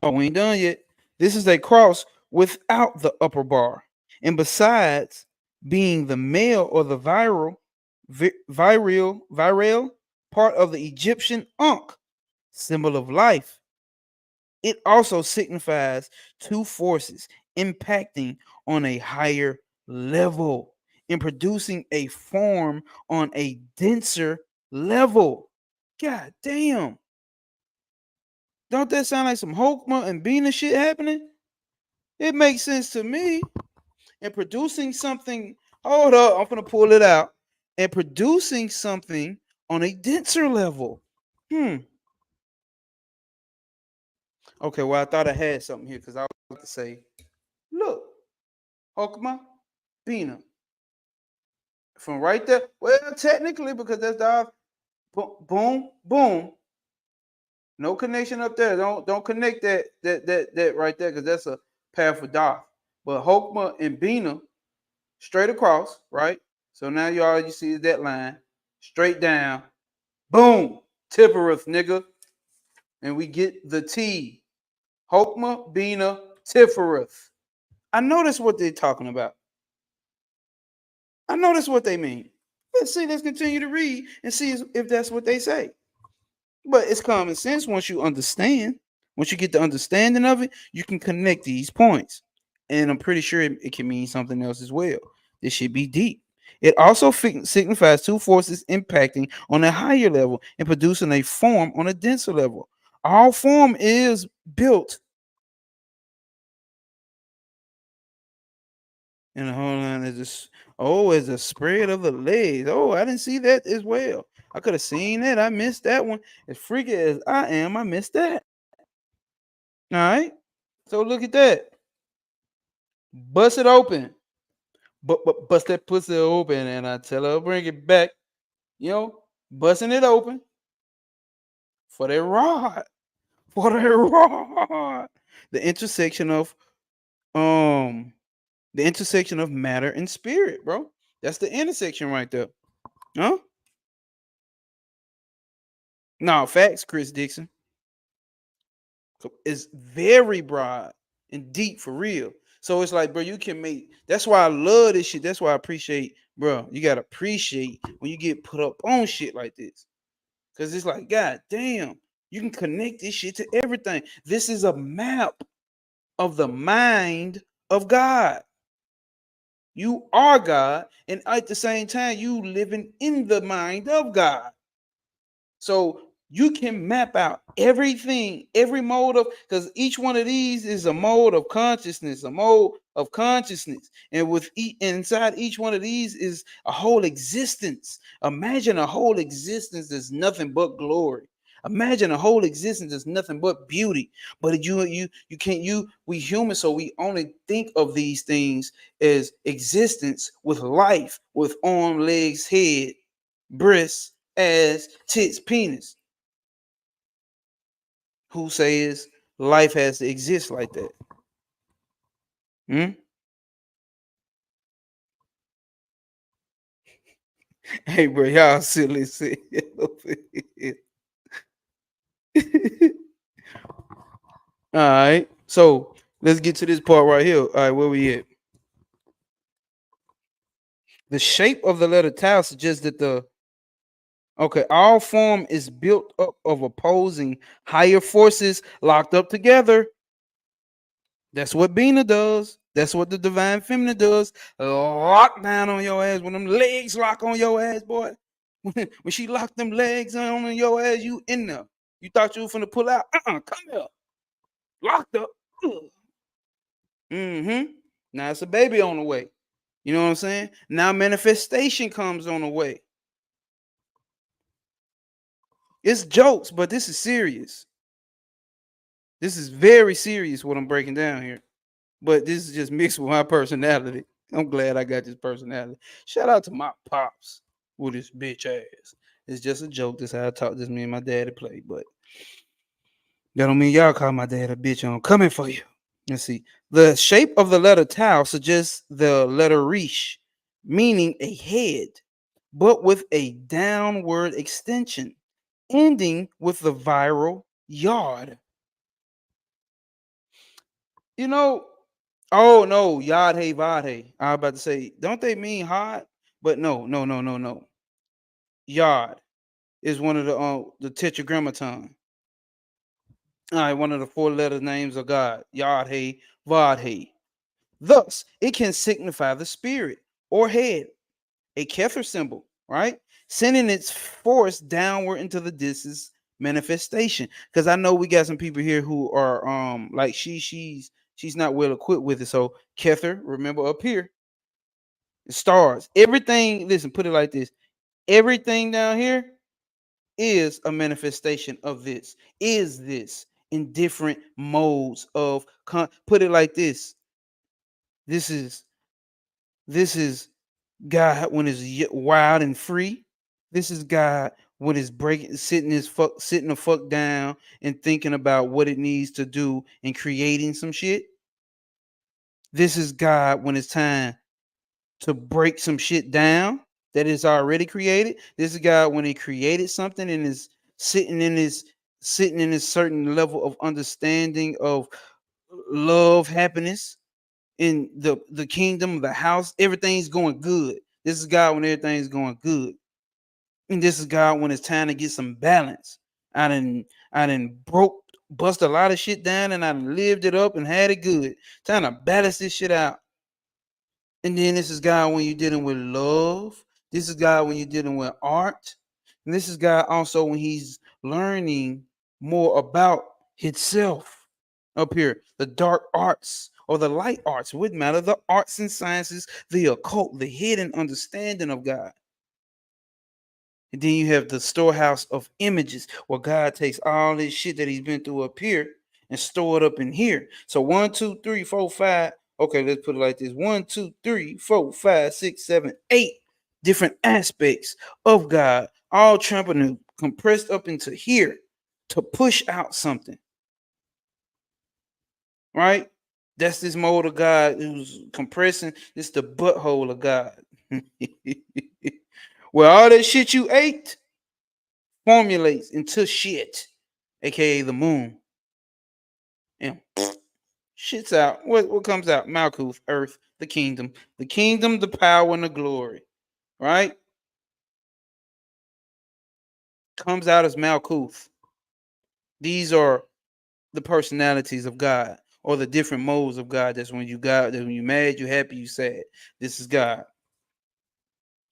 oh, we ain't done yet. This is a cross without the upper bar. And besides being the male or the virile part of the Egyptian Ankh, symbol of life, it also signifies two forces impacting on a higher level and producing a form on a denser level. God damn. Don't that sound like some Hokmah and Bina shit happening? It makes sense to me. And producing something, hold up, I'm gonna pull it out. And producing something on a denser level. Okay, well, I thought I had something here because I was about to say, look, Hokmah, Bina. From right there. Well, technically, because that's the boom, boom. No connection up there. Don't connect that right there, because that's a path for Darth. But Hokmah and Bina straight across, right? So now you see that line straight down. Boom, Tippereth, nigga. And we get the T. Hokmah, Bina, Tippereth. I know that's what they're talking about. I know that's what they mean. Let's see. Let's continue to read and see if that's what they say. But it's common sense once you understand. Once you get the understanding of it, you can connect these points. And I'm pretty sure it can mean something else as well. This should be deep. It also signifies two forces impacting on a higher level and producing a form on a denser level. All form is built And hold on, as a spread of the legs. Oh, I didn't see that as well. I could have seen that. I missed that one. As freaky as I am, I missed that. All right. So look at that. Bust it open. But bust that pussy open, and I tell her bring it back. You know, busting it open for that rod. For that rod. The intersection of um matter and spirit, bro. That's the intersection right there. Huh? No, facts, Chris Dixon. So it's very broad and deep for real. So it's like, bro, you can make. That's why I love this shit. That's why I appreciate, bro. You gotta appreciate when you get put up on shit like this, cause it's like, god damn, you can connect this shit to everything. This is a map of the mind of God. You are God, and at the same time, you living in the mind of God. So you can map out everything, every mode of, because each one of these is a mode of consciousness, and inside each one of these is a whole existence. Imagine a whole existence is nothing but glory. Imagine a whole existence is nothing but beauty. But you can't we humans, so we only think of these things as existence with life, with arm, legs, head, breasts, ass, tits, penis. Who says life has to exist like that? Hmm? Hey, bro, y'all silly. All right. So let's get to this part right here. All right, where we at? The shape of the letter tau suggests that all form is built up of opposing higher forces locked up together. That's what Bina does. That's what the divine feminine does. Lock down on your ass when them legs lock on your ass, boy. When she locked them legs on your ass, you in there. You thought you were finna pull out. Come here. Locked up. Mm-hmm. Now it's a baby on the way. You know what I'm saying? Now manifestation comes on the way. It's jokes, but this is serious. This is very serious what I'm breaking down here. But this is just mixed with my personality. I'm glad I got this personality. Shout out to my pops with his bitch ass. It's just a joke. This is how I talk. This me and my daddy play, but that don't mean y'all call my dad a bitch. I'm coming for you. Let's see. The shape of the letter tau suggests the letter reach, meaning a head, but with a downward extension, ending with the viral yard. You know, oh no, yad hey vad hey. I was about to say, don't they mean hot? But no. Yod is one of the tetragrammaton. All right, one of the four letter names of God. Yod hey vad hey. Thus, it can signify the spirit or head, a Kether symbol, right? Sending its force downward into the distance manifestation. Because I know we got some people here who are like she's not well equipped with it. So Kether, remember up here, stars. Everything, listen, put it like this. Everything down here is a manifestation of this. Is this in different modes of put it like this. This is God when it's wild and free. This is God when it's sitting the fuck down and thinking about what it needs to do and creating some shit. This is God when it's time to break some shit down that is already created. This is God when he created something and is sitting in his certain level of understanding of love, happiness in the kingdom, the house. Everything's going good. This is God when everything's going good. And this is God when it's time to get some balance. I done bust a lot of shit down and I lived it up and had it good. Time to balance this shit out. And then this is God when you're dealing with love. This is God when you're dealing with art. And this is God also when he's learning more about himself up here, the dark arts or the light arts, it wouldn't matter, the arts and sciences, the occult, the hidden understanding of God. And then you have the storehouse of images, where God takes all this shit that he's been through up here and store it up in here. So 1, 2, 3, 4, 5. Okay, let's put it like this: 1, 2, 3, 4, 5, 6, 7, 8 different aspects of God, all trampled and compressed up into here to push out something. Right? That's this mold of God who's compressing. This the butthole of God. Where all that shit you ate formulates into shit, aka the moon. And shit's out. What comes out? Malkuth, earth, the kingdom, the power, and the glory. Right? Comes out as Malkuth. These are the personalities of God, or the different modes of God. That's when you got that when you mad, you happy, you sad. This is God.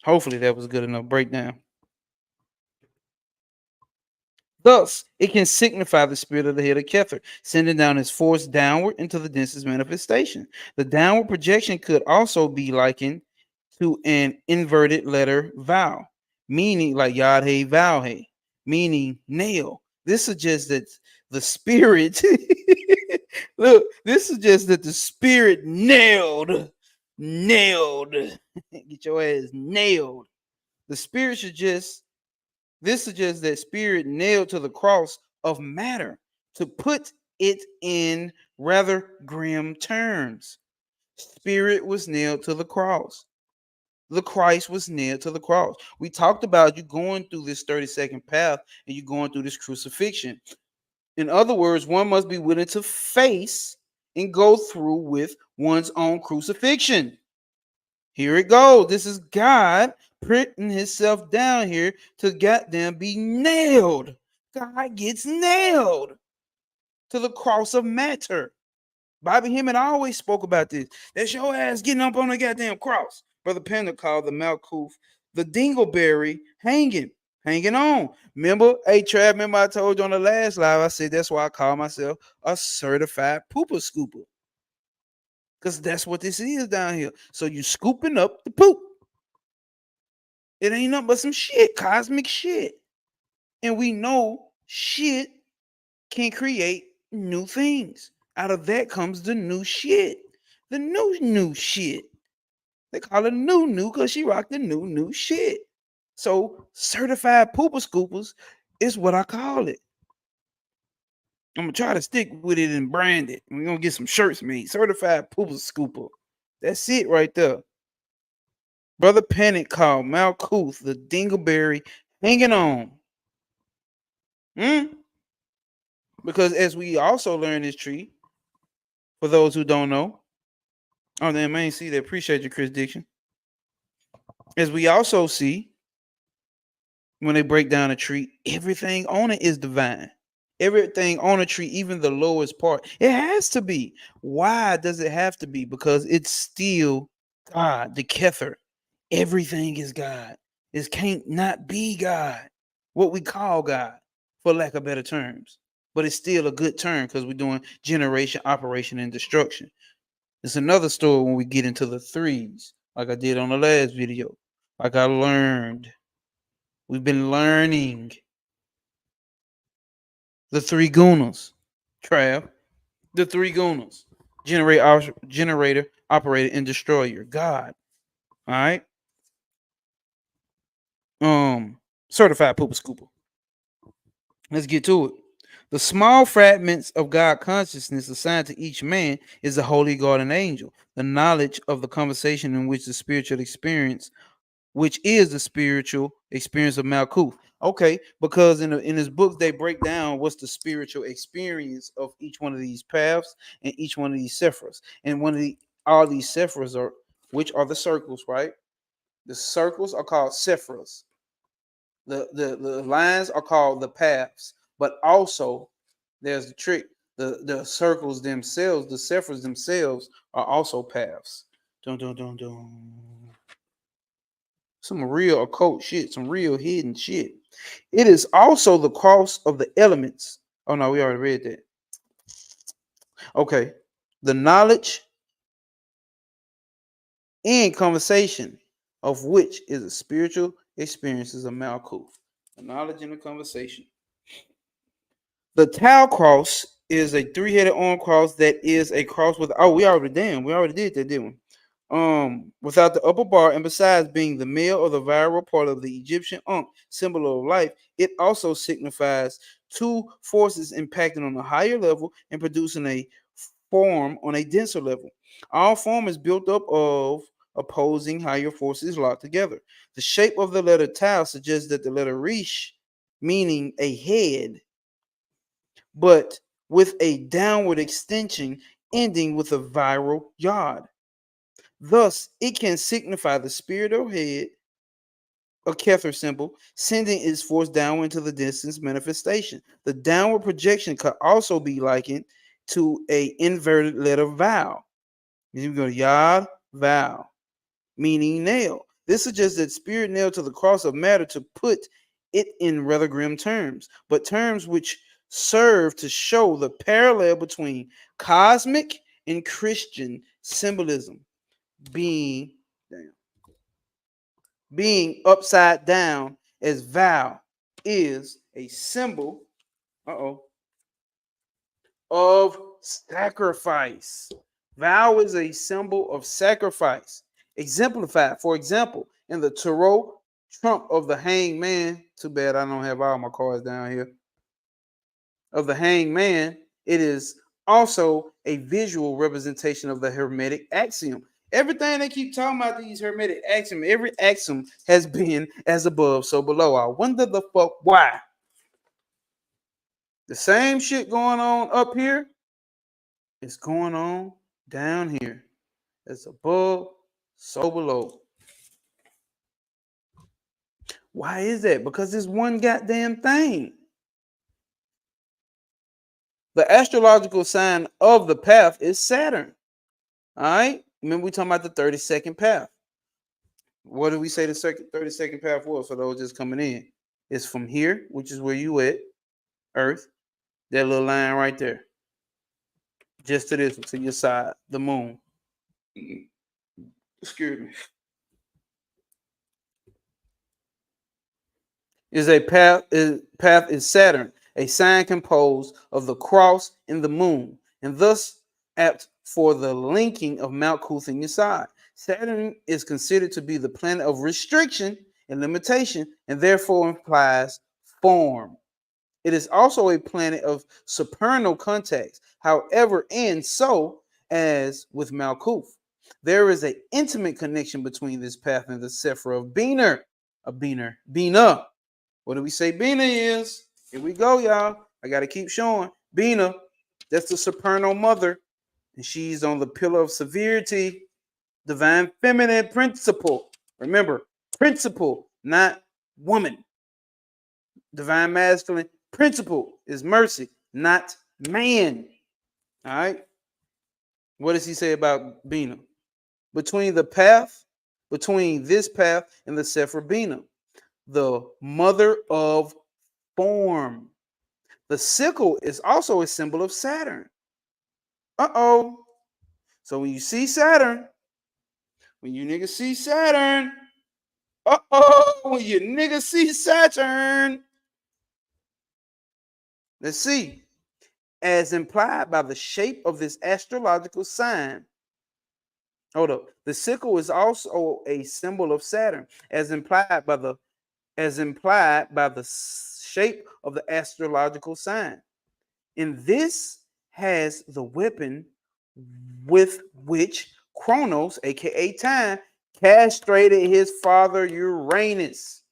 Hopefully that was good enough breakdown. Thus, it can signify the spirit of the head of Kether, sending down its force downward into the densest manifestation. The downward projection could also be likened to an inverted letter vowel, meaning like Yod Hey Vav Hey, meaning nail. This suggests that the spirit, look, this suggests that the spirit nailed, get your ass nailed. The spirit this suggests that spirit nailed to the cross of matter. To put it in rather grim terms, spirit was nailed to the cross. The Christ was nailed to the cross. We talked about you going through this 30-second path and you going through this crucifixion. In other words, one must be willing to face and go through with one's own crucifixion. Here it goes. This is God putting himself down here to goddamn be nailed. God gets nailed to the cross of matter. Bobby Hemmett always spoke about this. That's your ass getting up on the goddamn cross. Brother Pender called the Malkuth the dingleberry hanging on. Remember, hey Trav, remember I told you on the last live, I said that's why I call myself a certified pooper scooper. Because that's what this is down here. So you scooping up the poop. It ain't nothing but some shit, cosmic shit. And we know shit can create new things. Out of that comes the new shit. The new shit. They call it new because she rocked the new shit. So certified pooper scoopers is what I call it. I'm gonna try to stick with it and brand it. We're gonna get some shirts made. Certified pooper scooper. That's it right there. Brother Panic called Malkuth the dingleberry hanging on. Because as we also learn this tree, for those who don't know, oh damn, I ain't see that. Appreciate you, Chris Diction. As we also see, when they break down a tree, everything on it is divine. Everything on a tree, even the lowest part, it has to be. Why does it have to be? Because it's still God, the Kether. Everything is God. It can't not be God. What we call God, for lack of better terms. But it's still a good term because we're doing generation, operation, and destruction. It's another story when we get into the threes, like I did on the last video. Like I learned. We've been learning the three gunas. Trav. The three gunas. Generator, operator, and destroyer. God. All right. Certified pooper scooper. Let's get to it. The small fragments of God consciousness assigned to each man is the holy guardian angel, the knowledge of the conversation in which the spiritual experience, which is the spiritual experience of Malkuth. Okay, because in his book they break down what's the spiritual experience of each one of these paths and each one of these sephiras. And all these sephiras are, which are the circles, right? The circles are called sephiras. The lines are called the paths, but also there's the trick. The circles themselves, the sephiras themselves, are also paths. Dun, dun, dun, dun. Some real occult shit, some real hidden shit. It is also the cross of the elements. Oh no, we already read that. Okay. the knowledge and conversation of which is a spiritual experiences of Malkuth. The knowledge and the conversation. The Tau cross is a three-headed arm cross that is a cross with we already did that, didn't we? Without the upper bar, and besides being the male or the viral part of the Egyptian Ankh, symbol of life, it also signifies two forces impacting on a higher level and producing a form on a denser level. All form is built up of opposing higher forces locked together. The shape of the letter Tau suggests that the letter Rish, meaning a head, but with a downward extension ending with a viral yod. Thus, it can signify the spirit or head, a Kether symbol, sending its force downward into the distance manifestation. The downward projection could also be likened to a inverted letter vowel. You go yod, vowel, meaning nail. This suggests that spirit nailed to the cross of matter to put it in rather grim terms, but terms which serve to show the parallel between cosmic and Christian symbolism. Being upside down as vow is a symbol of sacrifice. Vow is a symbol of sacrifice. Exemplified, for example, in the tarot trump of the hanged man. Too bad I don't have all my cards down here. Of the hanged man, it is also a visual representation of the Hermetic axiom. Everything they keep talking about these Hermetic axiom, every axiom has been as above, so below. I wonder the fuck why. The same shit going on up here is going on down here. As above, so below. Why is that? Because it's one goddamn thing. The astrological sign of the path is Saturn. All right. Remember, we talking about the 32nd path. What did we say the 32nd path was for those just coming in? It's from here, which is where you at, Earth, that little line right there. Just to this, to your side, the moon. Excuse me. Path is Saturn, a sign composed of the cross and the moon, and thus apt for the linking of Malkuth in your side. Saturn is considered to be the planet of restriction and limitation, and therefore implies form. It is also a planet of supernal contacts. However, and so as with Malkuth, there is an intimate connection between this path and the Sephra of Bina. What do we say Bina is? Here we go, y'all. I got to keep showing. Bina, that's the supernal mother, and she's on the pillar of severity, divine feminine principle. Remember, principle, not woman. Divine masculine principle is mercy, not man. All right. What does he say about Bina? Between this path and the Sephra Bina, the mother of form. The sickle is also a symbol of Saturn. So when you see Saturn, when you niggas see Saturn, when you niggas see Saturn, let's see. As implied by the shape of this astrological sign. Hold up. The sickle is also a symbol of Saturn, as implied by the shape of the astrological sign. And this has the weapon with which Kronos, aka time, castrated his father Uranus,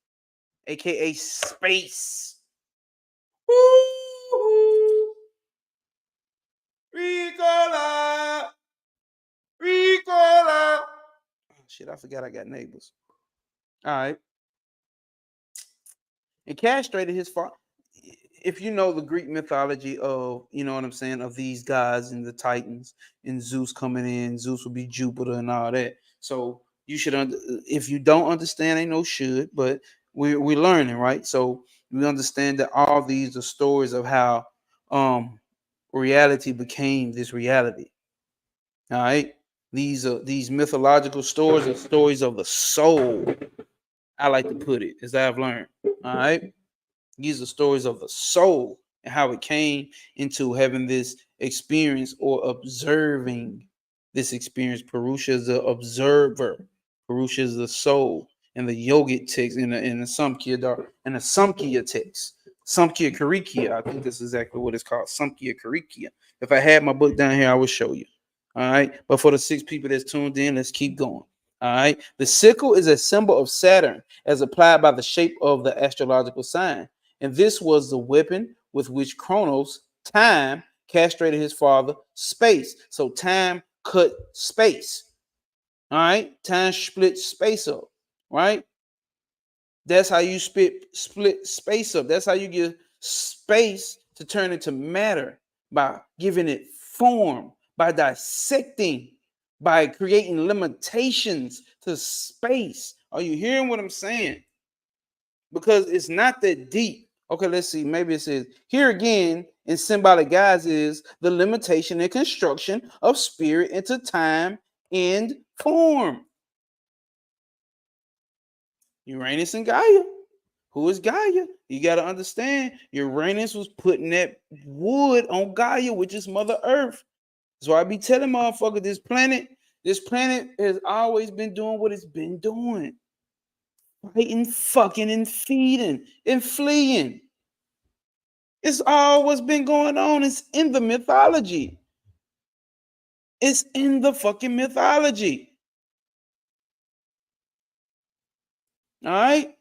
aka space. Woo-hoo. Ricola. Oh, shit, I forgot I got neighbors. All right. And castrated his father. If you know the Greek mythology of, you know what I'm saying, of these guys and the Titans and Zeus coming in, Zeus will be Jupiter and all that. So you should, if you don't understand, ain't no should, but we're learning, right? So we understand that all these are stories of how reality became this reality. All right. These mythological stories are stories of the soul. I like to put it, as I've learned. All right. These are stories of the soul and how it came into having this experience or observing this experience. Purusha is the observer. Purusha is the soul. And the yogic text in the Samkhya text. Samkhya Karikya. I think that's exactly what it's called. Samkhya Karikya. If I had my book down here, I would show you. All right. But for the 6 people that's tuned in, let's keep going. All right. The sickle is a symbol of Saturn as applied by the shape of the astrological sign. And this was the weapon with which Kronos, time, castrated his father, space. So time cut space. All right. Time split space up. Right. That's how you split space up. That's how you get space to turn into matter, by giving it form, by dissecting, by creating limitations to space. Are you hearing what I'm saying? Because it's not that deep. Okay, let's see. Maybe it says here again in symbolic guise is the limitation and construction of spirit into time and form. Uranus and Gaia. Who is Gaia? You got to understand, Uranus was putting that wood on Gaia, which is Mother Earth. That's why I be telling motherfuckers this planet has always been doing what it's been doing. Fighting, fucking, and feeding, and fleeing. It's all what's been going on. It's in the mythology. It's in the fucking mythology. All right?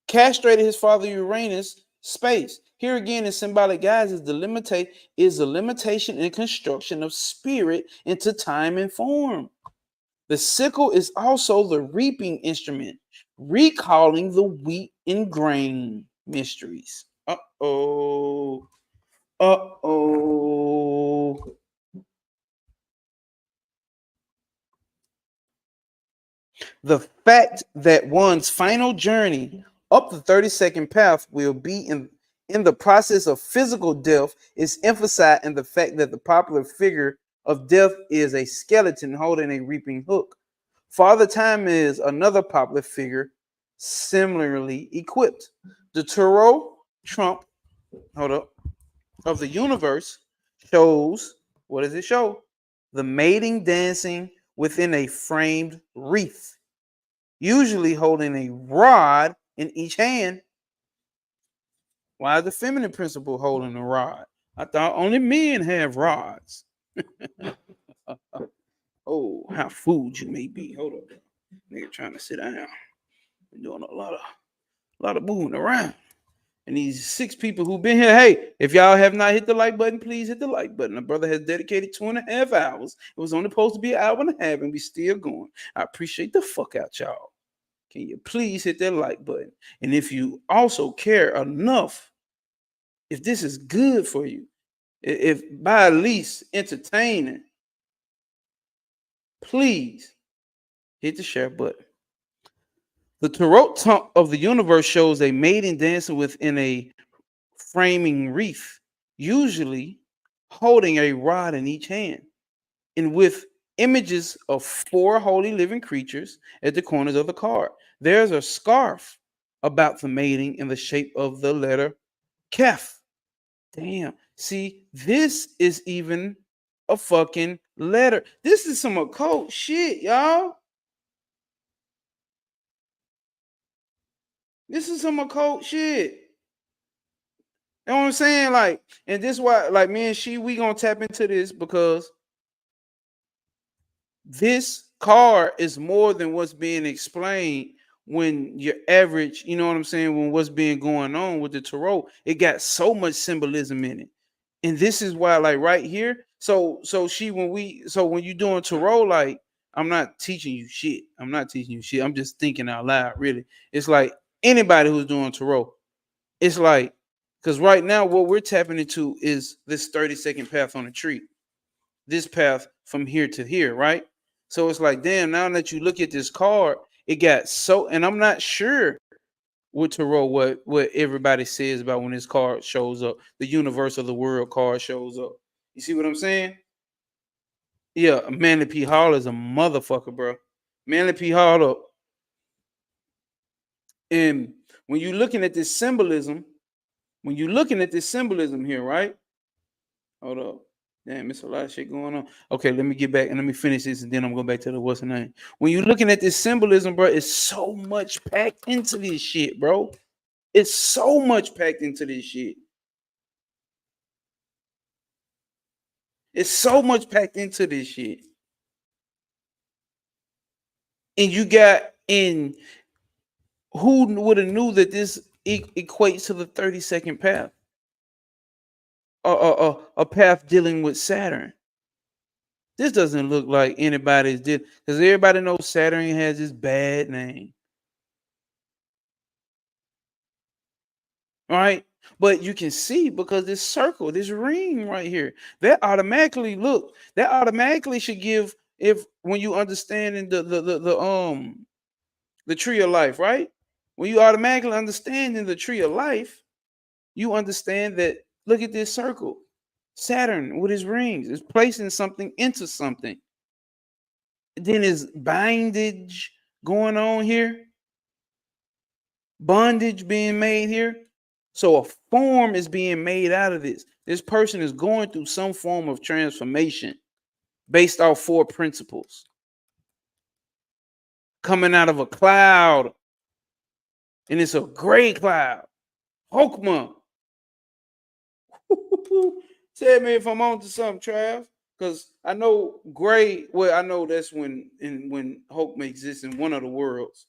Castrated his father Uranus, space. Here again in symbolic guise is the limitation and construction of spirit into time and form. The sickle is also the reaping instrument, recalling the wheat and grain mysteries. Uh-oh. Uh-oh. The fact that one's final journey up the 32nd path will be in the process of physical death is emphasized in the fact that the popular figure of death is a skeleton holding a reaping hook. Father Time is another popular figure similarly equipped. The Taureau trump, of the universe shows, what does it show? The mating dancing within a framed wreath, usually holding a rod in each hand. Why is the feminine principle holding a rod? I thought only men have rods. Oh, how fooled you may be. Hold up. Nigga trying to sit down. Been doing a lot of moving around. And these 6 people who've been here, hey, if y'all have not hit the like button, please hit the like button. The brother has dedicated 2.5 hours. It was only supposed to be an hour and a half, and we still going. I appreciate the fuck out y'all. Can you please hit that like button? And if you also care enough, if this is good for you, if by at least entertaining, please hit the share button. The Tarot Tump of the universe shows a maiden dancing within a framing wreath, usually holding a rod in each hand, and with images of 4 holy living creatures at the corners of the card. There's a scarf about the mating in the shape of the letter Kef. Damn. See, this is even a fucking letter. This is some occult shit, y'all. This is some occult shit. You know what I'm saying? Like, and this why, like, me and we gonna tap into this because this card is more than what's being explained when your average, you know what I'm saying, when what's being going on with the tarot. It got so much symbolism in it. And this is why, like right here, so when you doing tarot, like, I'm not teaching you shit. I'm just thinking out loud, really. It's like anybody who's doing tarot, it's like, because right now what we're tapping into is this 32nd path on the tree, this path from here to here, right? So it's like, damn, now that you look at this card, it got so, and I'm not sure with tarot what everybody says about when this card shows up, the universe of the world card shows up. You see what I'm saying? Yeah, Manly P. Hall is a motherfucker, bro. Manly P. Hall. And when you're looking at this symbolism, here, right? Hold up. Damn, it's a lot of shit going on. Okay, let me get back and let me finish this, and then I'm going back to the what's the name. When you're looking at this symbolism, bro, it's so much packed into this shit, bro. It's so much packed into this shit. It's so much packed into this shit. And you got in who would have knew that this equates to the 32nd path? A path dealing with Saturn. This doesn't look like anybody's did because everybody knows Saturn has this bad name. All right. But you can see because this circle, this ring right here, that automatically should give if when you understand in the tree of life, right? When you automatically understand in the tree of life, you understand that look at this circle. Saturn with his rings is placing something into something. Then is bindage going on here, bondage being made here. So a form is being made out of this. This person is going through some form of transformation based off 4 principles. Coming out of a cloud, and it's a gray cloud. Hokmah. Tell me if I'm on to something, Trav. Because I know gray, well, I know that's when Hokmah exists in one of the worlds.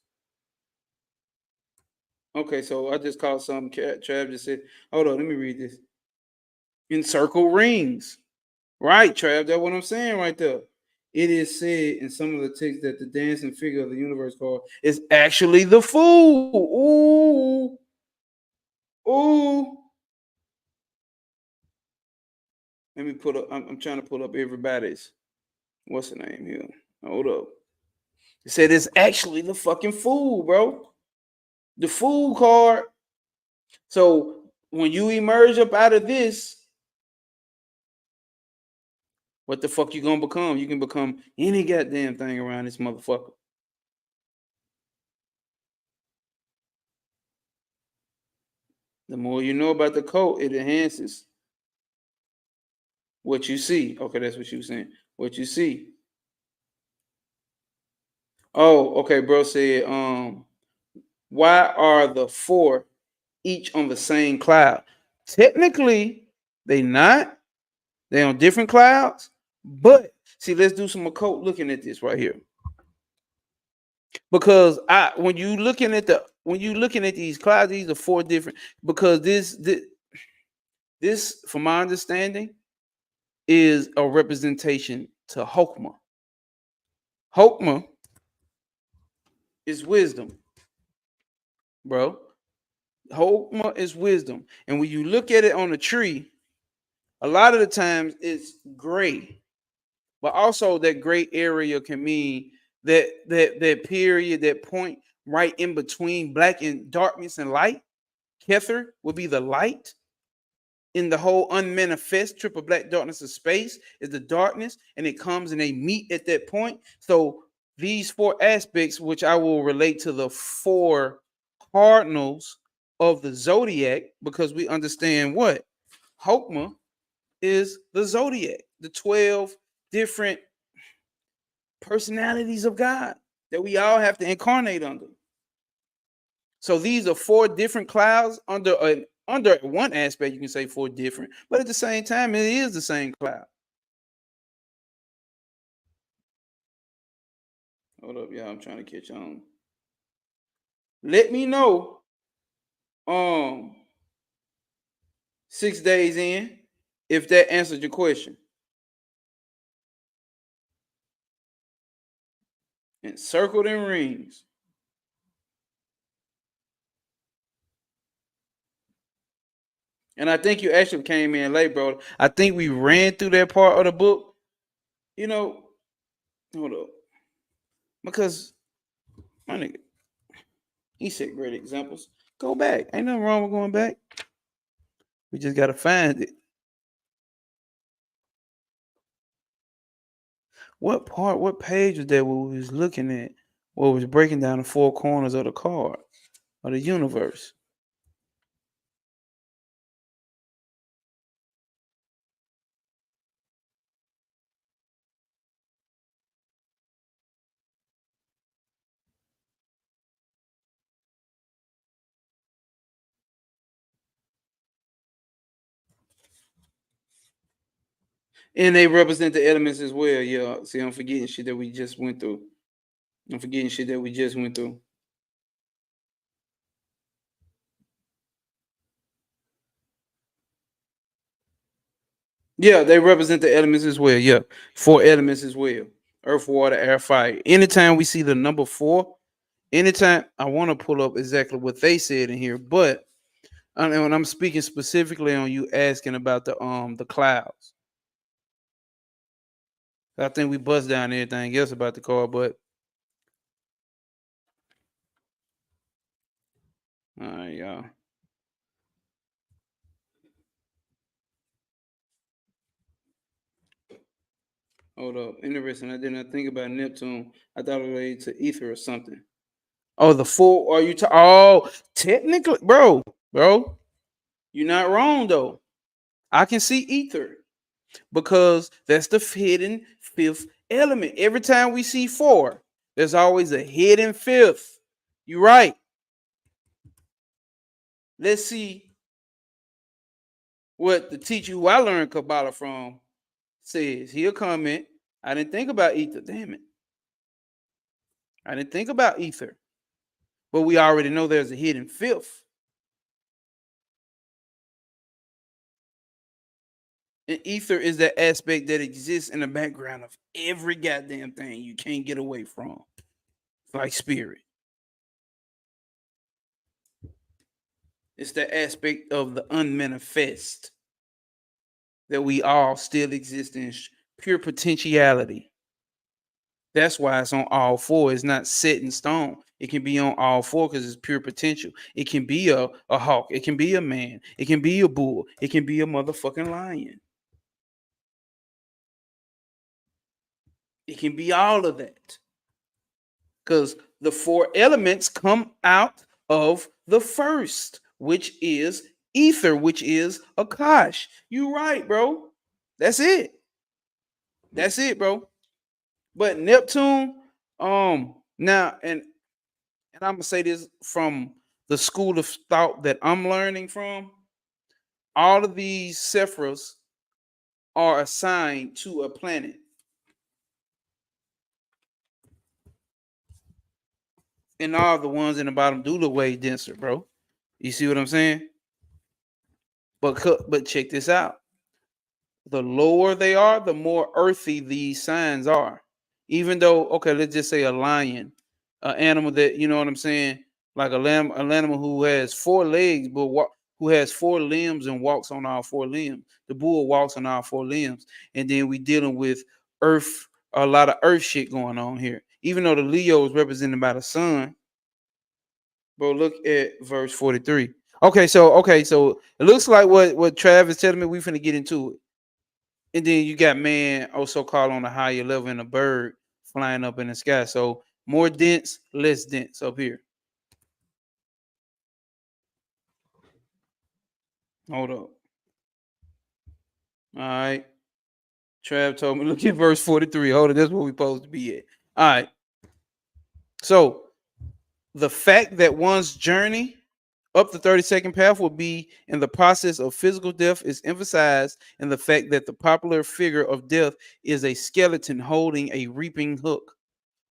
Okay, so I just called something. Trav just said, hold on, let me read this. Encircle rings. Right, Trav, that's what I'm saying right there. It is said in some of the texts that the dancing figure of the universe called is actually the fool. Ooh. Let me put up, I'm trying to pull up everybody's. What's the name here? Hold up. It said it's actually the fucking fool, bro. The fool card. So when you emerge up out of this, what the fuck you gonna become? You can become any goddamn thing around this motherfucker. The more you know about the code, it enhances what you see. Okay, that's what you were saying. What you see. Oh, okay, bro said, why are the 4 each on the same cloud? Technically, they not. They on different clouds. But see, let's do some occult looking at this right here. Because when you looking at these clouds, these are 4 different. Because this, from my understanding, is a representation to Hokmah. Hokmah is wisdom, bro. Hokmah is wisdom. And when you look at it on a tree, a lot of the times it's gray. But also that gray area can mean that period, that point right in between black and darkness and light. Kether would be the light. In the whole unmanifest triple black darkness of space is the darkness, and it comes and they meet at that point. So these 4 aspects, which I will relate to the 4 cardinals of the zodiac, because we understand what Hokmah is the zodiac, the 12 different personalities of God that we all have to incarnate under. So these are 4 different clouds under one aspect. You can say 4 different, but at the same time, it is the same cloud. Hold up, y'all. I'm trying to catch on. Let me know. 6 days in, if that answered your question. And circled in rings. And I think you actually came in late, bro. I think we ran through that part of the book. You know, hold up. Because my nigga, he said great examples. Go back. Ain't nothing wrong with going back. We just gotta find it. what page was that what we was looking at? What was breaking down the four corners of the card of the universe? And they represent the elements as well. Yeah. See, I'm forgetting shit that we just went through. I'm forgetting shit that we just went through. Yeah, they represent the elements as well. Yeah, four elements as well: earth, water, air, fire. Anytime we see the number four, anytime I want to pull up exactly what they said in here, but when I'm speaking specifically on you asking about the clouds, I think we bust down everything else about the car, but all right, y'all. Hold up. Interesting. I did not think about Neptune. I thought it related to ether or something. Oh, the four. Are you? Oh, technically, bro, you're not wrong though. I can see ether because that's the hidden fifth element. Every time we see four, there's always a hidden fifth. You're right. Let's see what the teacher who I learned Kabbalah from says. He'll comment. I didn't think about ether. Damn it. I didn't think about ether. But we already know there's a hidden fifth. And ether is that aspect that exists in the background of every goddamn thing you can't get away from. Like spirit. It's the aspect of the unmanifest that we all still exist in pure potentiality. That's why it's on all four. It's not set in stone. It can be on all four because it's pure potential. It can be a hawk. It can be a man. It can be a bull. It can be a motherfucking lion. It can be all of that. Because the four elements come out of the first, which is ether, which is Akash. You right, bro. That's it. That's it, bro. But Neptune, now and I'm gonna say this from the school of thought that I'm learning from. All of these Sephiras are assigned to a planet, and all the ones in the bottom do look way denser, bro. You see what I'm saying? But check this out. The lower they are, the more earthy these signs are. Even though, okay, let's just say a lion, an animal that you know what I'm saying, like a lamb, an animal who has four legs, but who has four limbs and walks on all four limbs. The bull walks on all four limbs, and then we dealing with earth, a lot of earth shit going on here. Even though the Leo is represented by the sun, bro. Look at verse 43. Okay, so it looks like what Travis telling me. We finna get into it. And then you got man also called on a higher level and a bird flying up in the sky. So more dense, less dense up here. Hold up. All right. Trav told me, look at verse 43. Hold on, that's where we supposed to be at. All right. So the fact that one's journey up the 32nd path will be in the process of physical death is emphasized in the fact that the popular figure of death is a skeleton holding a reaping hook.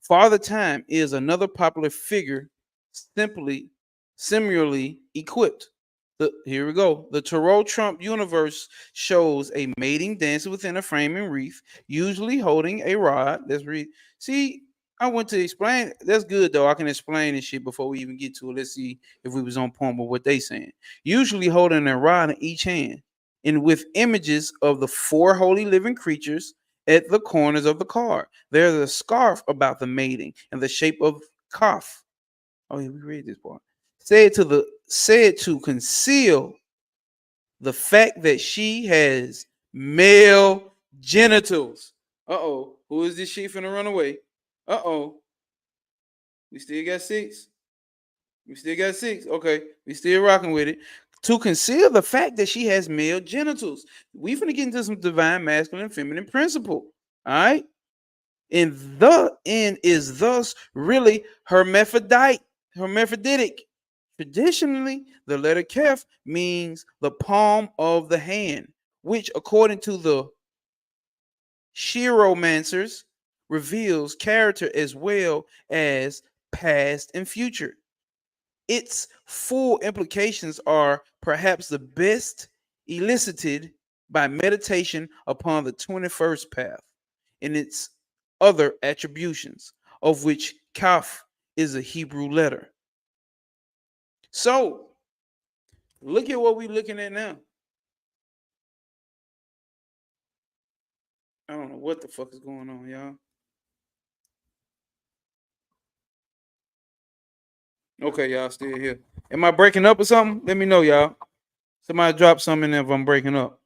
Father Time is another popular figure, simply similarly equipped. Here we go. The Tarot Trump universe shows a mating dance within a framing wreath, usually holding a rod. Let's read. See, I went to explain. That's good though. I can explain this shit before we even get to it. Let's see if we was on point with what they saying. Usually holding a rod in each hand, and with images of the four holy living creatures at the corners of the card. There's a scarf about the mating in the shape of Kaf. Oh yeah, we read this part. Said to conceal the fact that she has male genitals. Uh-oh. Who is this sheep finna run away? Uh-oh. We still got 6. We still got 6. Okay. We still rocking with it. To conceal the fact that she has male genitals. We finna get into some divine masculine and feminine principle. All right. And the end is thus really hermaphroditic. Traditionally, the letter kef means the palm of the hand, which, according to the chiromancers, reveals character as well as past and future. Its full implications are perhaps the best elicited by meditation upon the 21st path and its other attributions, of which kaf is a Hebrew letter. So, look at what we're looking at now. I don't know what the fuck is going on, y'all. Okay, y'all still here. Am I breaking up or something? Let me know, y'all. Somebody drop something if I'm breaking up.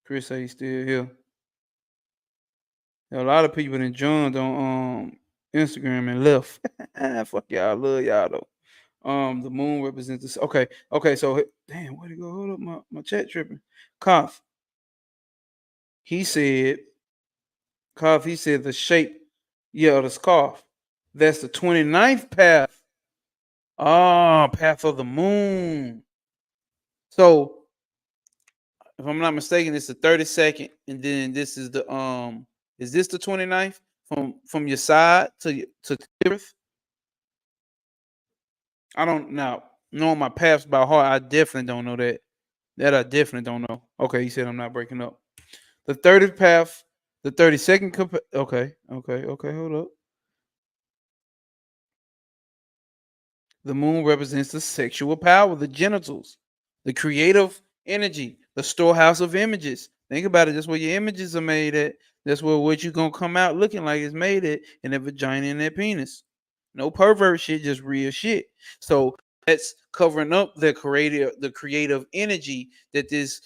Chris say he's still here. A lot of people that joined on Instagram and left. Fuck y'all, I love y'all though. The moon represents this. Okay. So damn, where'd it go? Hold up, my chat tripping. Koth. He said, Koth. He said the shape, of the scarf. That's the 29th path. Ah, path of the moon. So if I'm not mistaken, it's the 32nd, and then this is the is this the 29th from your side to earth? I don't know. Knowing my paths by heart, I definitely don't know that. That I definitely don't know. Okay, he said I'm not breaking up. The 30th path, the 32nd. Okay. Hold up. The moon represents the sexual power, the genitals, the creative energy, the storehouse of images. Think about it. That's where your images are made at. That's where what you're gonna come out looking like is made at in that vagina and that penis. No pervert shit, just real shit. So that's covering up the creative energy that this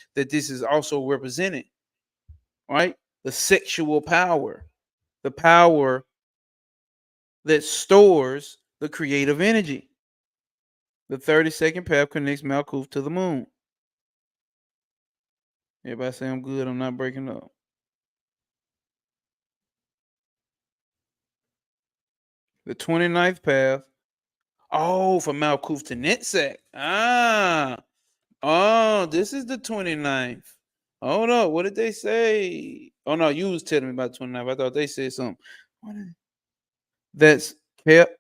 is also representing, right? The sexual power, the power that stores the creative energy. The 32nd path connects Malkuth to the moon. Everybody say I'm good. I'm not breaking up. The 29th path. Oh, from Malkuth to Netzach. Oh, this is the 29th. Hold up. What did they say? Oh, no, you was telling me about the 29th. I thought they said something. That's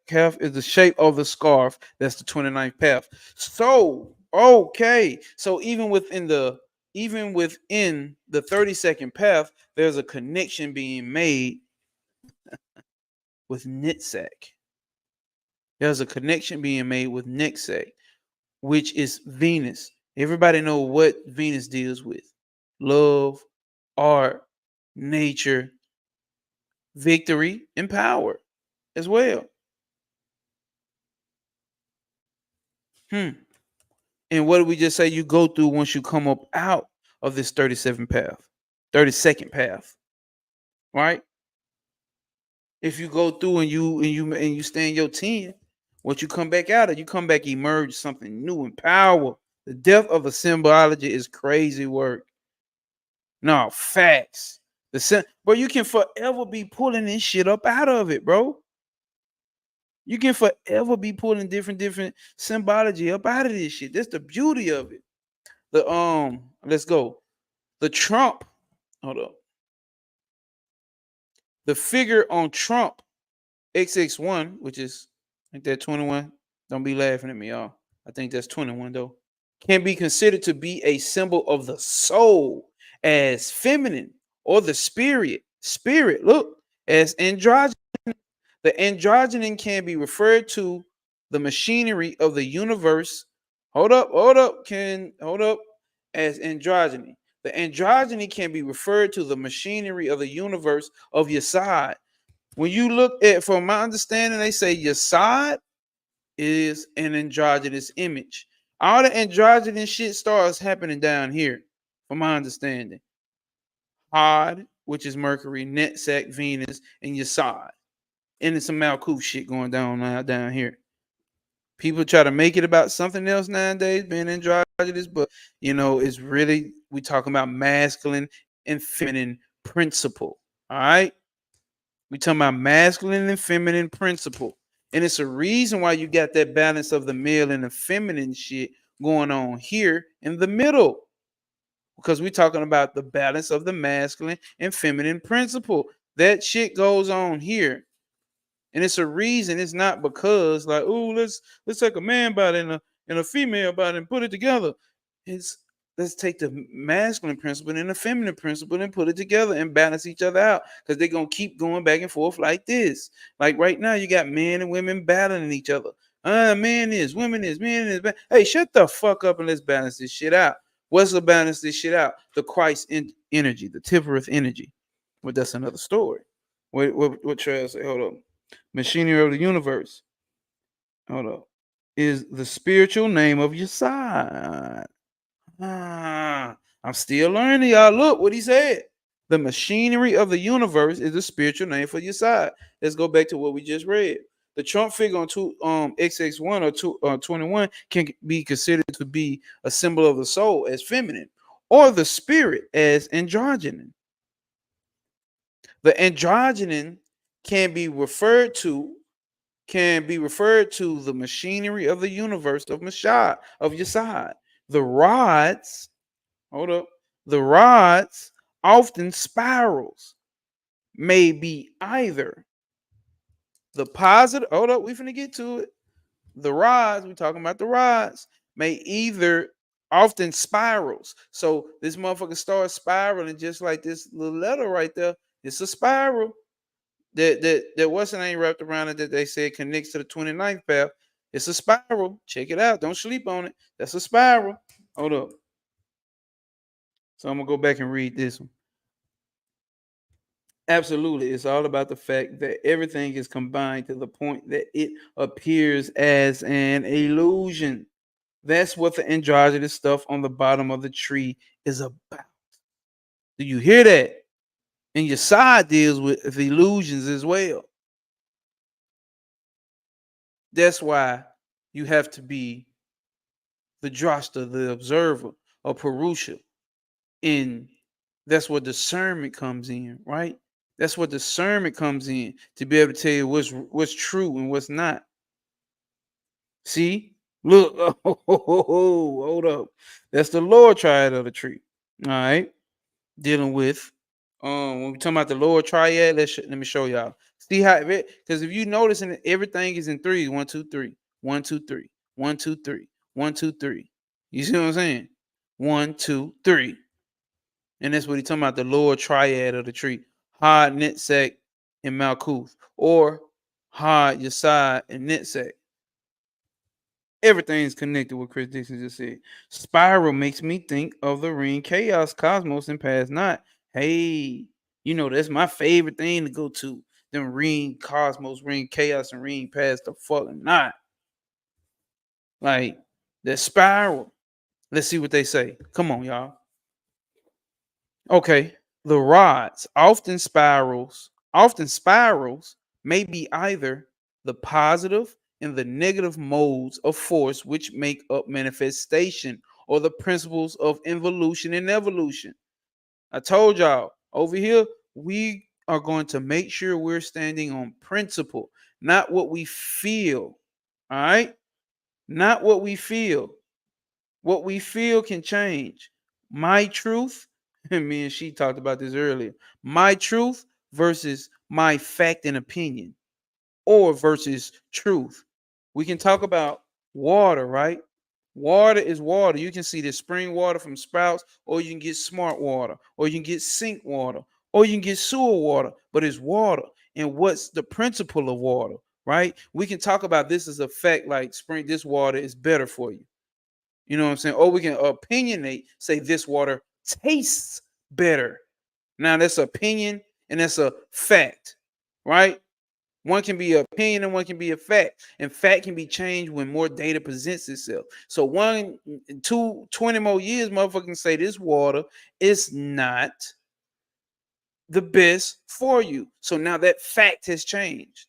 calf is the shape of the scarf. That's the 29th path. So, okay. So even within the 32nd path, there's a connection being made with Nitzak. There's a connection being made with Nitzak, which is Venus. Everybody know what Venus deals with. Love, art, nature, victory, and power as well. And what did we just say you go through once you come up out of this 37 path, 32nd path, right? If you go through and you stay in your 10, what you come back out of, you come back emerge something new and power. The depth of the symbology is crazy work. No, facts. Bro, you can forever be pulling this shit up out of it, bro. You can forever be pulling different symbology up out of this shit. That's the beauty of it. Let's go. The Trump, hold up. The figure on Trump XX1, which is I think that 21. Don't be laughing at me, y'all. I think that's 21 though. Can be considered to be a symbol of the soul as feminine or the spirit. Spirit, look, as androgynous. The androgynon can be referred to the machinery of the universe. Hold up. Hold up as androgyny. The androgyny can be referred to the machinery of the universe of your side. When you look at, from my understanding, they say your side is an androgynous image. All the androgynous shit starts happening down here, from my understanding. Hod, which is Mercury, Netzach, Venus, and Yesod. And it's some Malkuth shit going down now down here. People try to make it about something else nowadays, being androgynous, but it's really we talking about masculine and feminine principle. All right, we talking about masculine and feminine principle, and it's a reason why you got that balance of the male and the feminine shit going on here in the middle, because we're talking about the balance of the masculine and feminine principle. That shit goes on here. And it's a reason. It's not because like, oh, let's take a man body and a female body and put it together. It's let's take the masculine principle and the feminine principle and put it together and balance each other out. Because they're gonna keep going back and forth like this. Like right now, you got men and women battling each other. Man is, women is, men is. Hey, shut the fuck up and let's balance this shit out. What's to balance this shit out? The Christ energy, the Tifereth energy. Well, that's another story. What Trail say? Hold up. Machinery of the universe. Hold up. Is the spiritual name of your side. I'm still learning, y'all. Look what he said. The machinery of the universe is the spiritual name for your side. Let's go back to what we just read. The Trump figure on XX1 or 21 can be considered to be a symbol of the soul as feminine, or the spirit as androgynon. The androgynon can be referred to the machinery of the universe of Mashad, of Yesod. The rods, hold up, the rods often spirals may be either the positive, hold up, we finna get to it. The rods, we talking about the rods, may either often spirals. So this motherfucker starts spiraling just like this little letter right there. It's a spiral. That wasn't ain't wrapped around it that they said connects to the 29th path. It's a spiral. Check it out. Don't sleep on it. That's a spiral. Hold up. So I'm gonna go back and read this one. Absolutely. It's all about the fact that everything is combined to the point that it appears as an illusion. That's what the androgynous stuff on the bottom of the tree is about. Do you hear that? And your side deals with illusions as well. That's why you have to be the drashta, the observer, or Purusha. And that's where discernment comes in, right? That's what discernment comes in, to be able to tell you what's true and what's not. See? Look, hold up. That's the lower triad of the tree. All right. Dealing with when we talking about the lower triad, let me show y'all. See how it, because if you notice, everything is in threes. 1, 2, 3, 1, 2, 3, 1, 2, 3, 1, 2, 3. You see what I'm saying? 1, 2, 3. And that's what he's talking about, the lower triad of the tree. Hod, Netzach, and Malkuth. Or Hod, Yesod, and Netzach. Everything's connected, what Chris Dixon just said. Spiral makes me think of the ring Chaos, Cosmos, and Past Not. Hey, that's my favorite thing to go to. Them ring Cosmos, ring Chaos, and ring Past the fucking Not. Like, that spiral. Let's see what they say. Come on, y'all. Okay. The rods often spirals may be either the positive and the negative modes of force which make up manifestation, or the principles of involution and evolution. I told y'all over here, we are going to make sure we're standing on principle, not what we feel. All right? Not what we feel. What we feel can change. My truth, and me and she talked about this earlier. My truth versus my fact and opinion, or versus truth. We can talk about water, right? Water is water. You can see the spring water from sprouts, or you can get smart water, or you can get sink water, or you can get sewer water, but it's water. And what's the principle of water, right? We can talk about this as a fact, like spring, this water is better for you. You know what I'm saying? Or we can opinionate, say this water tastes better. Now that's opinion and that's a fact, right? One can be an opinion and one can be a fact. And fact can be changed when more data presents itself. So 1, 2, 20 more years, motherfuckers can say this water is not the best for you. So now that fact has changed.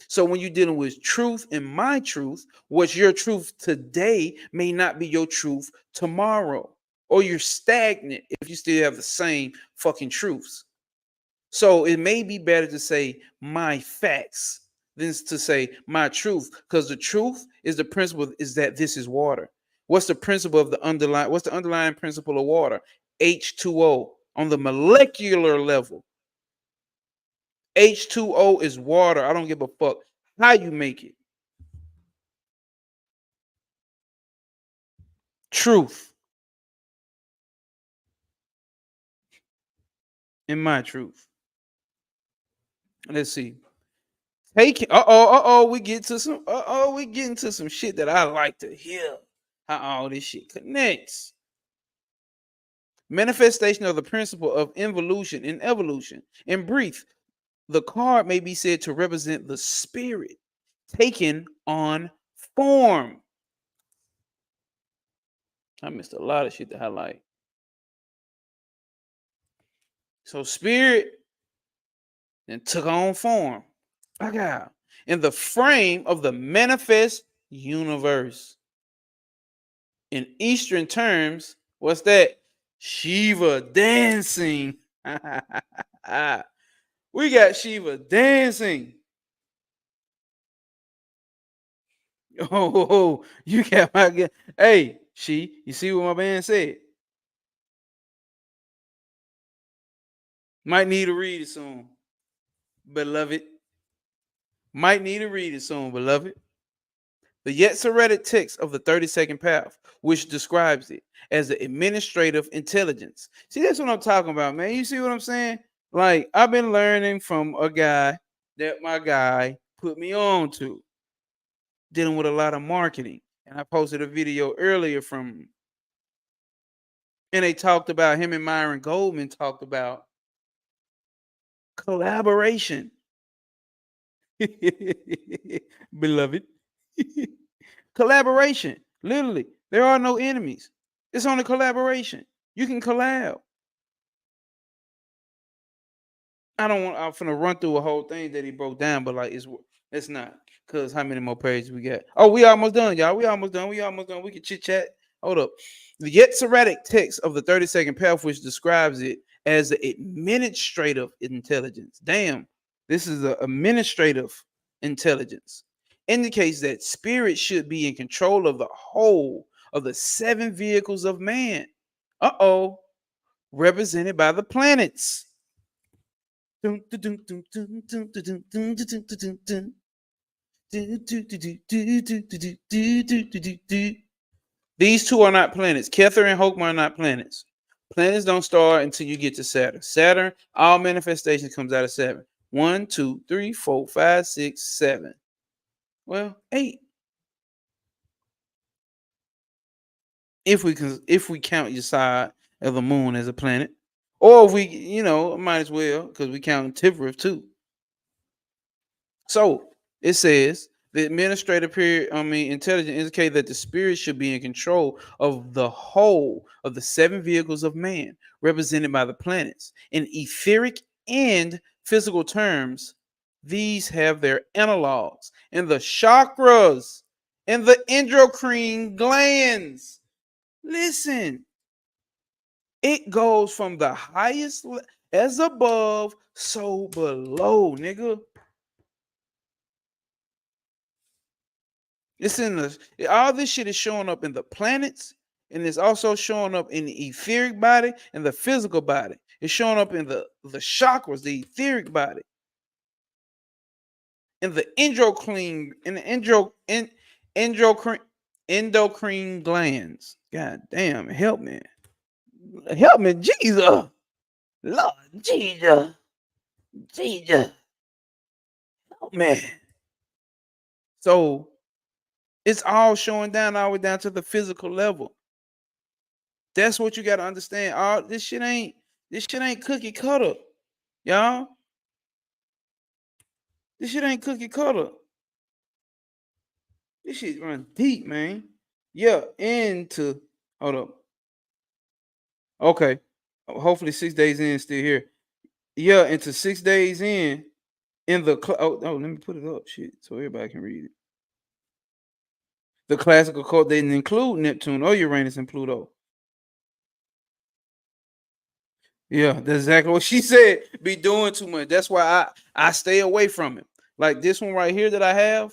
So when you're dealing with truth and my truth, what's your truth today may not be your truth tomorrow. Or you're stagnant if you still have the same fucking truths. So it may be better to say my facts than to say my truth, because the truth is the principle is that this is water. What's the principle of the underlying? What's the underlying principle of water? H2O on the molecular level. H2O is water. I don't give a fuck how you make it. Truth in my truth. Let's see. Take we get to some we get into some shit that I like to hear. How all this shit connects. Manifestation of the principle of involution and evolution. In brief, the card may be said to represent the spirit taken on form. I missed a lot of shit to highlight. So spirit then took on form. Okay. In the frame of the manifest universe. In Eastern terms, what's that? Shiva dancing. We got Shiva dancing. Oh, you got my. Hey, you see what my man said? Might need to read it soon, beloved. Might need to read it soon, beloved. The Yetzeretic text of the 32nd path, which describes it as the administrative intelligence. See, that's what I'm talking about, man. You see what I'm saying? Like, I've been learning from a guy that my guy put me on to, dealing with a lot of marketing. And I posted a video earlier from, and they talked about him and Myron Goldman talked about collaboration. Beloved. Collaboration. Literally, there are no enemies. It's only collaboration. You can collab. I'm finna run through a whole thing that he broke down, but like it's not. Cause how many more pages we got? Oh, we almost done, y'all. We almost done. We can chit chat. Hold up. The Yetzeretic text of the 32nd path, which describes it as the administrative intelligence. Damn, this is the administrative intelligence. Indicates that spirit should be in control of the whole of the 7 vehicles of man. Represented by the planets. These two are not planets. Kether and Hokmar are not planets. Planets don't start until you get to Saturn. Saturn, all manifestation comes out of 7. 1, 2, 3, 4, 5, 6, 7. Well, 8. If we count your side of the moon as a planet, or if we, might as well, because we count Tiferet too. So it says the administrative period, intelligence indicate that the spirit should be in control of the whole of the 7 vehicles of man, represented by the planets. In etheric and physical terms, these have their analogs in the chakras and the endocrine glands. Listen, it goes from the highest as above, so below, nigga. It's in all this shit is showing up in the planets, and it's also showing up in the etheric body and the physical body. It's showing up in the chakras, the etheric body, and the endocrine, endocrine glands. God damn, help me, Jesus, Lord Jesus, help me. So it's all showing down all the way down to the physical level. That's what you got to understand. All this shit ain't cookie cutter, y'all. This shit ain't cookie cutter. This shit run deep, man. Yeah, hold up. Okay. Hopefully 6 days in, still here. Yeah, into 6 days in the let me put it up, shit, so everybody can read it. The classical code didn't include Neptune or Uranus and Pluto. Yeah, that's exactly what she said. Be doing too much. That's why I stay away from it. Like this one right here that I have,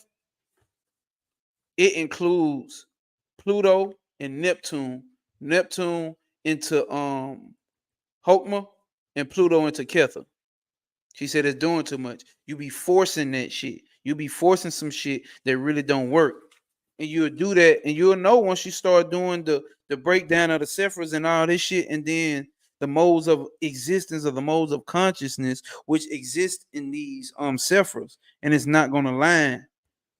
it includes Pluto and Neptune. Neptune into Hokmah and Pluto into Kether. She said it's doing too much. You be forcing that shit. You be forcing some shit that really don't work. And you'll do that, and you'll know once you start doing the breakdown of the ciphers and all this shit, and then the modes of existence or the modes of consciousness which exist in these ciphers, and it's not gonna line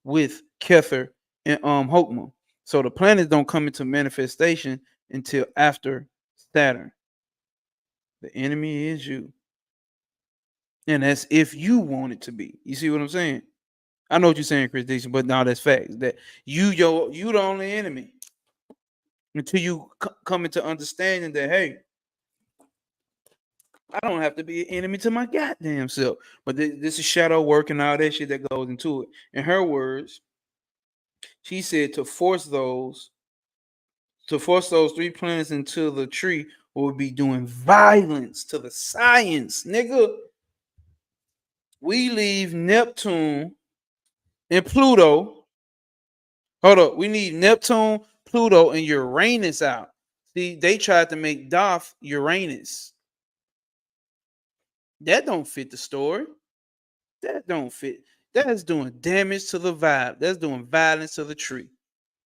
with Kether and Hokmah. So the planets don't come into manifestation until after Saturn. The enemy is you. And that's if you want it to be. You see what I'm saying? I know what you're saying, Chris Dixon, but now that's facts. That you the only enemy until you come into understanding that hey, I don't have to be an enemy to my goddamn self. But this is shadow work and all that shit that goes into it. In her words, she said to force those 3 planets into the tree would be doing violence to the science, nigga. We leave Neptune and Pluto. Hold up. We need Neptune, Pluto, and Uranus out. See, they tried to make Doth Uranus. That don't fit the story. That don't fit. That's doing damage to the vibe. That's doing violence to the tree,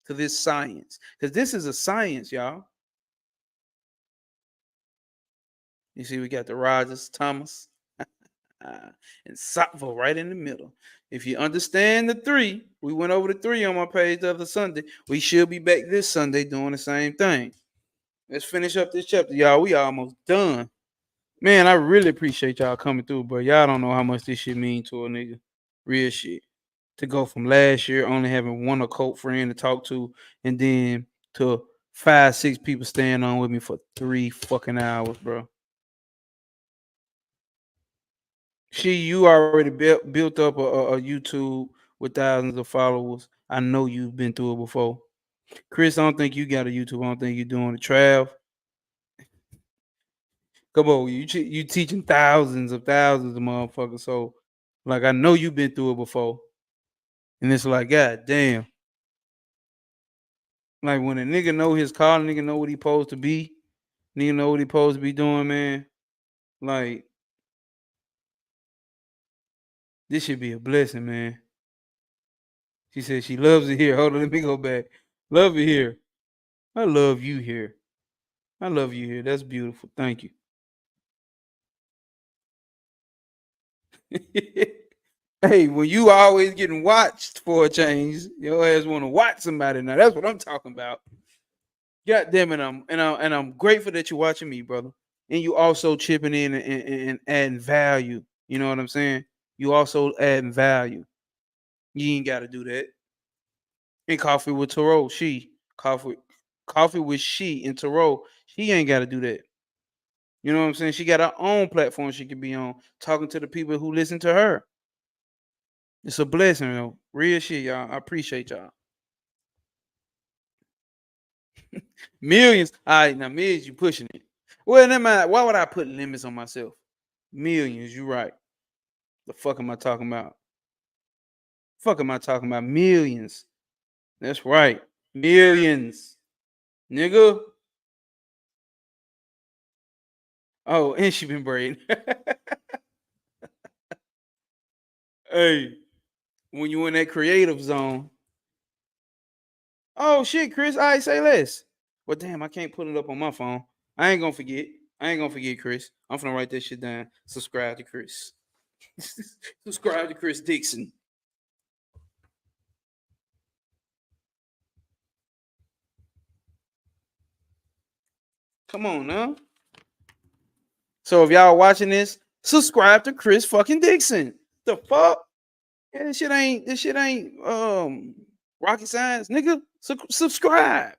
to this science. Because this is a science, y'all. You see, we got the Rogers, Thomas, and Sattva right in the middle. If you understand the 3, we went over the 3 on my page the other Sunday. We should be back this Sunday doing the same thing. Let's finish up this chapter, y'all. We almost done. Man, I really appreciate y'all coming through, bro. Y'all don't know how much this shit mean to a nigga. Real shit. To go from last year only having one occult friend to talk to, and then to 5, 6 people staying on with me for 3 fucking hours, bro. You already built up a YouTube with thousands of followers. I know you've been through it before. Chris, I don't think you got a YouTube. I don't think you're doing it. Trav, come on, you teaching thousands of motherfuckers. So, like, I know you've been through it before, and it's like, god damn. Like when a nigga know his call, nigga know what he supposed to be, nigga know what he supposed to be doing, man. Like this should be a blessing, man. She said she loves it here. Hold on, let me go back. Love it here. I love you here. I love you here. That's beautiful. Thank you. Hey, when you always getting watched for a change, your ass want to watch somebody now. That's what I'm talking about. God damn it, I'm grateful that you're watching me, brother. And you also chipping in and adding value. You know what I'm saying? You also adding value. You ain't got to do that. And coffee with Taro, coffee with she and Taro, she ain't got to do that. You know what I'm saying? She got her own platform she could be on, talking to the people who listen to her. It's a blessing, though. Real shit, y'all. I appreciate y'all. Millions. All right, now millions, you pushing it. Well, never mind. Why would I put limits on myself? Millions, you right. The fuck am I talking about? Fuck am I talking about? Millions. That's right. Millions. Nigga. Oh, and she been braiding. Hey, when you in that creative zone. Oh shit, Chris. All right, say less. Well, damn, I can't put it up on my phone. I ain't gonna forget. I ain't gonna forget, Chris. I'm gonna write that shit down. Subscribe to Chris. Subscribe to Chris Dixon. Come on now. So if y'all watching this, subscribe to Chris fucking Dixon. The fuck? Yeah, this shit ain't rocket science, nigga. Subscribe.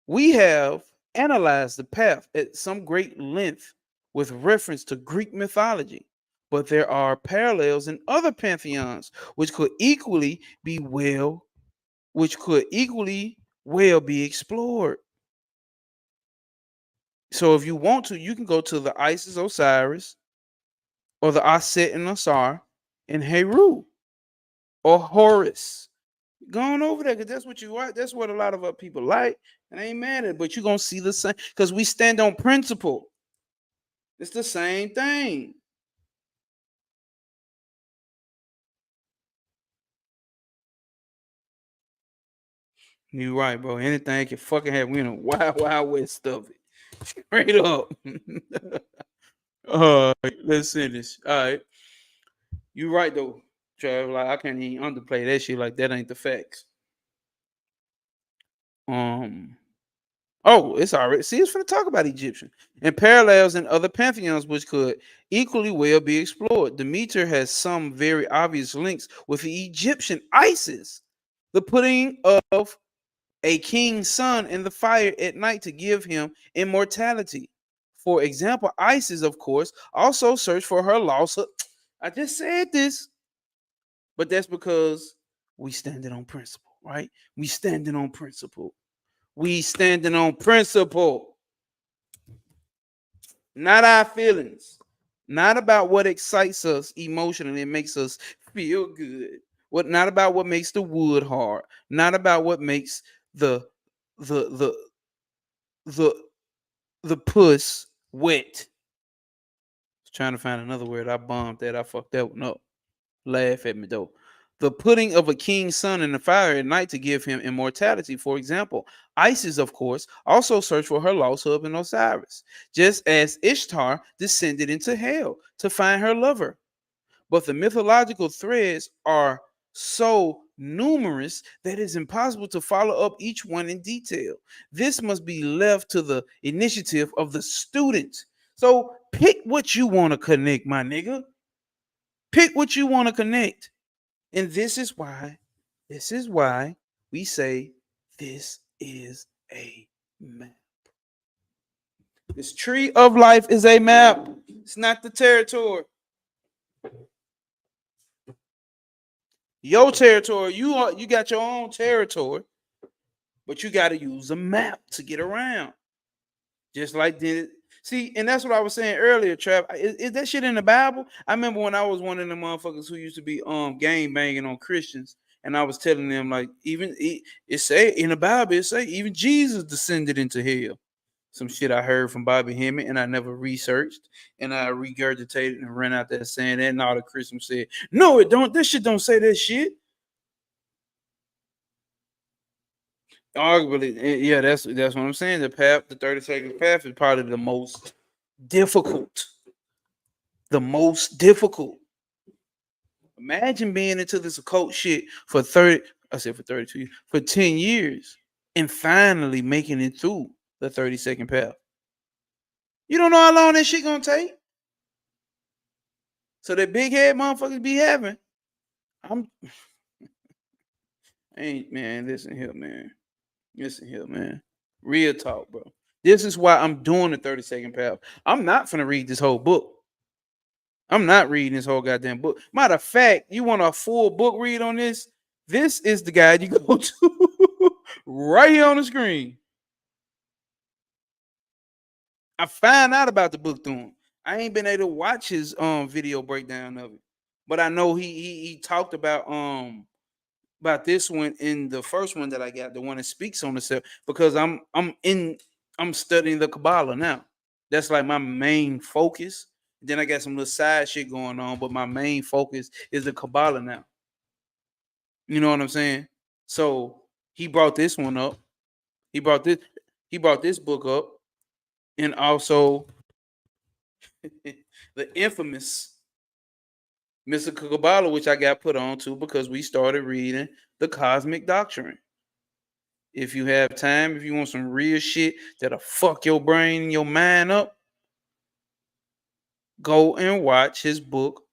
We have analyzed the path at some great length with reference to Greek mythology, but there are parallels in other pantheons which could equally well be explored. So if you want to, you can go to the Isis Osiris or the Aset and Asar and Heru or Horus. Go on over there because that's what you like. That's what a lot of other people like. And I ain't mad at it, but you're gonna see the same because we stand on principle. It's the same thing. You right, bro. Anything can fucking happen. We in a wild, wild west of it. Straight up. Let's see this. All right. You right though, Trav. Like I can't even underplay that shit. Like that ain't the facts. Um. Oh, it's already. See, it's for to talk about Egyptian and parallels in other pantheons, which could equally well be explored. Demeter has some very obvious links with the Egyptian Isis, the putting of a king's son in the fire at night to give him immortality. For example, Isis, of course, also searched for her lost. I just said this, but that's because we standing on principle, right? We standing on principle. We standing on principle, not our feelings, not about what excites us emotionally and makes us feel good. What not about what makes the wood hard, not about what makes the the the the the puss wet. Trying to find another word. I bombed that. I fucked that one up. Laugh at me though. The putting of a king's son in the fire at night to give him immortality. For example, Isis, of course, also searched for her lost husband Osiris, just as Ishtar descended into hell to find her lover. But the mythological threads are so numerous that it's impossible to follow up each one in detail. This must be left to the initiative of the student. So pick what you want to connect, my nigga. Pick what you want to connect. And this is why we say this is a map. This tree of life is a map. It's not the territory. Your territory, you got your own territory, but you got to use a map to get around. Just like did see, and that's what I was saying earlier, Trav. Is that shit in the Bible? I remember when I was one of the motherfuckers who used to be gang banging on Christians, and I was telling them like even it say in the Bible it say even Jesus descended into hell. Some shit I heard from Bobby Hemmett and I never researched and I regurgitated and ran out there saying that, and all the Christians said, "No, it don't. This shit don't say that shit." Arguably, yeah, that's what I'm saying. The path, the 30-second path, is probably difficult. The most difficult. Imagine being into this occult shit for 30, I said for 32 years, for 10 years, and finally making it through the 30-second path. You don't know how long that shit gonna take. So that big head motherfuckers be having. I'm ain't man, listen here, man. Listen here, man. Real talk, bro. This is why I'm doing the 30-second path. I'm not gonna read this whole book. I'm not reading this whole goddamn book. Matter of fact, you want a full book read on this? This is the guide you go to right here on the screen. I found out about the book through him. I ain't been able to watch his video breakdown of it, but I know he talked about this one in the first one that I got, the one that speaks on itself, because I'm studying the Kabbalah now. That's like my main focus. Then I got some little side shit going on, but my main focus is the Kabbalah now. You know what I'm saying? So he brought this one up. He brought this book up, and also the infamous Mystical Kabbalah, which I got put on to because we started reading the Cosmic Doctrine. If you have time, if you want some real shit that'll fuck your brain and your mind up, go and watch his book,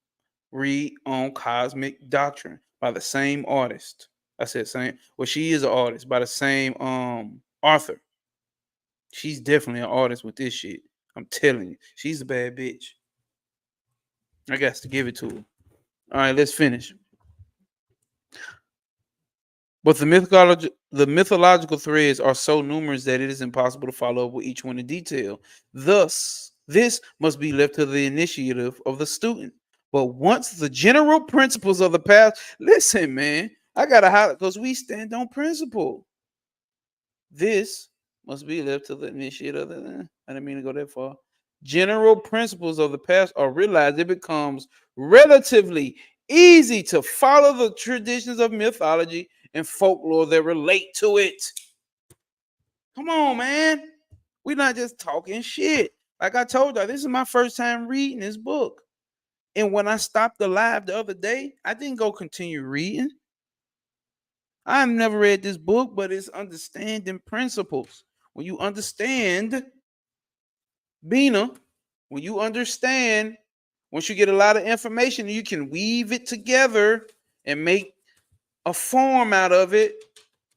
Read on Cosmic Doctrine, by the same artist. I said same. Well, she is an artist by the same author. She's definitely an artist with this shit. I'm telling you, she's a bad bitch. I got to give it to her. All right, let's finish. But the mythological threads are so numerous that it is impossible to follow up with each one in detail. Thus, this must be left to the initiative of the student. But once the general principles of the past, listen, man, I gotta highlight because we stand on principle. This must be left to the initiative of the. I didn't mean to go that far. General principles of the past are realized, it becomes relatively easy to follow the traditions of mythology and folklore that relate to it. Come on, man. We're not just talking shit. Like I told you, this is my first time reading this book. And when I stopped the live the other day, I didn't go continue reading. I've never read this book, but it's understanding principles. When you understand, Bina, when you understand, once you get a lot of information, you can weave it together and make a form out of it.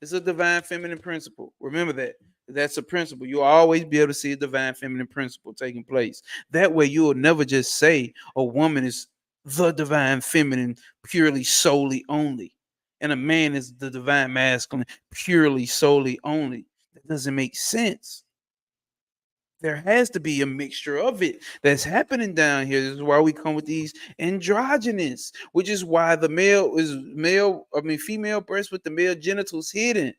It's a divine feminine principle. Remember that. That's a principle. You'll always be able to see a divine feminine principle taking place. That way, you will never just say a woman is the divine feminine purely, solely, only, and a man is the divine masculine purely, solely, only. That doesn't make sense. There has to be a mixture of it that's happening down here. This is why we come with these androgynous, which is why the female breast with the male genitals hidden,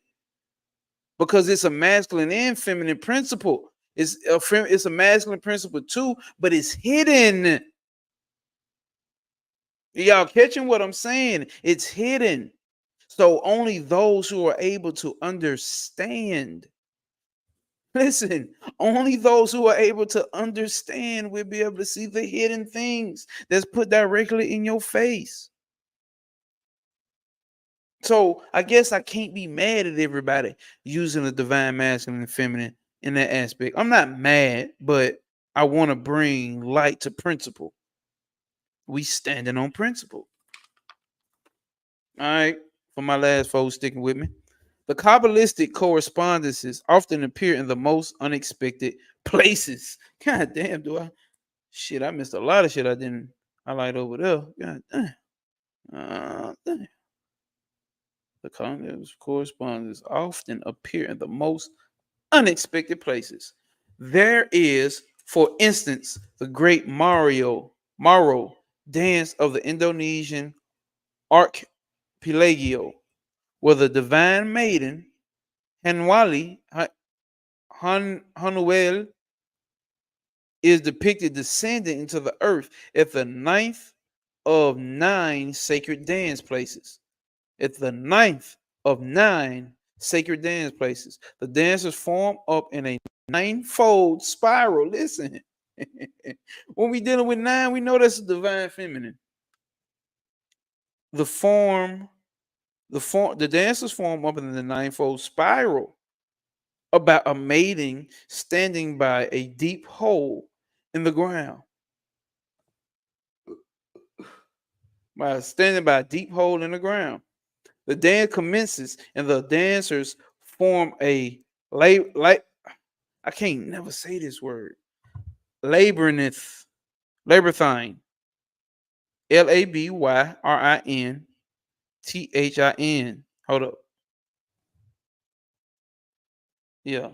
because it's a masculine and feminine principle. It's a masculine principle too, but it's hidden. Y'all catching what I'm saying? It's hidden. So only those who are able to understand. Listen, only those who are able to understand will be able to see the hidden things that's put directly in your face. So I guess I can't be mad at everybody using the divine masculine and feminine in that aspect. I'm not mad, but I want to bring light to principle. We standing on principle. All right. For my last folks sticking with me. The Kabbalistic correspondences often appear in the most unexpected places. God damn, do I? Shit, I missed a lot of shit I didn't highlight over there. God damn. Damn. The correspondences often appear in the most unexpected places. There is, for instance, the great Maro dance of the Indonesian archipelago, where the divine maiden Hanwali Hanuel is depicted descending into the earth at the ninth of 9 sacred dance places. At the ninth of 9 sacred dance places, the dancers form up in a ninefold spiral. Listen, when we dealing with 9, we know that's a divine feminine. The dancers form up in the ninefold spiral about a maiden standing by a deep hole in the ground. By standing by a deep hole in the ground. The dance commences and the dancers form a I can't never say this word. Labyrinth. Labyrinthine. Labyrinthine. Hold up. Yeah.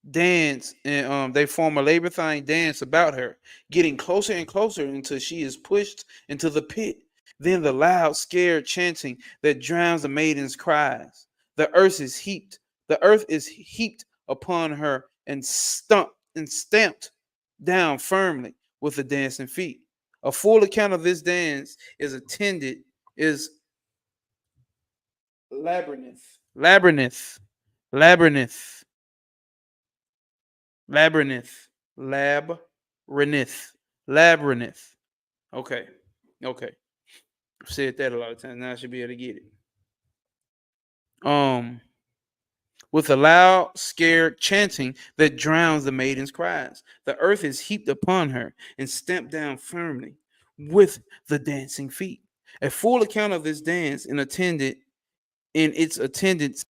Dance, and they form a labyrinthine dance about her, getting closer and closer until she is pushed into the pit. Then the loud, scared chanting that drowns the maiden's cries. The earth is heaped upon her and stamped down firmly with the dancing feet. A full account of this dance is labyrinth. Labyrinth. Labyrinth. Labyrinth. Labyrinth. Labyrinth. Okay. Okay. I've said that a lot of times. Now I should be able to get it. With a loud, scared chanting that drowns the maiden's cries. The earth is heaped upon her and stamped down firmly with the dancing feet. A full account of this dance in its attendant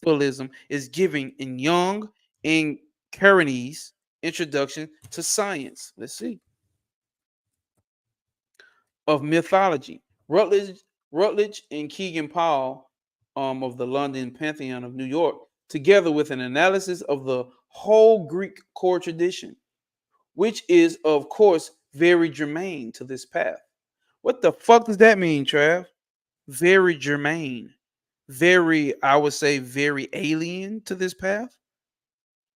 symbolism is given in Young in Kearney's Introduction to Science. Let's see. Of mythology. Rutledge and Keegan Paul of the London Pantheon of New York, together with an analysis of the whole Greek core tradition, which is, of course, very germane to this path. What the fuck does that mean, Trav? Very germane. Very, I would say, very alien to this path.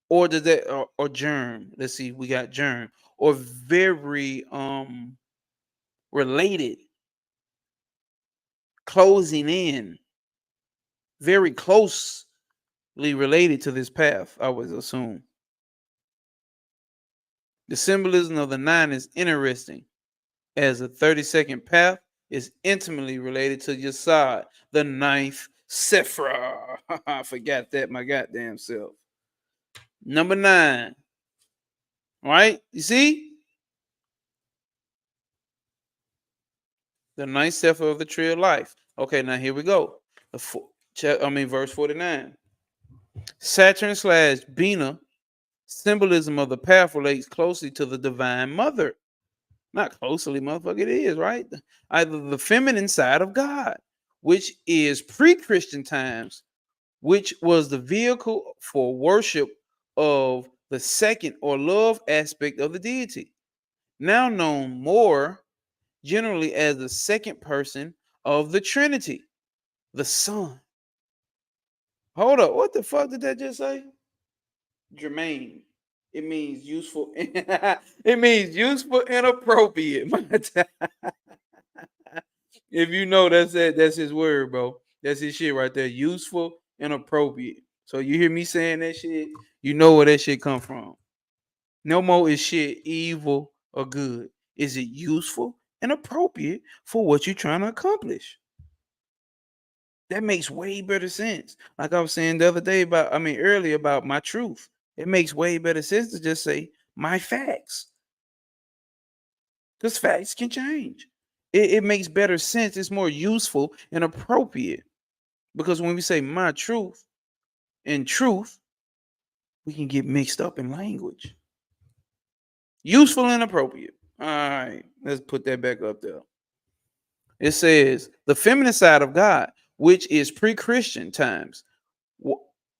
Or does that or germ? Let's see, we got germ. Or very related, closing in, very closely related to this path, I would assume. The symbolism of the nine is interesting, as the 32nd path is intimately related to Yesod, the ninth Sephra. I forgot that my goddamn self. Number 9. Right? You see? The ninth Sephra of the tree of life. Okay, now here we go. Verse 49. Saturn / Bina, symbolism of the path, relates closely to the divine mother. Not closely, motherfucker, it is, right? Either the feminine side of God, which is pre-Christian times, which was the vehicle for worship of the second or love aspect of the deity, now known more generally as the second person of the Trinity, the Son. Hold up, what the fuck did that just say? Germane. It means useful. It means useful and appropriate. If you know that's his word, bro. That's his shit right there. Useful and appropriate. So you hear me saying that shit, you know where that shit come from. No more is shit evil or good. Is it useful and appropriate for what you're trying to accomplish? That makes way better sense. Like I was saying the other day earlier about my truth. It makes way better sense to just say my facts. Because facts can change. It makes better sense. It's more useful and appropriate. Because when we say my truth and truth, we can get mixed up in language. Useful and appropriate. All right, let's put that back up there. It says the feminine side of God, which is pre-Christian times,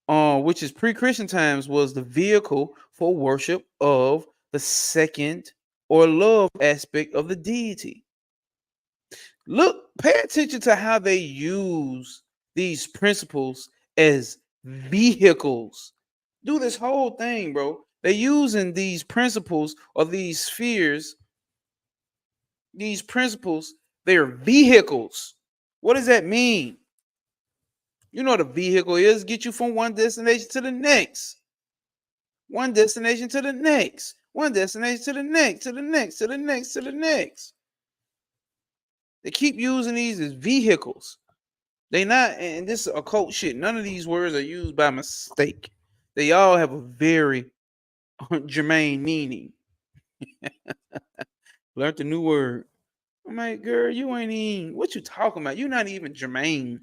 was the vehicle for worship of the second or love aspect of the deity. Look, pay attention to how they use these principles as vehicles. Do this whole thing, bro. They're using these principles or these spheres, these principles, they're vehicles. What does that mean? You know what a vehicle is? Get you from one destination to the next. One destination to the next. One destination to the next, to the next, to the next, to the next. They keep using these as vehicles. They not, and this is occult shit. None of these words are used by mistake. They all have a very germane meaning. Learned a new word. I'm like, girl, you ain't even, what you talking about? You're not even germane.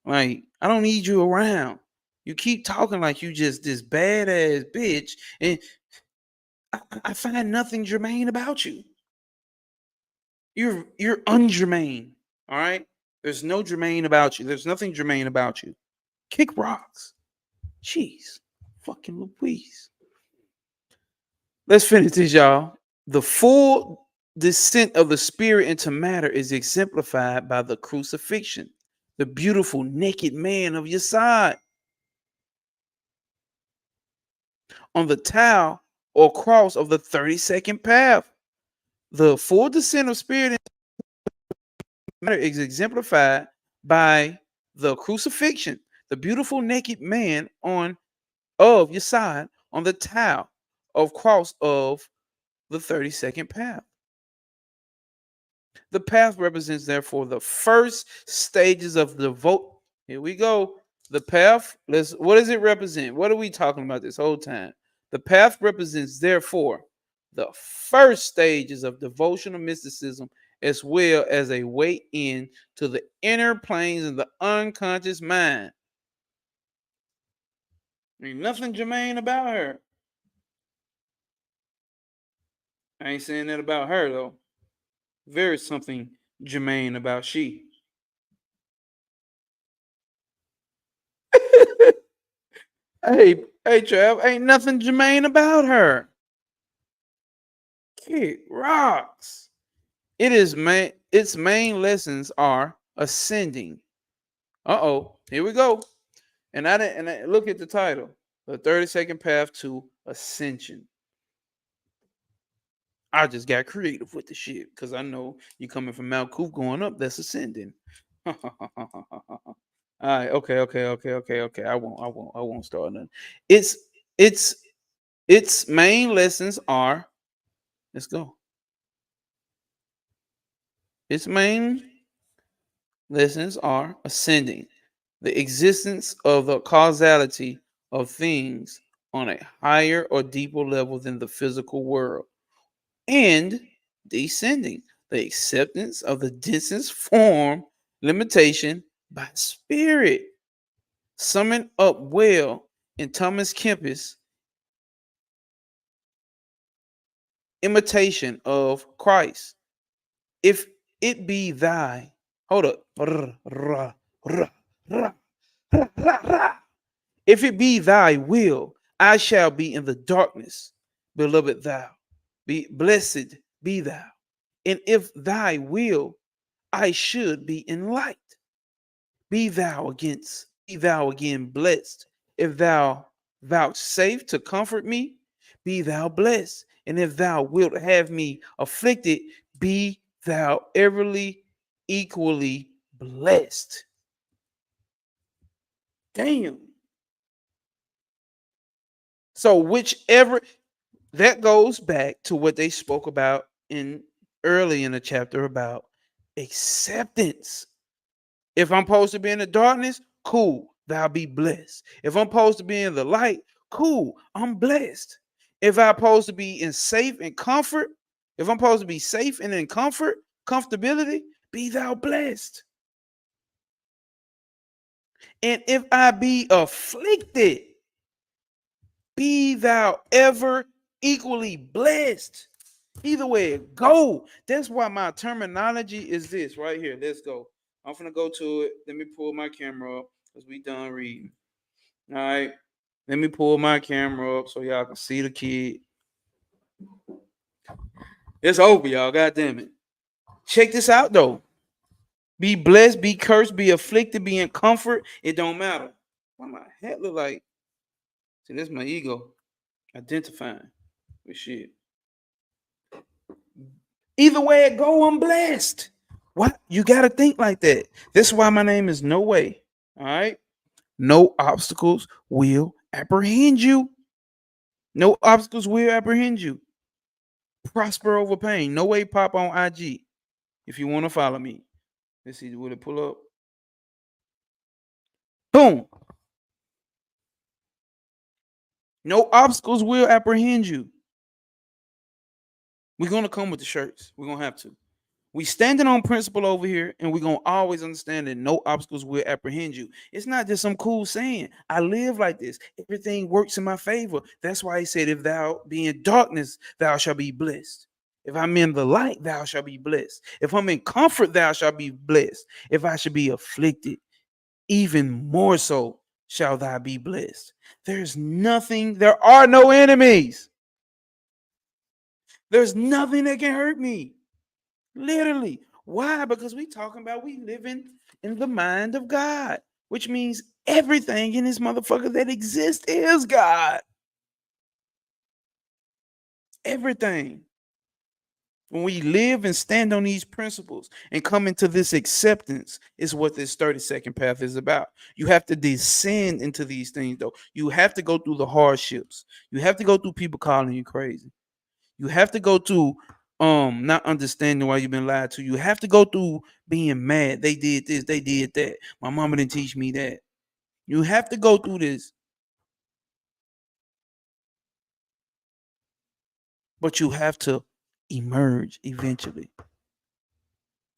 Like, I don't need you around. You keep talking like you just this badass bitch, and I find nothing germane about you. You're ungermane. All right. There's no germane about you. There's nothing germane about you. Kick rocks. Jeez, fucking Louise. Let's finish this, y'all. The full descent of the spirit into matter is exemplified by the crucifixion, the beautiful naked man of your side. On the tau or cross of the 32nd path, the full descent of spirit into matter is exemplified by the crucifixion, the beautiful naked man of your side on the tau of cross of the 32nd path. The path represents, therefore, the first stages of the vote. Here we go. The path, what does it represent? What are we talking about this whole time? The path represents, therefore, the first stages of devotional mysticism, as well as a way in to the inner planes of the unconscious mind. Ain't nothing germane about her. I ain't saying that about her though. There is something germane about she. Hey, Trav, ain't nothing germane about her. Kid rocks. Its main lessons are ascending. Here we go. Look at the title. The 32nd path to ascension. I just got creative with the shit because I know you coming from Mount Coop going up, that's ascending. All right, okay. I won't start nothing. Its its its main lessons are, let's go. Its main lessons are ascending, the existence of the causality of things on a higher or deeper level than the physical world, and descending, the acceptance of the distance form limitation by spirit. Summoned up well in Thomas Kempis' imitation of Christ. If it be thy, hold up. If it be thy will, I shall be in the darkness, beloved thou. Be blessed be thou. And if thy will, I should be in light. Be thou again blessed. If thou vouchsafe to comfort me, be thou blessed. And if thou wilt have me afflicted, be thou everly equally blessed. Damn. So whichever that goes back to what they spoke about in early in the chapter about acceptance. If I'm supposed to be in the darkness, cool, thou be blessed. If I'm supposed to be in the light, cool, I'm blessed. If I'm supposed to be in safe and comfort, if I'm supposed to be safe and in comfortability, be thou blessed. And if I be afflicted, be thou ever equally blessed. Either way it go. That's why my terminology is this right here. Let's go. I'm gonna go to it. Let me pull my camera up because we done reading. All right. Let me pull my camera up so y'all can see the kid. It's over, y'all. God damn it. Check this out though. Be blessed, be cursed, be afflicted, be in comfort. It don't matter. Why my head look like? See, that's my ego identifying with shit. Either way it go, I'm blessed. What? You gotta think like that. That's why my name is No Way. All right. No obstacles will apprehend you. No obstacles will apprehend you. Prosper over pain. No Way Pop on IG. If you want to follow me. Let's see, will it pull up? Boom. No obstacles will apprehend you. We're gonna come with the shirts. We're gonna have to. We standing on principle over here, and we're gonna always understand that no obstacles will apprehend you. It's not just some cool saying. I live like this. Everything works in my favor. That's why he said, if thou be in darkness, thou shalt be blessed. If I'm in the light, thou shalt be blessed. If I'm in comfort, thou shalt be blessed. If I should be afflicted, even more so shall thou be blessed. There are no enemies. There's nothing that can hurt me. Literally. Why? Because we talking about we living in the mind of God, which means everything in this motherfucker that exists is God. Everything. When we live and stand on these principles and come into this acceptance is what this 32nd path is about. You have to descend into these things though. You have to go through the hardships. You have to go through people calling you crazy. You have to go through not understanding why you've been lied to. You have to go through being mad. They did this, they did that. My mama didn't teach me that. You have to go through this. But you have to emerge eventually.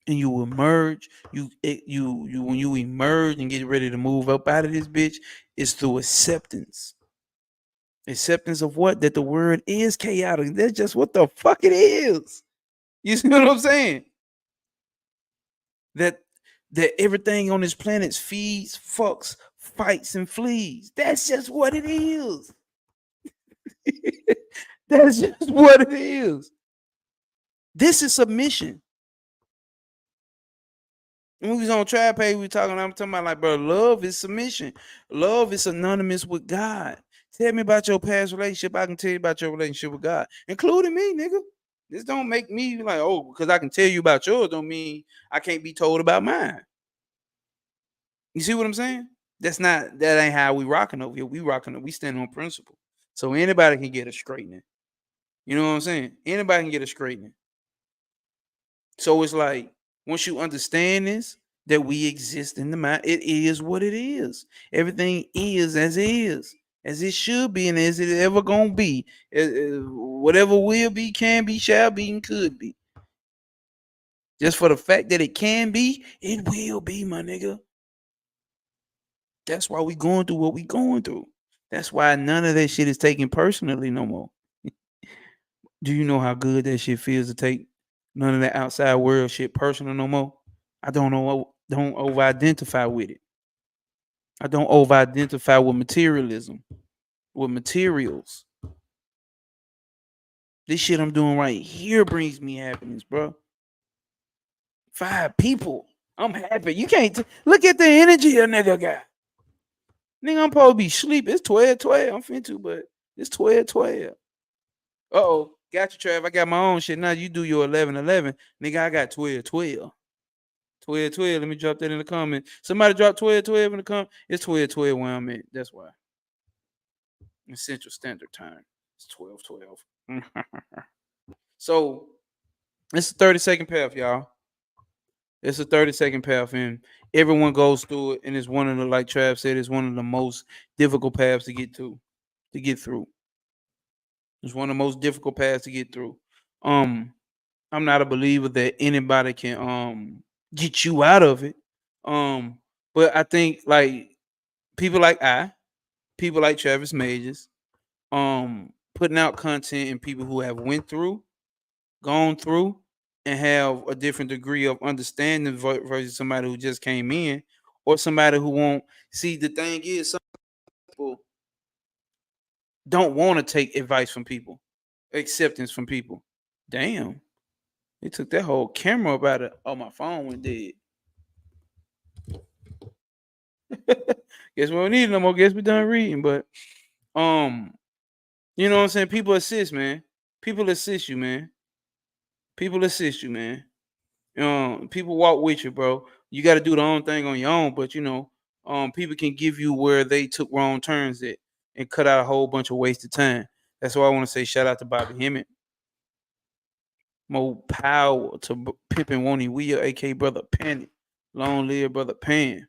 And you will emerge. You when you emerge and get ready to move up out of this bitch, it's through acceptance. Acceptance of what? That the word is chaotic. That's just what the fuck it is. You see what I'm saying? That everything on this planet feeds, fucks, fights, and flees. That's just what it is. That's just what it is. This is submission. When we was on Trap Page, I'm talking about like, bro, love is submission. Love is synonymous with God. Tell me about your past relationship. I can tell you about your relationship with God, including me, nigga. This don't make me like, oh, because I can tell you about yours don't mean I can't be told about mine. You see what I'm saying? That ain't how we rocking over here. We stand on principle. So anybody can get a straightening. You know what I'm saying? Anybody can get a straightening. So it's like, once you understand this, that we exist in the mind, it is what it is. Everything is, as it should be, and as it ever gonna be. Whatever will be, can be, shall be, and could be. Just for the fact that it can be, it will be, my nigga. That's why we going through what we going through. That's why none of that shit is taken personally no more. Do you know how good that shit feels to take none of that outside world shit personal no more? I don't over identify with it. I don't over identify with materialism, with materials. This shit I'm doing right here brings me happiness, bro. 5 people. I'm happy. You can't look at the energy a nigga got. Nigga, I'm supposed to be sleep. It's 12. I'm finna, but it's 12. Uh-oh. Got you, Trav. I got my own shit. Now you do your 11. Nigga, I got 12. 12. Let me drop that in the comment. Somebody drop 12 in the comment. It's 12 where I'm at. That's why. In Central Standard Time. It's 12. So it's a 30-second path, y'all. It's a 30-second path, and everyone goes through it. And it's one of the, like Trav said, it's one of the most difficult paths to get through. It's one of the most difficult paths to get through. I'm not a believer that anybody can get you out of it. But I think like people like people like Travis Majors, putting out content and people who have gone through, and have a different degree of understanding versus somebody who just came in, or somebody who won't see. The thing is, some people don't want to take advice from people, acceptance from people. Damn, they took that whole camera up out of. Oh, my phone went dead. Guess we don't need it no more. Guess we done reading. But you know what I'm saying? People assist, man. People assist you, man. People walk with you, bro. You got to do the own thing on your own, but people can give you where they took wrong turns at and cut out a whole bunch of wasted time. That's why I want to say shout out to Bobby Hemmett. More power to Pippin Won't He Will, aka Brother Panic. Long live Brother Pan.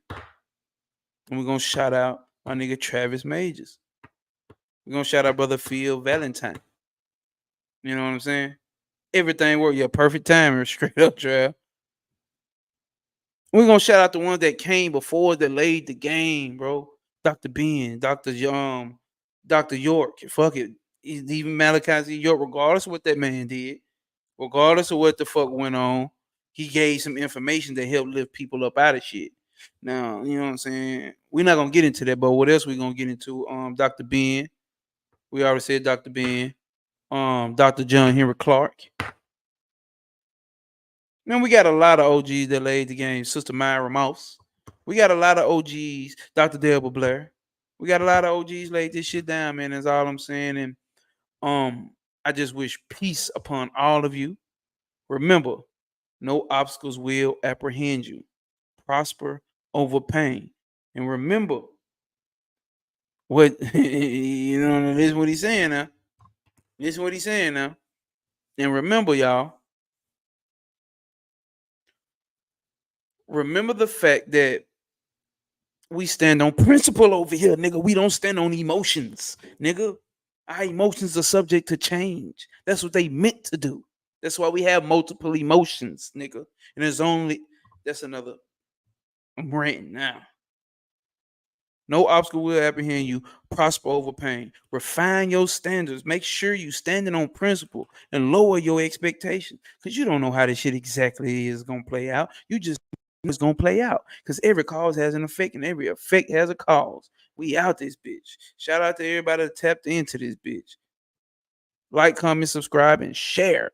And we're gonna shout out my nigga Travis Majors. We're gonna shout out Brother Phil Valentine. You know what I'm saying? Everything worked. Yeah, perfect timing, straight up, Trav. We're gonna shout out the ones that came before that laid the game, bro. Dr. Ben, Dr. Dr. York. Fuck it. Even Malachi Z. York, regardless of what that man did, regardless of what the fuck went on, he gave some information that helped lift people up out of shit. Now, you know what I'm saying? We're not gonna get into that, but what else we gonna get into? Dr. Ben. We already said Dr. Ben. Dr. John Henry Clark. Man, we got a lot of OGs that laid the game. Sister Myra Mouse. We got a lot of OGs. Dr. Delbert Blair. We got a lot of OGs laid this shit down, man. That's all I'm saying. And I just wish peace upon all of you. Remember, no obstacles will apprehend you. Prosper over pain. And remember what this is what he's saying now. This is what he's saying now. And remember, y'all. Remember the fact that we stand on principle over here, nigga. We don't stand on emotions, nigga. Our emotions are subject to change. That's what they meant to do. That's why we have multiple emotions, nigga. And that's another. I'm ranting now. No obstacle will apprehend you. Prosper over pain. Refine your standards. Make sure you standing on principle and lower your expectations, because you don't know how this shit exactly is gonna play out. You just it's gonna play out, because every cause has an effect and every effect has a cause. We out this bitch. Shout out to everybody that tapped into this bitch. Like, comment, subscribe, and share.